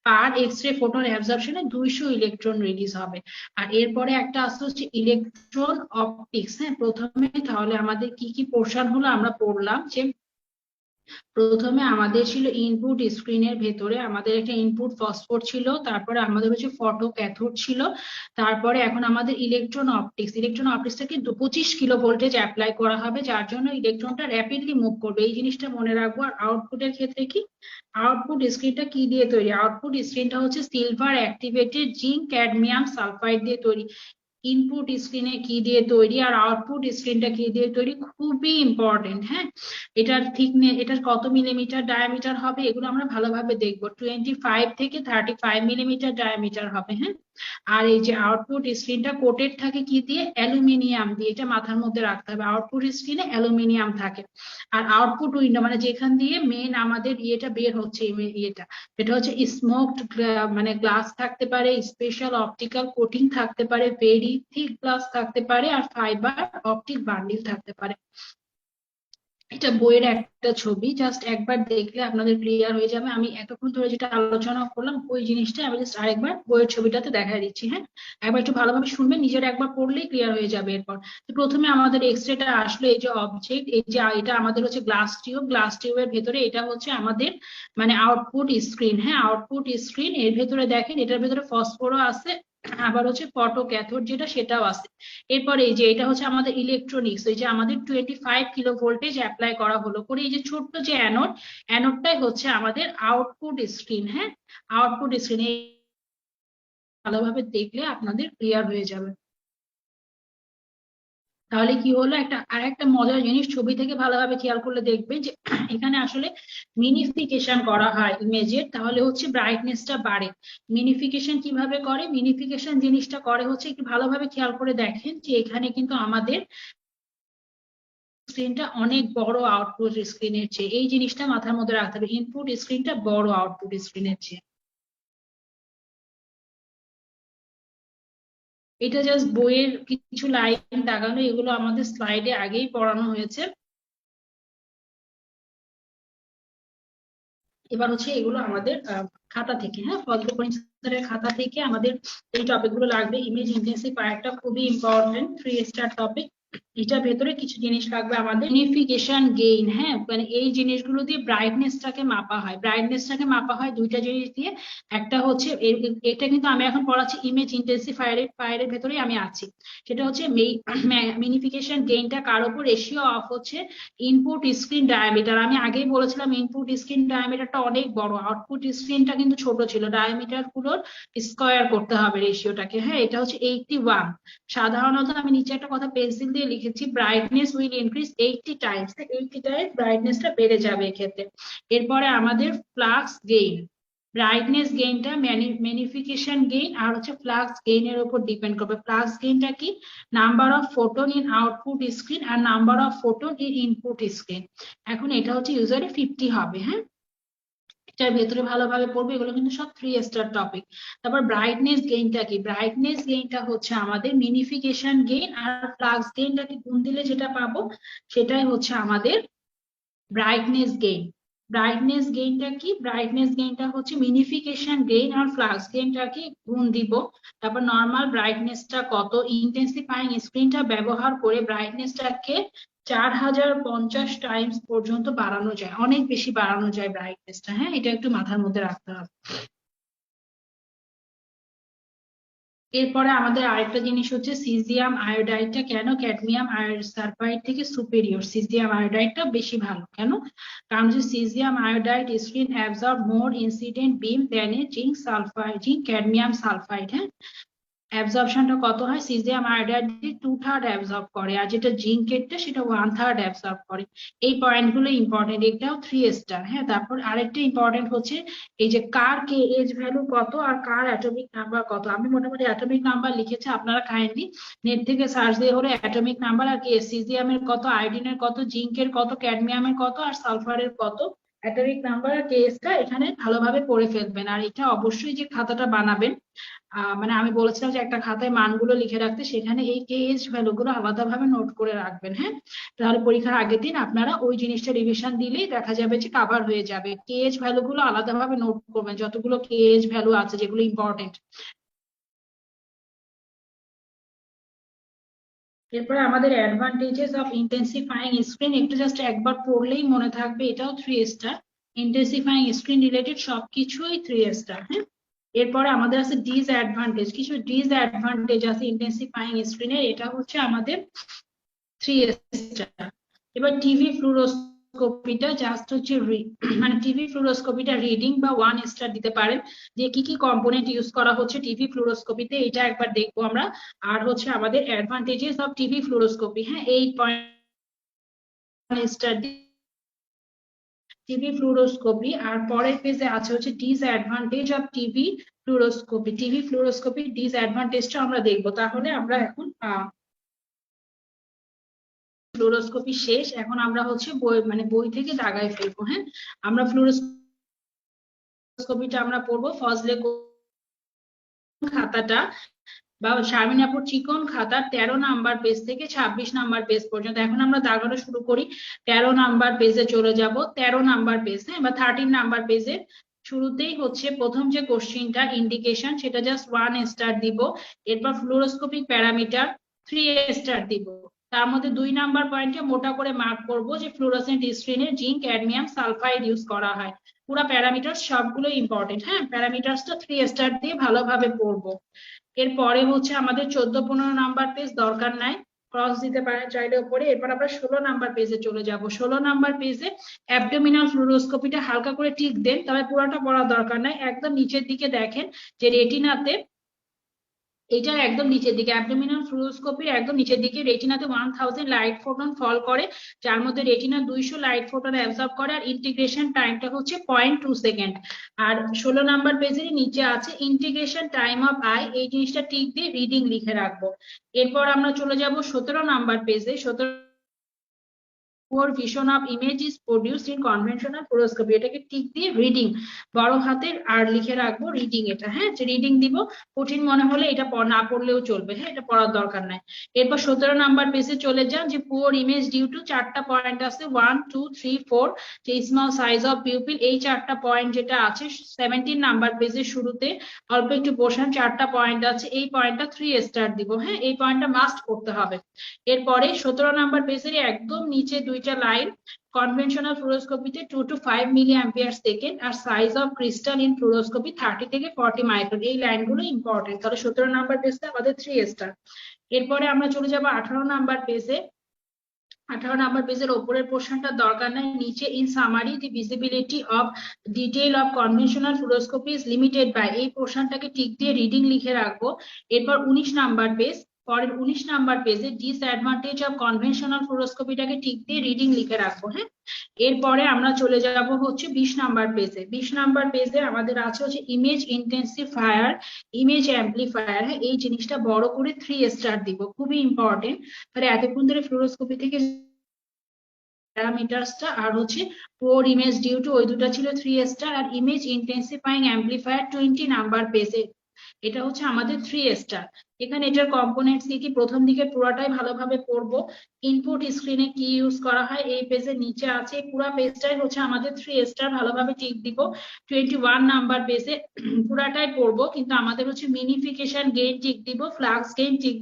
পার এক্স-রে ফোটন অ্যাবজর্পশনে 200 ইলেকট্রন রিলিজ হবে। আর এরপরে একটা আসছে হচ্ছে ইলেকট্রন অপটিক্স, হ্যাঁ। প্রথমে তাহলে আমাদের কি কি পোর্শন হলো আমরা পড়লাম, যে প্রথমে আমাদের ছিল ইনপুট স্ক্রিনের ভেতরে আমাদের একটা ইনপুট ফসফোর ছিল, তারপরে আমাদের হচ্ছে ফটো ক্যাথোড ছিল, তারপরে এখন আমাদের ইলেকট্রন অপটিক্স। ইলেকট্রন অপটিক্সটাকে 25 কিলো ভোল্টেজ অ্যাপ্লাই করা হবে, যার জন্য ইলেকট্রনটা র্যাপিডলি মুভ করবে, এই জিনিসটা মনে রাখবো। আর আউটপুটের ক্ষেত্রে কি? আউটপুট স্ক্রিনটা কি দিয়ে তৈরি? আউটপুট স্ক্রিনটা হচ্ছে silver activated zinc cadmium sulphide দিয়ে তৈরি। ইনপুট স্ক্রিনে কি দিয়ে তৈরি আর আউটপুট স্ক্রিনটা কি দিয়ে তৈরি, খুবই ইম্পর্টেন্ট, হ্যাঁ। এটার থিকনেস, এটার কত মিলিমিটার ডায়ামিটার হবে এগুলো আমরা ভালোভাবে দেখবো। 25 থেকে 35 মিলিমিটার ডায়ামিটার হবে, হ্যাঁ। আর এই যে আউটপুট স্ক্রিনটা কোটেড থাকে কি দিয়ে? অ্যালুমিনিয়াম দিয়ে, এটা মাথার মধ্যে রাখতে হবে। আউটপুট স্ক্রিনে অ্যালুমিনিয়াম থাকে। আর আউটপুট উইন্ডো মানে যেখান দিয়ে মেন আমাদের ইয়েটা বের হচ্ছে, ইয়েটা এটা হচ্ছে স্মোকড মানে গ্লাস থাকতে পারে, স্পেশাল অপটিক্যাল কোটিং থাকতে পারে, ভেরি থিক গ্লাস থাকতে পারে, আর ফাইবার অপটিক বান্ডিল থাকতে পারে। এটা বইয়ের একটা ছবি, জাস্ট একবার দেখলে আপনাদের ক্লিয়ার হয়ে যাবে। আমি এতক্ষণ ধরে যেটা আলোচনা করলাম ওই জিনিসটা আমি জাস্ট আরেকবার বইয়ের ছবিটাতে দেখাই দিচ্ছি, হ্যাঁ। একবার একটু ভালোভাবে শুনবেন, নিজের একবার পড়লেই ক্লিয়ার হয়ে যাবে। এরপর তো প্রথমে আমাদের এক্সরেটা আসলো, এই যে অবজেক্ট, এই যে এটা আমাদের হচ্ছে গ্লাস টিউব, গ্লাস টিউবের ভেতরে এটা হচ্ছে আমাদের মানে আউটপুট স্ক্রিন, হ্যাঁ। আউটপুট স্ক্রিন, এর ভেতরে দেখেন এটার ভেতরে ফসফোরও আছে, আবার হচ্ছে ফটো ক্যাথোড যেটা সেটাও আছে। এরপরে এই যে এটা হচ্ছে আমাদের ইলেকট্রনিক্স, এই যে আমাদের 25 কিলো ভোল্টেজ অ্যাপ্লাই করা হলো করে, এই যে ছোট্ট যে অ্যানোডটাই হচ্ছে আমাদের আউটপুট স্ক্রিন, হ্যাঁ। আউটপুট স্ক্রিন ভালোভাবে দেখলে আপনাদের ক্লিয়ার হয়ে যাবে। তাহলে কি হলো, আর একটা মজার জিনিস ছবি থেকে ভালোভাবে খেয়াল করলে দেখবেন যে এখানে আসলে মিনিফিকেশন করা হয় ইমেজের, তাহলে হচ্ছে ব্রাইটনেসটা বাড়ে। মিনিফিকেশন কিভাবে করে? মিনিফিকেশন জিনিসটা করে হচ্ছে, একটু ভালোভাবে খেয়াল করে দেখেন যে এখানে কিন্তু আমাদের স্ক্রিনটা অনেক বড় আউটপুট স্ক্রিনের চেয়ে, এই জিনিসটা মাথার মধ্যে রাখতে হবে, ইনপুট স্ক্রিনটা বড় আউটপুট স্ক্রিনের চেয়ে। এটা জাস্ট বইয়ের কিছু লাইন দাগানো, এগুলো আমাদের স্লাইডে আগেই পড়ানো হয়েছে। এবার হচ্ছে এগুলো আমাদের খাতা থেকে, হ্যাঁ, ফজলুল খাতা থেকে আমাদের এই টপিক গুলো লাগবে। ইমেজ ইন্টেন্সিফায়ার একটা খুবই ইম্পর্টেন্ট 3 স্টার টপিক। এটার ভেতরে কিছু জিনিস লাগবে আমাদের। ম্যাগনিফিকেশন গেইন, হ্যাঁ, মানে এই জিনিসগুলো দিয়ে ব্রাইটনেসটাকে মাপা হয়। ব্রাইটনেসটাকে মাপা হয় দুইটা জিনিস দিয়ে। একটা হচ্ছে এটা কিন্তু আমি এখন পড়াচ্ছি ইমেজ ইন্টেন্সিফায়ারের ভেতরেই আমি আছি। সেটা হচ্ছে ম্যাগনিফিকেশন গেইনটা কার উপর? রেশিও অফ হচ্ছে ইনপুট স্ক্রিন ডায়ামিটার। আমি আগেই বলেছিলাম ইনপুট স্ক্রিন ডায়ামিটারটা অনেক বড়, আউটপুট স্ক্রিনটা কিন্তু ছোট ছিল। ডায়ামিটার গুলোর স্কোয়ার করতে হবে রেশিওটাকে, হ্যাঁ। এটা হচ্ছে 81। সাধারণত আমি নিচে একটা কথা পেন্সিল দিয়ে লিখেছি, brightness will increase 80 times, 80 times ব্রাইটনেসটা বেড়ে যাবে এক্ষেত্রে। এরপরে আমাদের ফ্লাক্স গেইন, ব্রাইটনেস গেইনটা ম্যাগনিফিকেশন গেইন আর হচ্ছে ফ্লাক্স গেইনের উপর ডিপেন্ড করবে। ফ্লাক্স গেইনটা কি? Number of photon in output screen আর number of photon in input screen. এখন এটা হচ্ছে ইউজারে 50 হবে। হ্যাঁ, এটার ভেতরে ভালোভাবে পড়বে, এগুলো কিন্তু সব 3 স্টার টপিক। তারপর ব্রাইটনেস গেইনটা কি? ব্রাইটনেস গেইনটা হচ্ছে আমাদের মিনিফিকেশন গেইন আর ফ্লাক্স গেইনটাকে গুণ দিলে যেটা পাবো সেটাই হচ্ছে আমাদের ব্রাইটনেস গেইন। ব্রাইটনেস গেইনটা কি? ব্রাইটনেস গেইনটা হচ্ছে মিনিফিকেশন গেইন আর ফ্লাক্স গেইনটাকে গুণ দিব। তারপর নর্মাল ব্রাইটনেসটা কত? ইন্টেন্সিফাইং স্ক্রিনটা ব্যবহার করে ব্রাইটনেসটাকে 4050 টাইমস পর্যন্ত বাড়ানো যায়, অনেক বেশি বাড়ানো যায় ব্রাইটনেসটা। হ্যাঁ, এটা একটু মাথার মধ্যে রাখতে হবে। এরপরে আমাদের আরেকটা জিনিস হচ্ছে সিজিয়াম আয়োডাইডটা কেন ক্যাডমিয়াম সালফাইড থেকে সুপেরিয়র? সিজিয়াম আয়োডাইডটা বেশি ভালো কেন? কারণ যে caesium iodide screen absorb more incident beam than a zinc sulphide, zinc cadmium sulphide. হ্যাঁ, অ্যাবজর্পশনটা কত হয়? সিজিয়াম আয়োডাইড 2/3 অ্যাবজর্ব করে, আর যেটা জিঙ্কেরটা সেটা 1/3 অ্যাবজর্ব করে। এই পয়েন্টগুলো ইম্পর্টেন্ট, এটাও 3 স্টার। হ্যাঁ, তারপর আরেকটা ইম্পর্টেন্ট হচ্ছে এই যে কার কে এইচ ভ্যালু কত আর কার অ্যাটমিক নাম্বার কত। আমি মোটামুটি অ্যাটমিক নাম্বার লিখেছি, আপনারা কাইন্ডলি নেট থেকে সার্চ দিয়ে হলে অ্যাটমিক নাম্বার আর কে সিজিয়ামের কত, আয়োডিনের কত, জিঙ্কের কত, ক্যাডমিয়ামের কত আর সালফারের কত অ্যাটমিক নাম্বার আর কেএসটা এখানে ভালোভাবে পড়ে ফেলবেন। আর এটা অবশ্যই যে খাতাটা বানাবেন, মানে আমি বলেছিলাম যে একটা খাতায় মানগুলো লিখে রাখতে, সেখানে এই কেএইচ ভ্যালু গুলো আলাদাভাবে নোট করে রাখবেন। হ্যাঁ, তাহলে পরীক্ষার আগের দিন আপনারা ওই জিনিসটা রিভিশন দিলেই দেখা যাবে যে কভার হয়ে যাবে। কেএইচ ভ্যালু গুলো আলাদাভাবে নোট করবেন, যতগুলো কেএইচ ভ্যালু আছে যেগুলো ইম্পর্টেন্ট। এরপরে আমাদের অ্যাডভান্টেজেস অফ ইন্টেন্সিফাইং স্ক্রিন, একটু জাস্ট একবার পড়লেই মনে থাকবে, এটাও 3 স্টার। ইন্টেন্সিফাইং স্ক্রিন রিলেটেড সবকিছুই 3 স্টার। হ্যাঁ, এরপরে আমাদের আছে ডিসঅ্যাডভান্টেজ, কিছু ডিসঅ্যাডভান্টেজ আছে ইন্টেন্সিফাইং স্ক্রিনের, এটা হচ্ছে আমাদের 3 স্টার। এবার টিভি ফ্লুরোস্কোপিটা জাস্ট হচ্ছে মানে টিভি ফ্লুরোস্কোপিটা রিডিং বা 1 স্টার দিতে পারেন, যে কি কি কম্পোনেন্ট ইউজ করা হচ্ছে টিভি ফ্লুরোস্কোপিতে, এটা একবার দেখবো আমরা। আর হচ্ছে আমাদের অ্যাডভান্টেজেস অফ টিভি ফ্লুরোস্কোপি, হ্যাঁ 8 স্টার টিভি ফ্লুরোস্কোপি। আর পরের পেজে আছে হচ্ছে ডিসঅ্যাডভান্টেজ অফ টিভি ফ্লুরোস্কোপি। টিভি ফ্লুরোস্কোপি ডিসঅ্যাডভান্টেজটা আমরা দেখবো। তাহলে আমরা এখন ফ্লুরোস্কোপি শেষ, এখন আমরা হচ্ছে বই থেকে দাগায় ফেলবো। হ্যাঁ, আমরা ফ্লুরোস্কোপিটা আমরা পড়বো ফজলে খাতাটা বা শারমিনাপুর চিকন খাতা 13 নাম্বার পেজ থেকে 26 নাম্বার পেজ পর্যন্ত। এখন আমরা দাগানো শুরু করি, 13 নাম্বার পেজে চলে যাব। 13 নাম্বার পেজ, হ্যাঁ বা 13 নাম্বার পেজে শুরুতেই হচ্ছে প্রথম যে কোশ্চিনটা ইন্ডিকেশন, সেটা জাস্ট 1 স্টার দিব। এরপর ফ্লুরোস্কোপিক প্যারামিটার 3 স্টার দিব। তার মধ্যে 2 নাম্বার পয়েন্টে মোটা করে মার্ক করব যে ফ্লুরোসেন্ট স্ক্রিনে জিঙ্ক ক্যাডমিয়াম সালফাইড ইউজ করা হয়। পুরো প্যারামিটার সবগুলো ইম্পর্টেন্ট। হ্যাঁ, প্যারামিটারসটা 3 স্টার দিয়ে ভালোভাবে পড়বো। এরপরে হচ্ছে আমাদের 14-15 নাম্বার পেজ দরকার নাই, ক্রস দিতে পারেন চাইলে উপরে। এরপর আমরা 16 নাম্বার পেজে চলে যাব। 16 নাম্বার পেজে অ্যাবডোমিনাল ফ্লুরোস্কোপিটা হালকা করে টিক দেন, তবে পুরোটা পড়ার দরকার নাই। একদম নিচের দিকে দেখেন যে রেটিনাতে, এটার একদম নিচের দিকে অ্যাবডোমিনাল ফ্লুরোস্কোপির একদম নিচের দিকে রেটিনাতে 1000 লাইট ফোটন ফল করে, যার মধ্যে রেটিনা 200 লাইট ফোটন অ্যাবজর্ব করে, আর ইন্টিগ্রেশন টাইমটা হচ্ছে 0.2 সেকেন্ড। আর 16 নাম্বার পেজের নিচে আছে ইন্টিগ্রেশন টাইম অফ আই, এই জিনিসটা টিক দিয়ে রিডিং লিখে রাখবো। এরপর আমরা চলে যাব 17 নাম্বার পেজে। 17 poor vision of image is produced in conventional fluoroscopy, এটাকে টিক দিয়ে রিডিং বড় হাতের আর লিখে রাখবো রিডিং। এটা হ্যাঁ, যে রিডিং দিব, কঠিন মনে হলে এটা না পড়লেও চলবে। হ্যাঁ, এটা পড়ার দরকার নাই। এরপর 17 নাম্বার পেজে চলে যান, যে পুয়ার ইমেজ ডিউ টু 4টা পয়েন্ট আছে 1 2 3 4, যে স্মল সাইজ অফ পিউপিল, এই 4টা পয়েন্ট যেটা আছে 17 নাম্বার পেজের শুরুতে অল্প একটু পোর্শন 4টা পয়েন্ট আছে, এই পয়েন্টটা 3 স্টার দিব। হ্যাঁ, এই পয়েন্টটা মাস্ট করতে হবে। এরপরে 17 নাম্বার পেজের একদম নিচে 2টা লাইন, কনভেনশনাল ফ্লুরোস্কোপিতে 2 to 5 মিলি অ্যাম্পিয়ার সেকেন্ড আর size of crystal in fluoroscopy 30 থেকে 40 মাইক্রন, এই লাইনগুলো ইম্পর্টেন্ট। তাহলে 17 নাম্বার পেজটা আমাদের 3 স্টার। এরপরে আমরা চলে যাব 18 নাম্বার পেজে। 18 নাম্বার পেজের উপরের পোর্শনটা দরকার নাই, নিচে in summary the visibility of detail of conventional fluoroscopy is limited by, এই পোর্শনটাকে টিক দিয়ে রিডিং লিখে রাখবো। এরপর 19 নাম্বার পেজ, পরের 19 নাম্বার পেজে ডিসঅ্যাডভান্টেজ অফ কনভেনশনাল ফ্লুরোস্কোপিটাকে ঠিক দিয়ে রিডিং লিখে রাখবো। হ্যাঁ, এরপরে আমরা চলে যাব হচ্ছে 20 নাম্বার পেজে। 20 নাম্বার পেজে আমাদের আছে হচ্ছে ইমেজ ইন্টেন্সিফায়ার, ইমেজ অ্যাম্পলিফায়ার। হ্যাঁ, এই জিনিসটা বড় করে 3 স্টার দিব, খুবই ইম্পর্টেন্ট। তাহলে এতক্ষণ ধরে ফ্লুরোস্কোপি থেকে প্যারামিটারসটা আর হচ্ছে পোর ইমেজ ডিউ টু, ওই দুটো ছিল 3 স্টার, আর ইমেজ ইন্টেন্সিফাইং অ্যাম্পলিফায়ার 20 নাম্বার পেজে এটা হচ্ছে আমাদের 3 স্টার। এখানে এটার কম্পোনেন্টস কি কি প্রথম দিকে পুরোটাই ভালোভাবে পড়বো। ইনপুট স্ক্রিনে কি ইউজ করা হয় এই পেজের নিচে আছে, পুরো পেজটাই হচ্ছে আমাদের 3 স্টার, ভালোভাবে টিক দিব। 21 নাম্বার পেজে পুরাটাই পড়বো, কিন্তু আমাদের হচ্ছে মিনিফিকেশন গেইন টিক দিব, ফ্লাক্স গেইন টিক,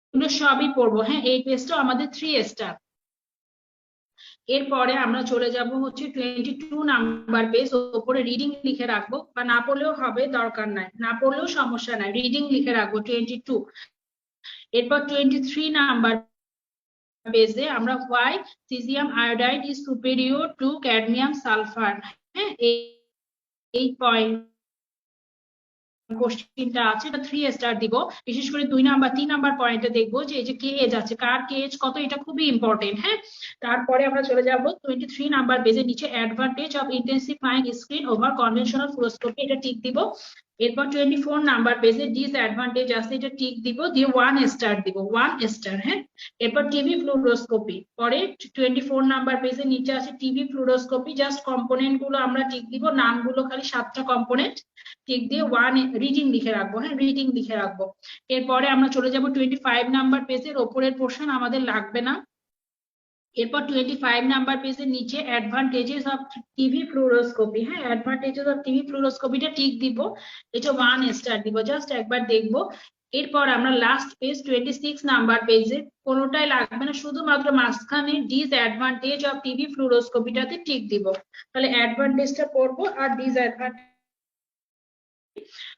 এগুলো সবই পড়বো। হ্যাঁ, এই পেজটাও আমাদের 3 স্টার। এরপরে আমরা চলে যাব হচ্ছে 22 নাম্বার পেজ, ওপরে রিডিং লিখে রাখবো, বা না পড়লেও হবে, দরকার নাই, না পড়লেও সমস্যা নাই, রিডিং লিখে রাখবো 22। এরপর 23 নাম্বার পেজে আমরা why cesium iodide is superior to cadmium sulfur, হ্যাঁ এই পয়েন্ট কোশ্চেনটা আছে, এটা 3 স্টার দিব। বিশেষ করে 3 নাম্বার পয়েন্টে দেখবো যে এই যে কেএইচ আছে, কার কেএইচ কত, এটা খুবই ইম্পর্টেন্ট। হ্যাঁ, তারপরে আমরা চলে যাব 23 নাম্বার পেজে, নিচে advantage of intensifying screen over conventional fluoroscopy, এটা টিক দিব। এরপর 24 নাম্বার পেজে ডিসঅ্যাডভান্টেজ আছে, এটা টিক দিব, দিয়ে 1 স্টার দিব, 1 স্টার। হ্যাঁ, এরপর টিভি ফ্লুরোস্কোপি, পরে 24 নাম্বার পেজে নিচে আছে টিভি ফ্লুরোস্কোপি, জাস্ট কম্পোনেন্ট গুলো আমরা টিক দিব, নামগুলো খালি 7টা কম্পোনেন্ট টিক দিয়ে 1 রিডিং লিখে রাখবো। হ্যাঁ, রিডিং লিখে রাখবো। এরপরে আমরা চলে যাব 25 নাম্বার পেজের ওপরের পোর্শন আমাদের লাগবে না। এরপর 25 নাম্বার পেজের নিচে অ্যাডভান্টেজেস অফ টিভি ফ্লুরোস্কোপি, হ্যাঁ অ্যাডভান্টেজেস অফ টিভি ফ্লুরোস্কোপিটা টিক দিব, এটা 1 স্টার দিব, জাস্ট একবার দেখবো। এরপর আমরা লাস্ট পেজ 26 নাম্বার পেজে, কোনোটাই লাগবে না, শুধুমাত্র মাঝখানে ডিসঅ্যাডভান্টেজ অফ টিভি ফ্লুরোস্কোপিটাতে টিক দিব। তাহলে অ্যাডভান্টেজটা পড়বো আর ডিসঅ্যাডভান্টেজ,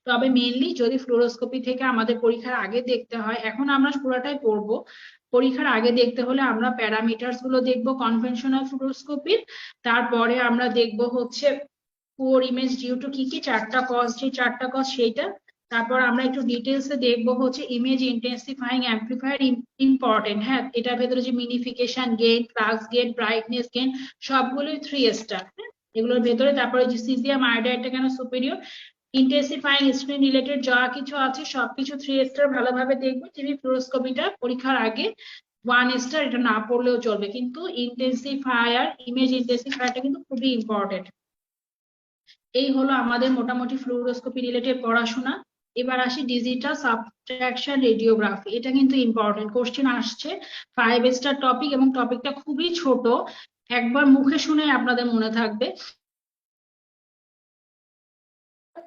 তবে মেইনলি যদি ফ্লুরোস্কোপি থেকে আমাদের পরীক্ষার আগে দেখতে হয়, এখন আমরা পুরোটাই পড়বো, পরীক্ষার আগে দেখতে হলে আমরা প্যারামিটারস গুলো দেখবো কনভেনশনাল ফ্লুরোস্কোপির, তারপরে আমরা দেখবো হচ্ছে পোর ইমেজ ডিউ টু কি কি 4টা কজ, যে 4টা কজ সেইটা, তারপর আমরা একটু ডিটেলসে দেখবো হচ্ছে ইমেজ ইন্টেন্সিফাইং অ্যাম্পলিফায়ার, ইম্পর্টেন্ট। হ্যাঁ, এটার ভেতরে যে minification gain, flux gain, brightness gain, সবগুলোই 3 স্টার এগুলোর ভেতরে। তারপরে যে সিজিয়াম আয়োডাইডটা কেন সুপিরিয়র, ইন্টেন্সিফাইং স্ক্রিন রিলেটেড যা কিছু আছে সবকিছু 3 স্টার, ভালোভাবে দেখবো। টিভি ফ্লুরোস্কোপিটা পরীক্ষার আগে 1 স্টার, এটা না পড়লেও চলবে, কিন্তু ইন্টেন্সিফায়ার, ইমেজ ইন্টেন্সিফায়ারটা কিন্তু খুবই ইম্পর্টেন্ট। এই হলো আমাদের মোটামুটি ফ্লুরোস্কোপি রিলেটেড পড়াশোনা। এবার আসি ডিজিটাল সাবট্রাকশন রেডিওগ্রাফি, এটা কিন্তু ইম্পর্টেন্ট, কোশ্চেন আসছে 5 স্টার টপিক, এবং টপিকটা খুবই ছোট, একবার মুখে শুনে আপনাদের মনে থাকবে,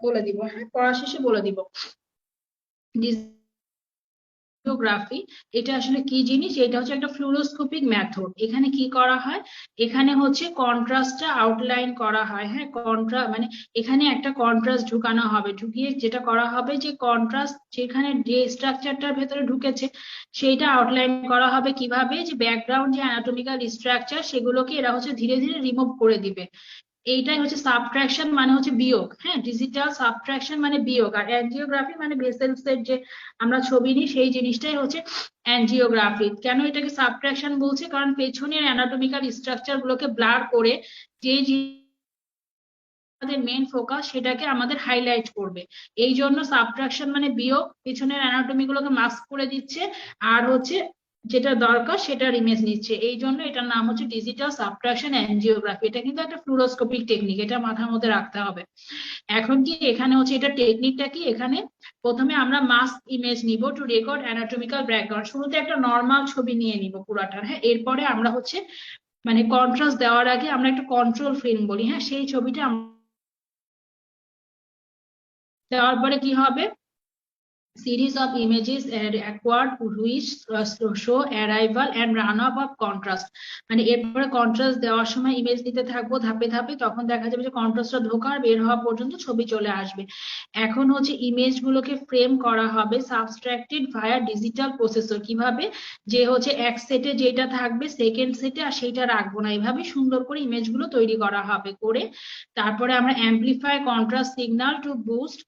বলে দিব। হ্যাঁ, পড়া শেষে বলে দিব। রেডিওগ্রাফি এটা আসলে কি জিনিস, এটা হচ্ছে একটা ফ্লুরোস্কোপিক মেথড। এখানে কি করা হয়, এখানে হচ্ছে কন্ট্রাস্টটা আউটলাইন করা হয়। হ্যাঁ, মানে এখানে একটা কন্ট্রাস্ট ঢুকানো হবে, ঢুকিয়ে যেটা করা হবে যে কন্ট্রাস্ট যেখানে যে স্ট্রাকচারটার ভেতরে ঢুকেছে সেইটা আউটলাইন করা হবে, কিভাবে, যে ব্যাকগ্রাউন্ড যে অ্যানাটমিক্যাল স্ট্রাকচার সেগুলোকে এরা হচ্ছে ধীরে ধীরে রিমুভ করে দিবে। এইটাই হচ্ছে সাবট্রাকশন, মানে হচ্ছে বিয়োগ। হ্যাঁ, ডিজিটাল সাবট্রাকশন মানে বিয়োগ, আর অ্যাঞ্জিওগ্রাফি মানে ভেসেলস এর যে আমরা ছবি নিই সেই জিনিসটাই হচ্ছে অ্যাঞ্জিওগ্রাফি। কেন এটাকে সাবট্রাকশন বলছে, কারণ পেছনের অ্যানাটমিক্যাল স্ট্রাকচার গুলোকে ব্লার করে যে আমাদের মেইন ফোকাস সেটাকে আমাদের হাইলাইট করবে, এই জন্য সাবট্রাকশন মানে বিয়োগ, পেছনের অ্যানাটমি গুলোকে মাস্ক করে দিচ্ছে, আর হচ্ছে যেটা দরকার সেটার ইমেজ নিচ্ছে, এই জন্য এটার নাম হচ্ছে ডিজিটাল সাবট্রাকশন অ্যাঞ্জিওগ্রাফি। এটা কিন্তু একটা ফ্লুরোস্কোপিক টেকনিক, এটা মাথার মধ্যে রাখতে হবে। এখন কি এখানে হচ্ছে এটা টেকনিকটা কি, এখানে প্রথমে আমরা মাস্ক ইমেজ নিব টু রেকর্ড অ্যানাটমিক্যাল ব্যাকগ্রাউন্ড, শুরুতে একটা নর্মাল ছবি নিয়ে নিব পুরাটার। হ্যাঁ, এরপরে আমরা হচ্ছে মানে কন্ট্রাস্ট দেওয়ার আগে আমরা একটা কন্ট্রোল ফিল্ম বলি, হ্যাঁ সেই ছবিটা দেওয়ার পরে কি হবে, series of images are acquired which show arrival and run off of contrast, মানে এরপরে কন্ট্রাস্ট দেওয়ার সময় ইমেজ দিতে থাকবো ধাপে ধাপে, তখন দেখা যাবে যে কন্ট্রাস্টটা ঢোকার বের হওয়া পর্যন্ত ছবি চলে আসবে। এখন হচ্ছে ইমেজ গুলোকে ফ্রেম করা হবে সাবস্ট্রাক্টেড ভায়া ডিজিটাল প্রসেসর, কিভাবে, যে হচ্ছে এক সেটে যেটা থাকবে সেকেন্ড সেটে আর সেইটা রাখবো না, এইভাবে সুন্দর করে ইমেজ গুলো তৈরি করা হবে। করে তারপরে আমরা amplify contrast signal two boost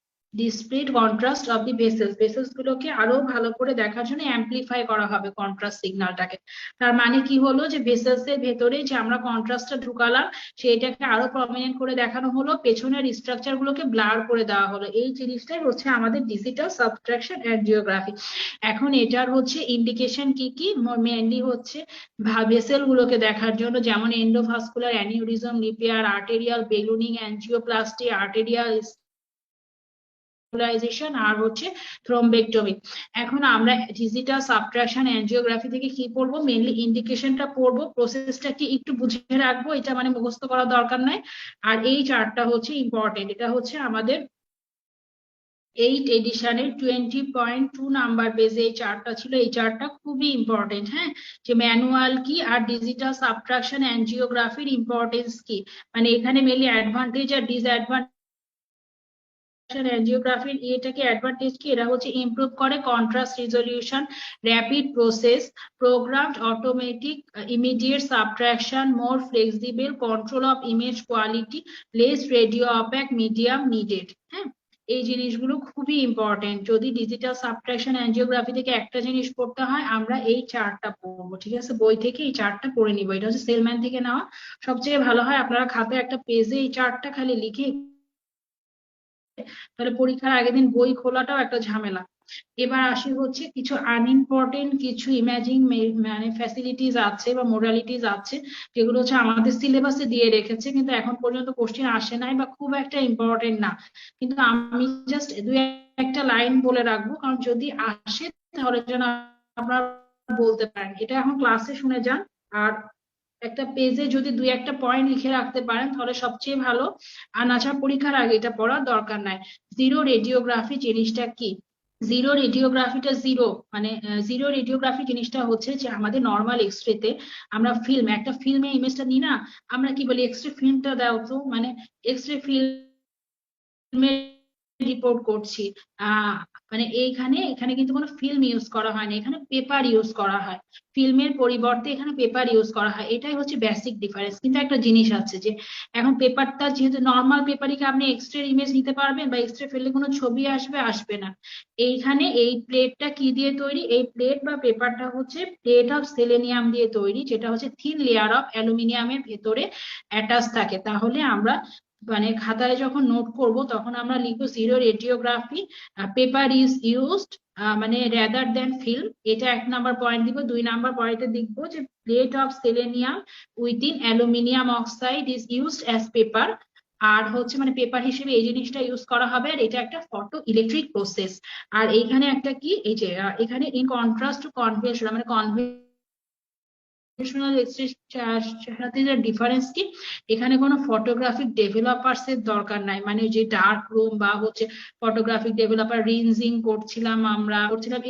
displayed contrast of the vessels গুলোকে আরো ভালো করে দেখার জন্য অ্যাম্পলিফাই করা হবে কন্ট্রাস্ট সিগন্যালটাকে। তার মানে কি হলো, যে ভেসেলস এর ভেতরে যে আমরা কন্ট্রাস্টটা ঢুকালাম সেটাকে আরো প্রমিনেন্ট করে দেখানো হলো, পেছনের স্ট্রাকচার গুলোকে ব্লার করে দেওয়া হলো। এই জিনিসটাই হচ্ছে আমাদের ডিজিটাল সাবট্রাকশন অ্যাঞ্জিওগ্রাফি। এখন এটার হচ্ছে ইন্ডিকেশন কি কি, মেইনলি হচ্ছে ভেসেল গুলোকে দেখার জন্য, যেমন endovascular aneurysm repair, arterial ballooning, angioplasty, arterial আর হচ্ছে থ্রম্বেক্টমি। এখন আমরা ডিজিটাল সাবট্রাকশন অ্যাঞ্জিওগ্রাফি থেকে কি পড়বো, মেইনলি ইন্ডিকেশনটা পড়বো, প্রসেসটা কি একটু বুঝে রাখবো, এটা মানে মুখস্থ করার দরকার নাই। আর এই চার্টটা হচ্ছে ইম্পর্টেন্ট, এটা হচ্ছে আমাদের 8 এডিশনের 20.2 নাম্বার পেজে এই চার্টটা ছিল। এই চার্টটা খুবই ইম্পর্টেন্ট, হ্যাঁ, যে ম্যানুয়াল কি আর ডিজিটাল সাবট্রাকশন অ্যাঞ্জিওগ্রাফির ইম্পর্টেন্স কি, মানে এখানে মেইনলি অ্যাডভান্টেজ আর ডিসঅ্যাডভান্টেজ অ্যাঞ্জিওগ্রাফির এটাকে অ্যাডভান্টেজ কি, এরা হচ্ছে ইমপ্রুভ করে contrast resolution, rapid process, programmed automatic immediate subtraction, more flexible control of image quality, less radio opaque medium needed. হ্যাঁ, এই জিনিসগুলো খুবই ইম্পর্টেন্ট। যদি ডিজিটাল সাবট্রাকশন অ্যাঞ্জিওগ্রাফি থেকে একটা জিনিস পড়তে হয়, আমরা এই চার্টটা পড়বো, ঠিক আছে, বই থেকে এই চার্টটা পড়ে নিবো। এটা হচ্ছে সেলম্যান থেকে নেওয়া, সবচেয়ে ভালো হয় আপনারা খাতায় একটা পেজে এই চার্টটা খালি লিখে, তাহলে পরীক্ষার আগের দিন বই খোলাটাও একটা ঝামেলা। এবার আসি হচ্ছে কিছু আনইম্পর্টেন্ট কিছু ইমেজিং মানে ফ্যাসিলিটিস আছে বা মোডালিটিস আছে, যেগুলো হচ্ছে আমাদের সিলেবাসে দিয়ে রেখেছে, কিন্তু এখন পর্যন্ত কোশ্চেন আসে নাই বা খুব একটা ইম্পর্টেন্ট না, কিন্তু আমি জাস্ট দুই একটা লাইন বলে রাখবো, কারণ যদি আসে তাহলে যেন আপনারা বলতে পারেন। এটা এখন ক্লাসে শুনে যান, আর একটা পেজে যদি দুই একটা পয়েন্ট লিখে রাখতে পারেন তাহলে সবচেয়ে ভালো। আর নাছাড়া পরীক্ষার আগে এটা পড়ার দরকার নাই। জিরো রেডিওগ্রাফি জিনিসটা কি, জিরো রেডিওগ্রাফিটা জিরো মানে জিরো রেডিওগ্রাফি জিনিসটা হচ্ছে যে আমাদের নর্মাল এক্সরেতে আমরা একটা ফিল্মে ইমেজটা নিই না, আমরা কি বলি এক্সরে ফিল্মটা দাও তো, মানে এক্সরে ফিল্মে রিপোর্ট করছি, মানে এখানে কিন্তু কোনো ফিল্ম ইউজ করা হয় না, এখানে পেপার ইউজ করা হয়, ফিল্মের পরিবর্তে এখানে পেপার ইউজ করা হয়। এটাই হচ্ছে বেসিক ডিফারেন্স। কিন্তু একটা জিনিস আছে যে এখন পেপারটা যেহেতু নর্মাল পেপারে কি আপনি এক্সরে ইমেজ নিতে পারবেন বা এক্সরে ফেললে কোনো ছবি আসবে না। এইখানে এই প্লেটটা কি দিয়ে তৈরি, এই প্লেট বা পেপারটা হচ্ছে প্লেট অফ সেলেনিয়াম দিয়ে তৈরি, যেটা হচ্ছে থিন লেয়ার অফ অ্যালুমিনিয়ামের ভেতরে অ্যাটাচ থাকে। তাহলে আমরা মানে খাতায় যখন নোট করব তখন আমরা লিখবো zero radiography paper is used মানে রেদার দেন ফিল্ম, এটা 1 নাম্বার পয়েন্ট দিব। 2 নাম্বার পয়েন্টে দেখবো যে plate of selenium within aluminium oxide is used as paper, আর হচ্ছে মানে পেপার হিসেবে এই জিনিসটা ইউজ করা হবে, আর এটা একটা ফটো ইলেকট্রিক প্রসেস। আর এইখানে একটা কি, এই যে এখানে ইন কন্ট্রাস্ট টু কনভেনশনাল মানে কনভেনশনাল এক্সরের সাথে যে ডিফারেন্স কি, এখানে কোনো ফটোগ্রাফিক ডেভেলপার্স এর দরকার নাই, মানে যে ডার্ক রুম বা হচ্ছে ফটোগ্রাফিক ডেভেলপার রিনজিং করছিলাম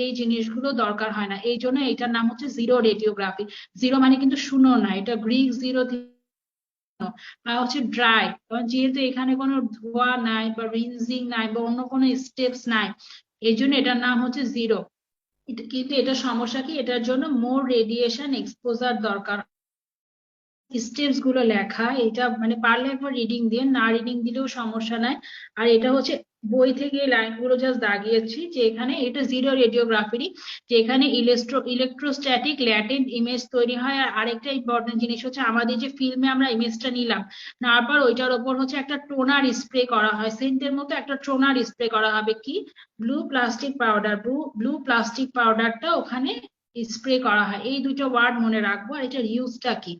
এই জিনিসগুলো দরকার হয় না। এই জন্য এটার নাম হচ্ছে জিরো রেডিওগ্রাফি। জিরো মানে কিন্তু শূন্য না, এটা গ্রিক জিরো বা হচ্ছে ড্রাই, কারণ যেহেতু এখানে কোনো ধোয়া নাই বা রিনজিং নাই বা অন্য কোনো স্টেপস নাই, এই জন্য এটার নাম হচ্ছে জিরো। কিন্তু এটা সমস্যা কি, এটার জন্য মোর রেডিয়েশন এক্সপোজার দরকার। স্টেপস গুলো লেখা, এটা মানে পারলে একবার রিডিং দিয়ে, না রিডিং দিলেও সমস্যা নাই। আর এটা হচ্ছে বই থেকে লাইনগুলো জাস্ট দাগিয়েছি, যে এখানে এটা জিরো রেডিওগ্রাফিরই, যে এখানে ইলেকট্রোস্ট্যাটিক ল্যাটেন্ট ইমেজ তৈরি হয়। আর আরেকটা ইম্পর্টেন্ট জিনিস হচ্ছে আমাদের যে ফিল্মে আমরা ইমেজটা নিলাম, নেওয়ার পর ওইটার ওপর হচ্ছে একটা টোনার স্প্রে করা হয়, সেন্টের মতো একটা টোনার স্প্রে করা হবে, কি blue plastic powder, blue plastic পাউডারটা ওখানে স্প্রে করা হয়। এই দুটো ওয়ার্ড মনে রাখবো। আর এটার ইউজটা কি,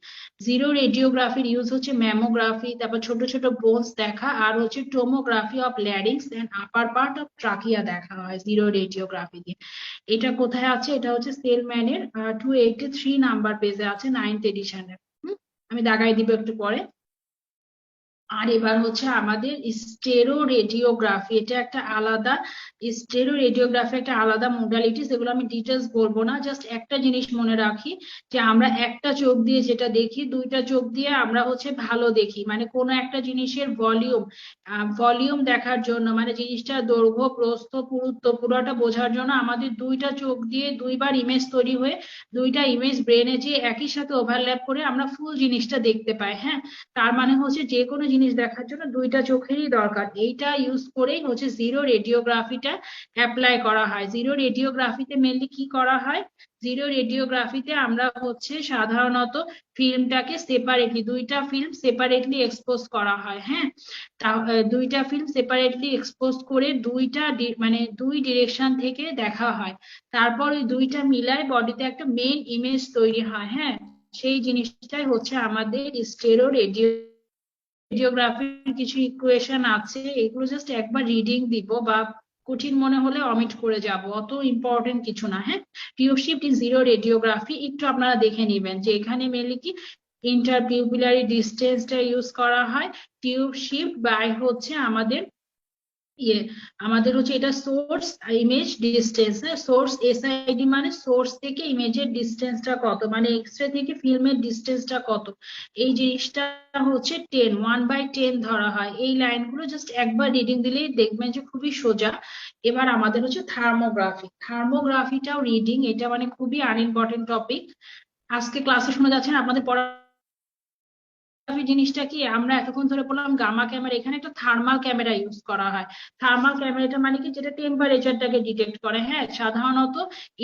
জিরো রেডিওগ্রাফির ইউজ হচ্ছে ম্যামোগ্রাফি, তারপর ছোট ছোট বোনস দেখা, আর হচ্ছে tomography of larynx and upper part of trachea দেখা হয় জিরো রেডিওগ্রাফি দিয়ে। এটা কোথায় আছে, এটা হচ্ছে সেলম্যানের 283 নাম্বার পেজে আছে 9th এডিশনের। আমি দাগাই দিব একটু পরে। আর এবার হচ্ছে আমাদের স্টেরো রেডিওগ্রাফি, এটা একটা আলাদা, স্টেরো রেডিওগ্রাফি একটা আলাদা মোডালিটিস, এগুলো আমি ডিটেলস বলবো না, জাস্ট একটা জিনিস মনে রাখি যে আমরা একটা চোখ দিয়ে যেটা দেখি, দুইটা চোখ দিয়ে আমরা হচ্ছে ভালো দেখি, মানে কোনো একটা জিনিসের ভলিউম দেখার জন্য, মানে জিনিসটা দৈর্ঘ্য প্রস্থ পুরুত্ব পুরোটা বোঝার জন্য আমাদের দুইটা চোখ দিয়ে দুইবার ইমেজ তৈরি হয়ে দুইটা ইমেজ ব্রেনে যে একই সাথে ওভারল্যাপ করে আমরা ফুল জিনিসটা দেখতে পাই। হ্যাঁ, তার মানে হচ্ছে যে কোনো জিনিস দেখার জন্য দুইটা চোখেরই দরকার। এইটা ইউজ করেই হচ্ছে জিরো রেডিওগ্রাফিটা অ্যাপ্লাই করা হয়। জিরো রেডিওগ্রাফিতে মেনলি কি করা হয়, জিরো রেডিওগ্রাফিতে আমরা হচ্ছে সাধারণত ফিল্মটাকে সেপারেটলি, দুইটা ফিল্ম সেপারেটলি এক্সপোজ করা হয়। হ্যাঁ, দুইটা ফিল্ম সেপারেটলি এক্সপোজ করে মানে দুই ডিরেকশন থেকে দেখা হয়, তারপর ওই দুইটা মিলায় বডিতে একটা মেইন ইমেজ তৈরি হয়। হ্যাঁ, সেই জিনিসটাই হচ্ছে আমাদের স্টেরো রেডিওগ্রাফির কিছু ইকুয়েশন আছে, এগুলো জাস্ট একবার রিডিং দিব বা কঠিন মনে হলে অমিট করে যাব, অত ইম্পর্টেন্ট কিছু না। হ্যাঁ, tube shift in zero radiography একটু আপনারা দেখে নিবেন যে এখানে মেনলি কি ইন্টারপিউপিলারি ডিস্টেন্সটা ইউজ করা হয়। টিউব শিফট বাই হচ্ছে আমাদের হচ্ছে এটা source image distance. Source SID মানে সোর্স থেকে ইমেজের ডিস্টেন্সটা কত, মানে এক্সরে থেকে ফিল্মের ডিস্টেন্সটা কত, এই জিনিসটা হচ্ছে 1/10 ধরা হয়। এই লাইনগুলো জাস্ট একবার রিডিং দিলেই দেখবেন যে খুবই সোজা। এবার আমাদের হচ্ছে থার্মোগ্রাফি। থার্মোগ্রাফিটাও রিডিং, এটা মানে খুবই আনইম্পর্টেন্ট টপিক। আজকে ক্লাসে শোনা যাচ্ছে না আপনাদের পড়া জিনিসটা কি, আমরা এতক্ষণ ধরে বললাম গামা ক্যামেরা, এখানে একটা থার্মাল ক্যামেরা ইউজ করা হয়। থার্মাল ক্যামেরাটা মানে কি, যেটা টেম্পারেচারটাকে ডিটেক্ট করে। হ্যাঁ, সাধারণত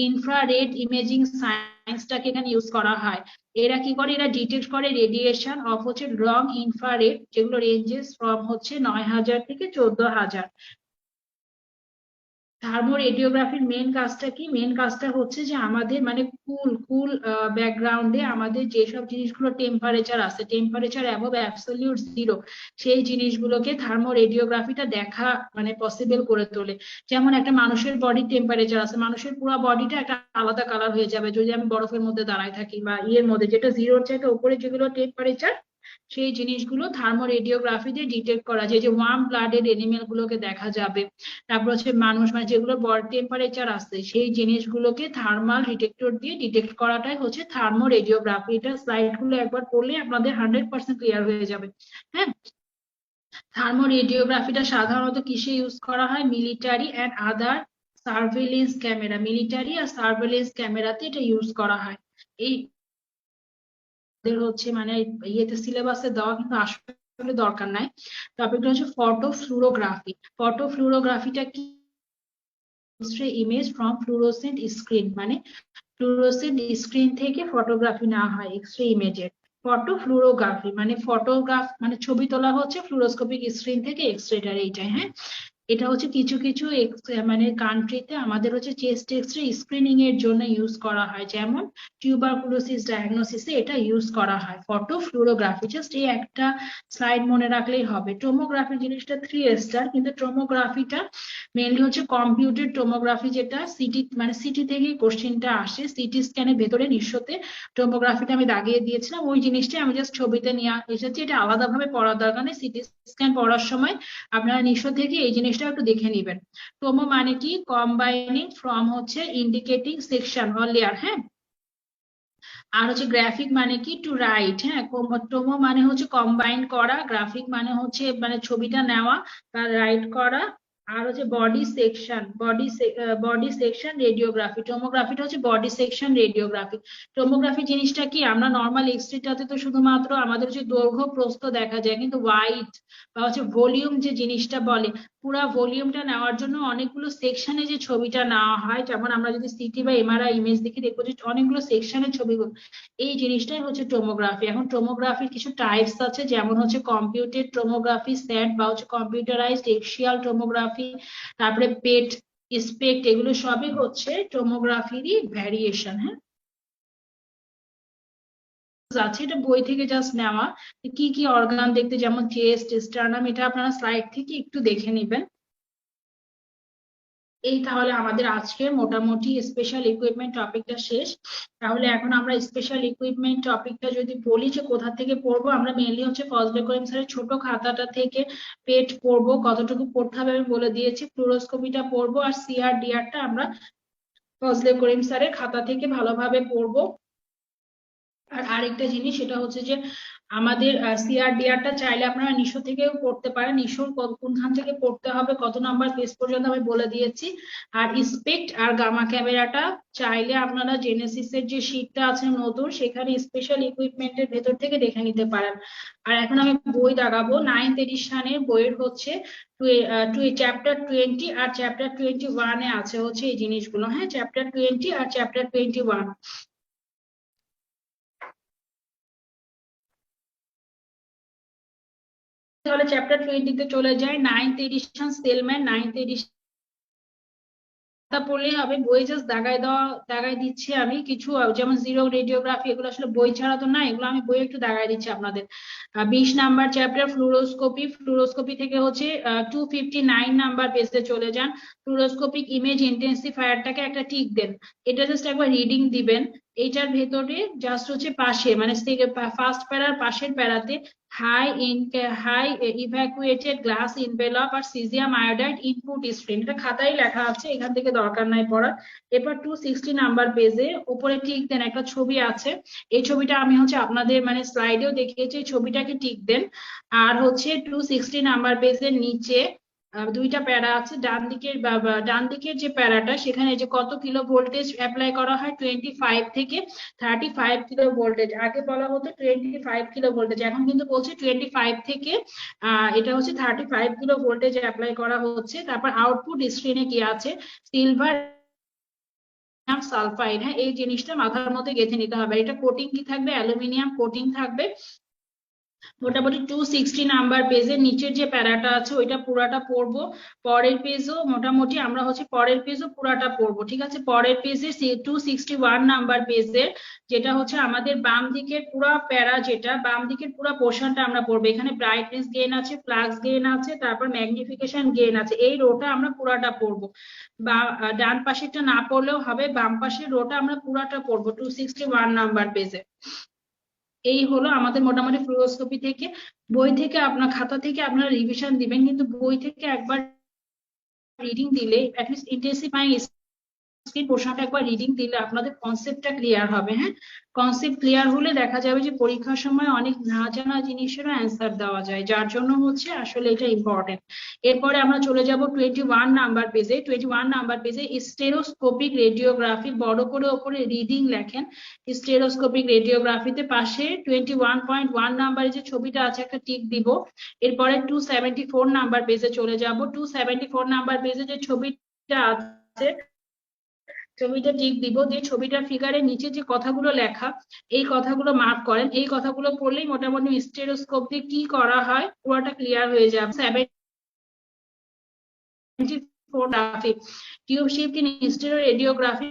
ইনফ্রারেড ইমেজিং সায়েন্সটাকে এখানে ইউজ করা হয়। এরা কি করে, এরা ডিটেক্ট করে রেডিয়েশন অফ হচ্ছে লং ইনফ্রারেড, যেগুলো রেঞ্জেস ফ্রম হচ্ছে 9000 থেকে 14000। থার্মো রেডিওগ্রাফির মেন কাজটা কি, মেন কাজটা হচ্ছে যে আমাদের মানে কুল ব্যাকগ্রাউন্ডে আমাদের যেসব জিনিসগুলো টেম্পারেচার আছে, টেম্পারেচার অ্যাবভ অ্যাবসলিউট জিরো, সেই জিনিসগুলোকে থার্মো রেডিওগ্রাফিটা দেখা মানে পসিবল করে তোলে। যেমন একটা মানুষের বডির টেম্পারেচার আছে, মানুষের পুরো বডিটা একটা আলাদা কালার হয়ে যাবে যদি আমি বরফের মধ্যে দাঁড়ায় থাকি বা ইয়ের মধ্যে, যেটা জিরোর চাইতে উপরে যেগুলো টেম্পারেচার, সেই জিনিসগুলো থার্মো রেডিওগ্রাফি দিয়ে ডিটেক্ট করা যায়। যে ওয়ার্ম ব্লাডেড এনিমেল গুলোকে দেখা যাবে। তারপর হচ্ছে মানুষ মানে যেগুলো বডি টেম্পারেচার আছে, সেই জিনিসগুলোকে থার্মাল ডিটেক্টর দিয়ে ডিটেক্ট করাটাই হচ্ছে থার্মো রেডিওগ্রাফি। এটা স্লাইড গুলো একবার পড়লে আপনাদের 100% ক্লিয়ার হয়ে যাবে। হ্যাঁ, থার্মো রেডিওগ্রাফিটা সাধারণত কিসে ইউজ করা হয়, military and other surveillance camera, military আর সার্ভেলেন্স ক্যামেরাতে এটা ইউজ করা হয়। এই হচ্ছে মানে ইয়েতে সিলেবাসে দেওয়া, কিন্তু আসলে দরকার নাই। টপিকটা হচ্ছে ফটো ফ্লুরোগ্রাফি। ফটো ফ্লুরোগ্রাফিটা কি, ইমেজ ফ্রম ফ্লুরোসেন্ট স্ক্রিন, মানে ফ্লুরোসেন্ট স্ক্রিন থেকে ফটোগ্রাফি নেওয়া হয় এক্সরে ইমেজের। ফটো ফ্লুরোগ্রাফি মানে ফটোগ্রাফ মানে ছবি তোলা হচ্ছে ফ্লুরোস্কোপিক স্ক্রিন থেকে এক্সরেটার, এইটাই। হ্যাঁ, এটা হচ্ছে কিছু কিছু মানে কান্ট্রিতে আমাদের হচ্ছে চেস্ট এক্সরে স্ক্রিনিং এর জন্য ইউজ করা হয়, যেমন টিউবারকুলোসিস ডায়াগনোসিসে এটা ইউজ করা হয় ফটো ফ্লুরোগ্রাফি। জাস্ট এই একটা স্লাইড মনে রাখলেই হবে। টোমোগ্রাফি জিনিসটা 3 স্টার, কিন্তু টোমোগ্রাফিটা মেনলি হচ্ছে কম্পিউটার টোমোগ্রাফি, যেটা সিটি মানে সিটি থেকে কোশ্চেনটা আসে। সিটি স্ক্যানের ভেতরে নিঃস্বতে টোমোগ্রাফিটা আমি দাগিয়ে দিয়েছিলাম, ওই জিনিসটাই আমি জাস্ট ছবিতে নিয়ে এসেছি। এটা আলাদাভাবে পড়ার দরকার নেই, সিটি স্ক্যান পড়ার সময় আপনারা নিঃস্ব থেকে এই জিনিসটা একটু দেখে নিবেন। টোমো মানে কি, কম্বাইনিং ফ্রম হচ্ছে ইন্ডিকেটিং সেকশন অর লেয়ার। হ্যাঁ, আর হচ্ছে গ্রাফিক মানে কি, টু রাইট। হ্যাঁ, টোমো মানে হচ্ছে কম্বাইন করা, গ্রাফিক মানে হচ্ছে মানে ছবিটা নেওয়া বা রাইট করা। আর হচ্ছে বডি সেকশন রেডিওগ্রাফি। টোমোগ্রাফিটা হচ্ছে বডি সেকশন রেডিওগ্রাফি। টোমোগ্রাফি জিনিসটা কি, আমরা নর্মাল এক্সরেটাতে তো শুধুমাত্র আমাদের হচ্ছে দৈর্ঘ্য প্রস্থ দেখা যায়, কিন্তু ওয়াইড বা হচ্ছে ভলিউম যে জিনিসটা বলে, পুরা ভলিউমটা নেওয়ার জন্য অনেকগুলো সেকশনে যে ছবিটা নেওয়া হয়, যেমন আমরা যদি সিটি বা এমআরআই ইমেজ দেখি দেখবো যে অনেকগুলো সেকশনের ছবিগুলো, এই জিনিসটাই হচ্ছে টোমোগ্রাফি। এখন টোমোগ্রাফির কিছু টাইপস আছে, যেমন হচ্ছে কম্পিউটেড টোমোগ্রাফি, স্যাট বা হচ্ছে কম্পিউটারাইজড এক্সিয়াল টোমোগ্রাফি, তারপরে পেট স্পেক্ট, এগুলো সবই হচ্ছে টোমোগ্রাফিরই ভ্যারিয়েশন। হ্যাঁ, আছে, এটা বই থেকে জাস্ট নেওয়া। কি কি অর্গান দেখতে, যেমন চেস্ট, স্টার্নাম, এটা আপনারা স্লাইড থেকে একটু দেখে নেবেন। এই তাহলে আমাদের আজকের মোটামুটি স্পেশাল ইকুইপমেন্ট টপিকটা শেষ। তাহলে এখন আমরা স্পেশাল ইকুইপমেন্ট টপিকটা যদি বলি যে কোথা থেকে পড়বো, আমরা মেনলি হচ্ছে ফজলে করিম স্যারের ছোট খাতাটা থেকে পেট পড়বো, কতটুকু পড়তে হবে আমি বলে দিয়েছি, ফ্লুরোস্কোপিটা পড়বো, আর সিআরডিআরটা আমরা ফজলে করিম স্যারের খাতা থেকে ভালোভাবে পড়বো। আর আরেকটা জিনিস সেটা হচ্ছে যে আমাদের সিআরডিআরটা চাইলে আপনারা নিশো থেকেও পড়তে পারেন। নিশোর কোনখান থেকে পড়তে হবে, কত নাম্বার পেজ পর্যন্ত আমি বলে দিয়েছি। আর স্পেক্ট আর গামা ক্যামেরাটা চাইলে আপনারা জেনেসিসের যে শীটটা আছে নতুন, সেখানে স্পেশাল ইকুইপমেন্টের ভেতর থেকে দেখে নিতে পারেন। আর এখন আমি বই দেখাবো। 9th এডিশনের বইয়ের হচ্ছে চ্যাপ্টার 20 আর চ্যাপ্টার 21-এ আছে হচ্ছে এই জিনিসগুলো। হ্যাঁ, চ্যাপ্টার 20 আর চ্যাপ্টার 21। তাহলে চ্যাপ্টার 20-তে চলে যায়। 9th addition Selman, 9th addition পড়লেই হবে। বই জাস্ট দাগায় দিচ্ছি আমি কিছু, যেমন জিরো রেডিওগ্রাফি, এগুলো আসলে বই ছাড়া তো না, এগুলো আমি বই একটু দাগায় দিচ্ছি আপনাদের। 20 নাম্বার চ্যাপ্টার ফ্লুরোস্কোপি। ফ্লুরোস্কোপি থেকে হচ্ছে 259 নাম্বার পেজে চলে যান। ফ্লুরোস্কোপিক ইমেজ ইন্টেন্সিফায়ারটাকে একটা টিক দেন। এটা জাস্ট একবার রিডিং দিবেন। এটার ভেতরে জাস্ট হচ্ছে পাশে, মানে ফার্স্ট প্যারার পাশের প্যারাতে হাই ইভ্যাকুয়েটেড গ্লাস ইনভেলপ আর সিজিয়াম আয়োডাইড ইনপুট স্ট্রিম, এটা খাতায় লেখা আছে, এখান থেকে দরকার নাই পড়ার। এরপর 260 নাম্বার পেজে উপরে টিক দেন, একটা ছবি আছে। এই ছবিটা আমি হচ্ছে আপনাদের মানে স্লাইডেও দেখিয়েছি, এই ছবিটাকে টিক দেন। আর হচ্ছে 260 নাম্বার পেজের নিচে দুইটা প্যারা আছে। ডান দিকের যে প্যারাটা, সেখানে যে কত কিলো ভোল্টেজ অ্যাপ্লাই করা হয় 25 থেকে 35 কিলো ভোল্টেজ। আগে বলা হতো 25 কিলো ভোল্টেজ, এখন কিন্তু বলছে 25 থেকে এটা হচ্ছে 35 কিলো ভোল্টেজ অ্যাপ্লাই করা হচ্ছে। তারপর আউটপুট স্ক্রিনে কি আছে, সিলভার সালফাইড। হ্যাঁ, এই জিনিসটা মাথার মধ্যে গেঁথে নিতে হবে। এটা কোটিং কি থাকবে, অ্যালুমিনিয়াম কোটিং থাকবে। মোটামুটি 260 নাম্বার পেজের নিচের যে প্যারাটা আছে ওইটা পুরাটা পড়বো। পরের পেজও মোটামুটি আমরা হচ্ছে পরের পেজও পুরাটা পড়বো, ঠিক আছে। পরের পেজে 261 নাম্বার পেজের যেটা হচ্ছে আমাদের বাম দিকের পুরা প্যারা, যেটা বাম দিকের পুরা পোর্শনটা আমরা পড়বো। এখানে ব্রাইটনেস গেইন আছে, ফ্লাক্স গেইন আছে, তারপর ম্যাগনিফিকেশন গেইন আছে। এই রোটা আমরা পুরাটা পড়বো। বা ডান পাশেরটা না পড়লেও হবে, বাম পাশের রোটা আমরা পুরাটা পড়বো 261 নাম্বার পেজে। এই হলো আমাদের মোটামুটি ফ্লুরোস্কোপি থেকে। বই থেকে আপনার খাতা থেকে আপনারা রিভিশন দিবেন, কিন্তু বই থেকে একবার রিডিং দিলে অ্যাটলিস্ট ইন্টেন্সিফাইং স্ক্রিন পোর্শনটা একবার রিডিং দিলে আপনাদের কনসেপ্টটা ক্লিয়ার হবে। হ্যাঁ, কনসেপ্ট ক্লিয়ার হলে দেখা যাবে যে পরীক্ষার সময় অনেক না জানা জিনিসেরও অ্যান্সার দেওয়া যায়, যার জন্য হচ্ছে আসলে এটা ইম্পর্টেন্ট। এরপরে আমরা চলে যাব 21 নাম্বার পেজে। 21 নাম্বার পেজে স্টেরোস্কোপিক রেডিওগ্রাফি, বড় করে ওপরে রিডিং লেখেন। স্টেরোস্কোপিক রেডিওগ্রাফিতে পাশে 21.1 নাম্বারে যে ছবিটা আছে একটা টিক দিব। এরপরে 274 নাম্বার পেজে চলে যাব। 274 নাম্বার পেজে যে ছবিটা আছে, ছবিটা টিক দিব, দিয়ে ছবিটার ফিগারের নিচে যে কথাগুলো লেখা, এই কথাগুলো মার্ক করেন। এই কথাগুলো পড়লেই মোটামুটি স্টেরোস্কোপ দিয়ে কি করা হয় পুরোটা ক্লিয়ার হয়ে যাবে। 74 tube shift in stereo radiography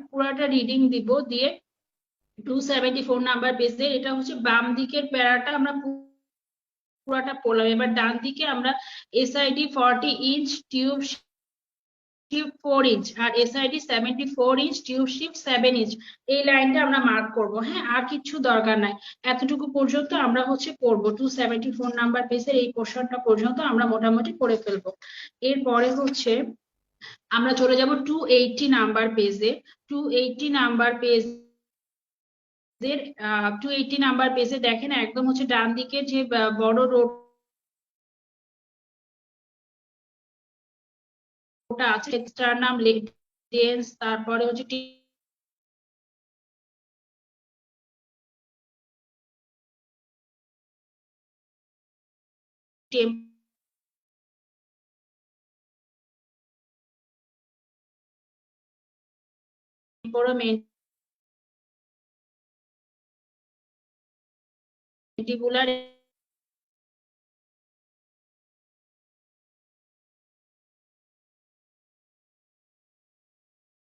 পুরোটা রিডিং দিব, দিয়ে 274 নাম্বার পেজে এটা হচ্ছে বাম দিকের প্যারাটা আমরা পুরোটা পড়লাম। এবার ডান দিকে আমরা এসআইডি 40 ইঞ্চ টিউব 4 ইঞ্চ আর SID 74 inch tube shift 7 inch, এই লাইনটা আমরা মার্ক করব। হ্যাঁ, আর কিছু দরকার নাই, এতটুকু পর্যন্ত আমরা হচ্ছে পড়বো। 274 নাম্বার পেজের এই পোর্শনটা পর্যন্ত আমরা মোটামুটি পড়ে ফেলবো। এরপরে হচ্ছে আমরা চলে যাব 280 নাম্বার পেজে। 280 নাম্বার পেজের 280 নাম্বার পেজে দেখেন একদম হচ্ছে ডান দিকে যে বড় রোটা আছে, এক্সটার্নাম লেন্স, তারপরে হচ্ছে টেম্পোরামেন্টিবুলার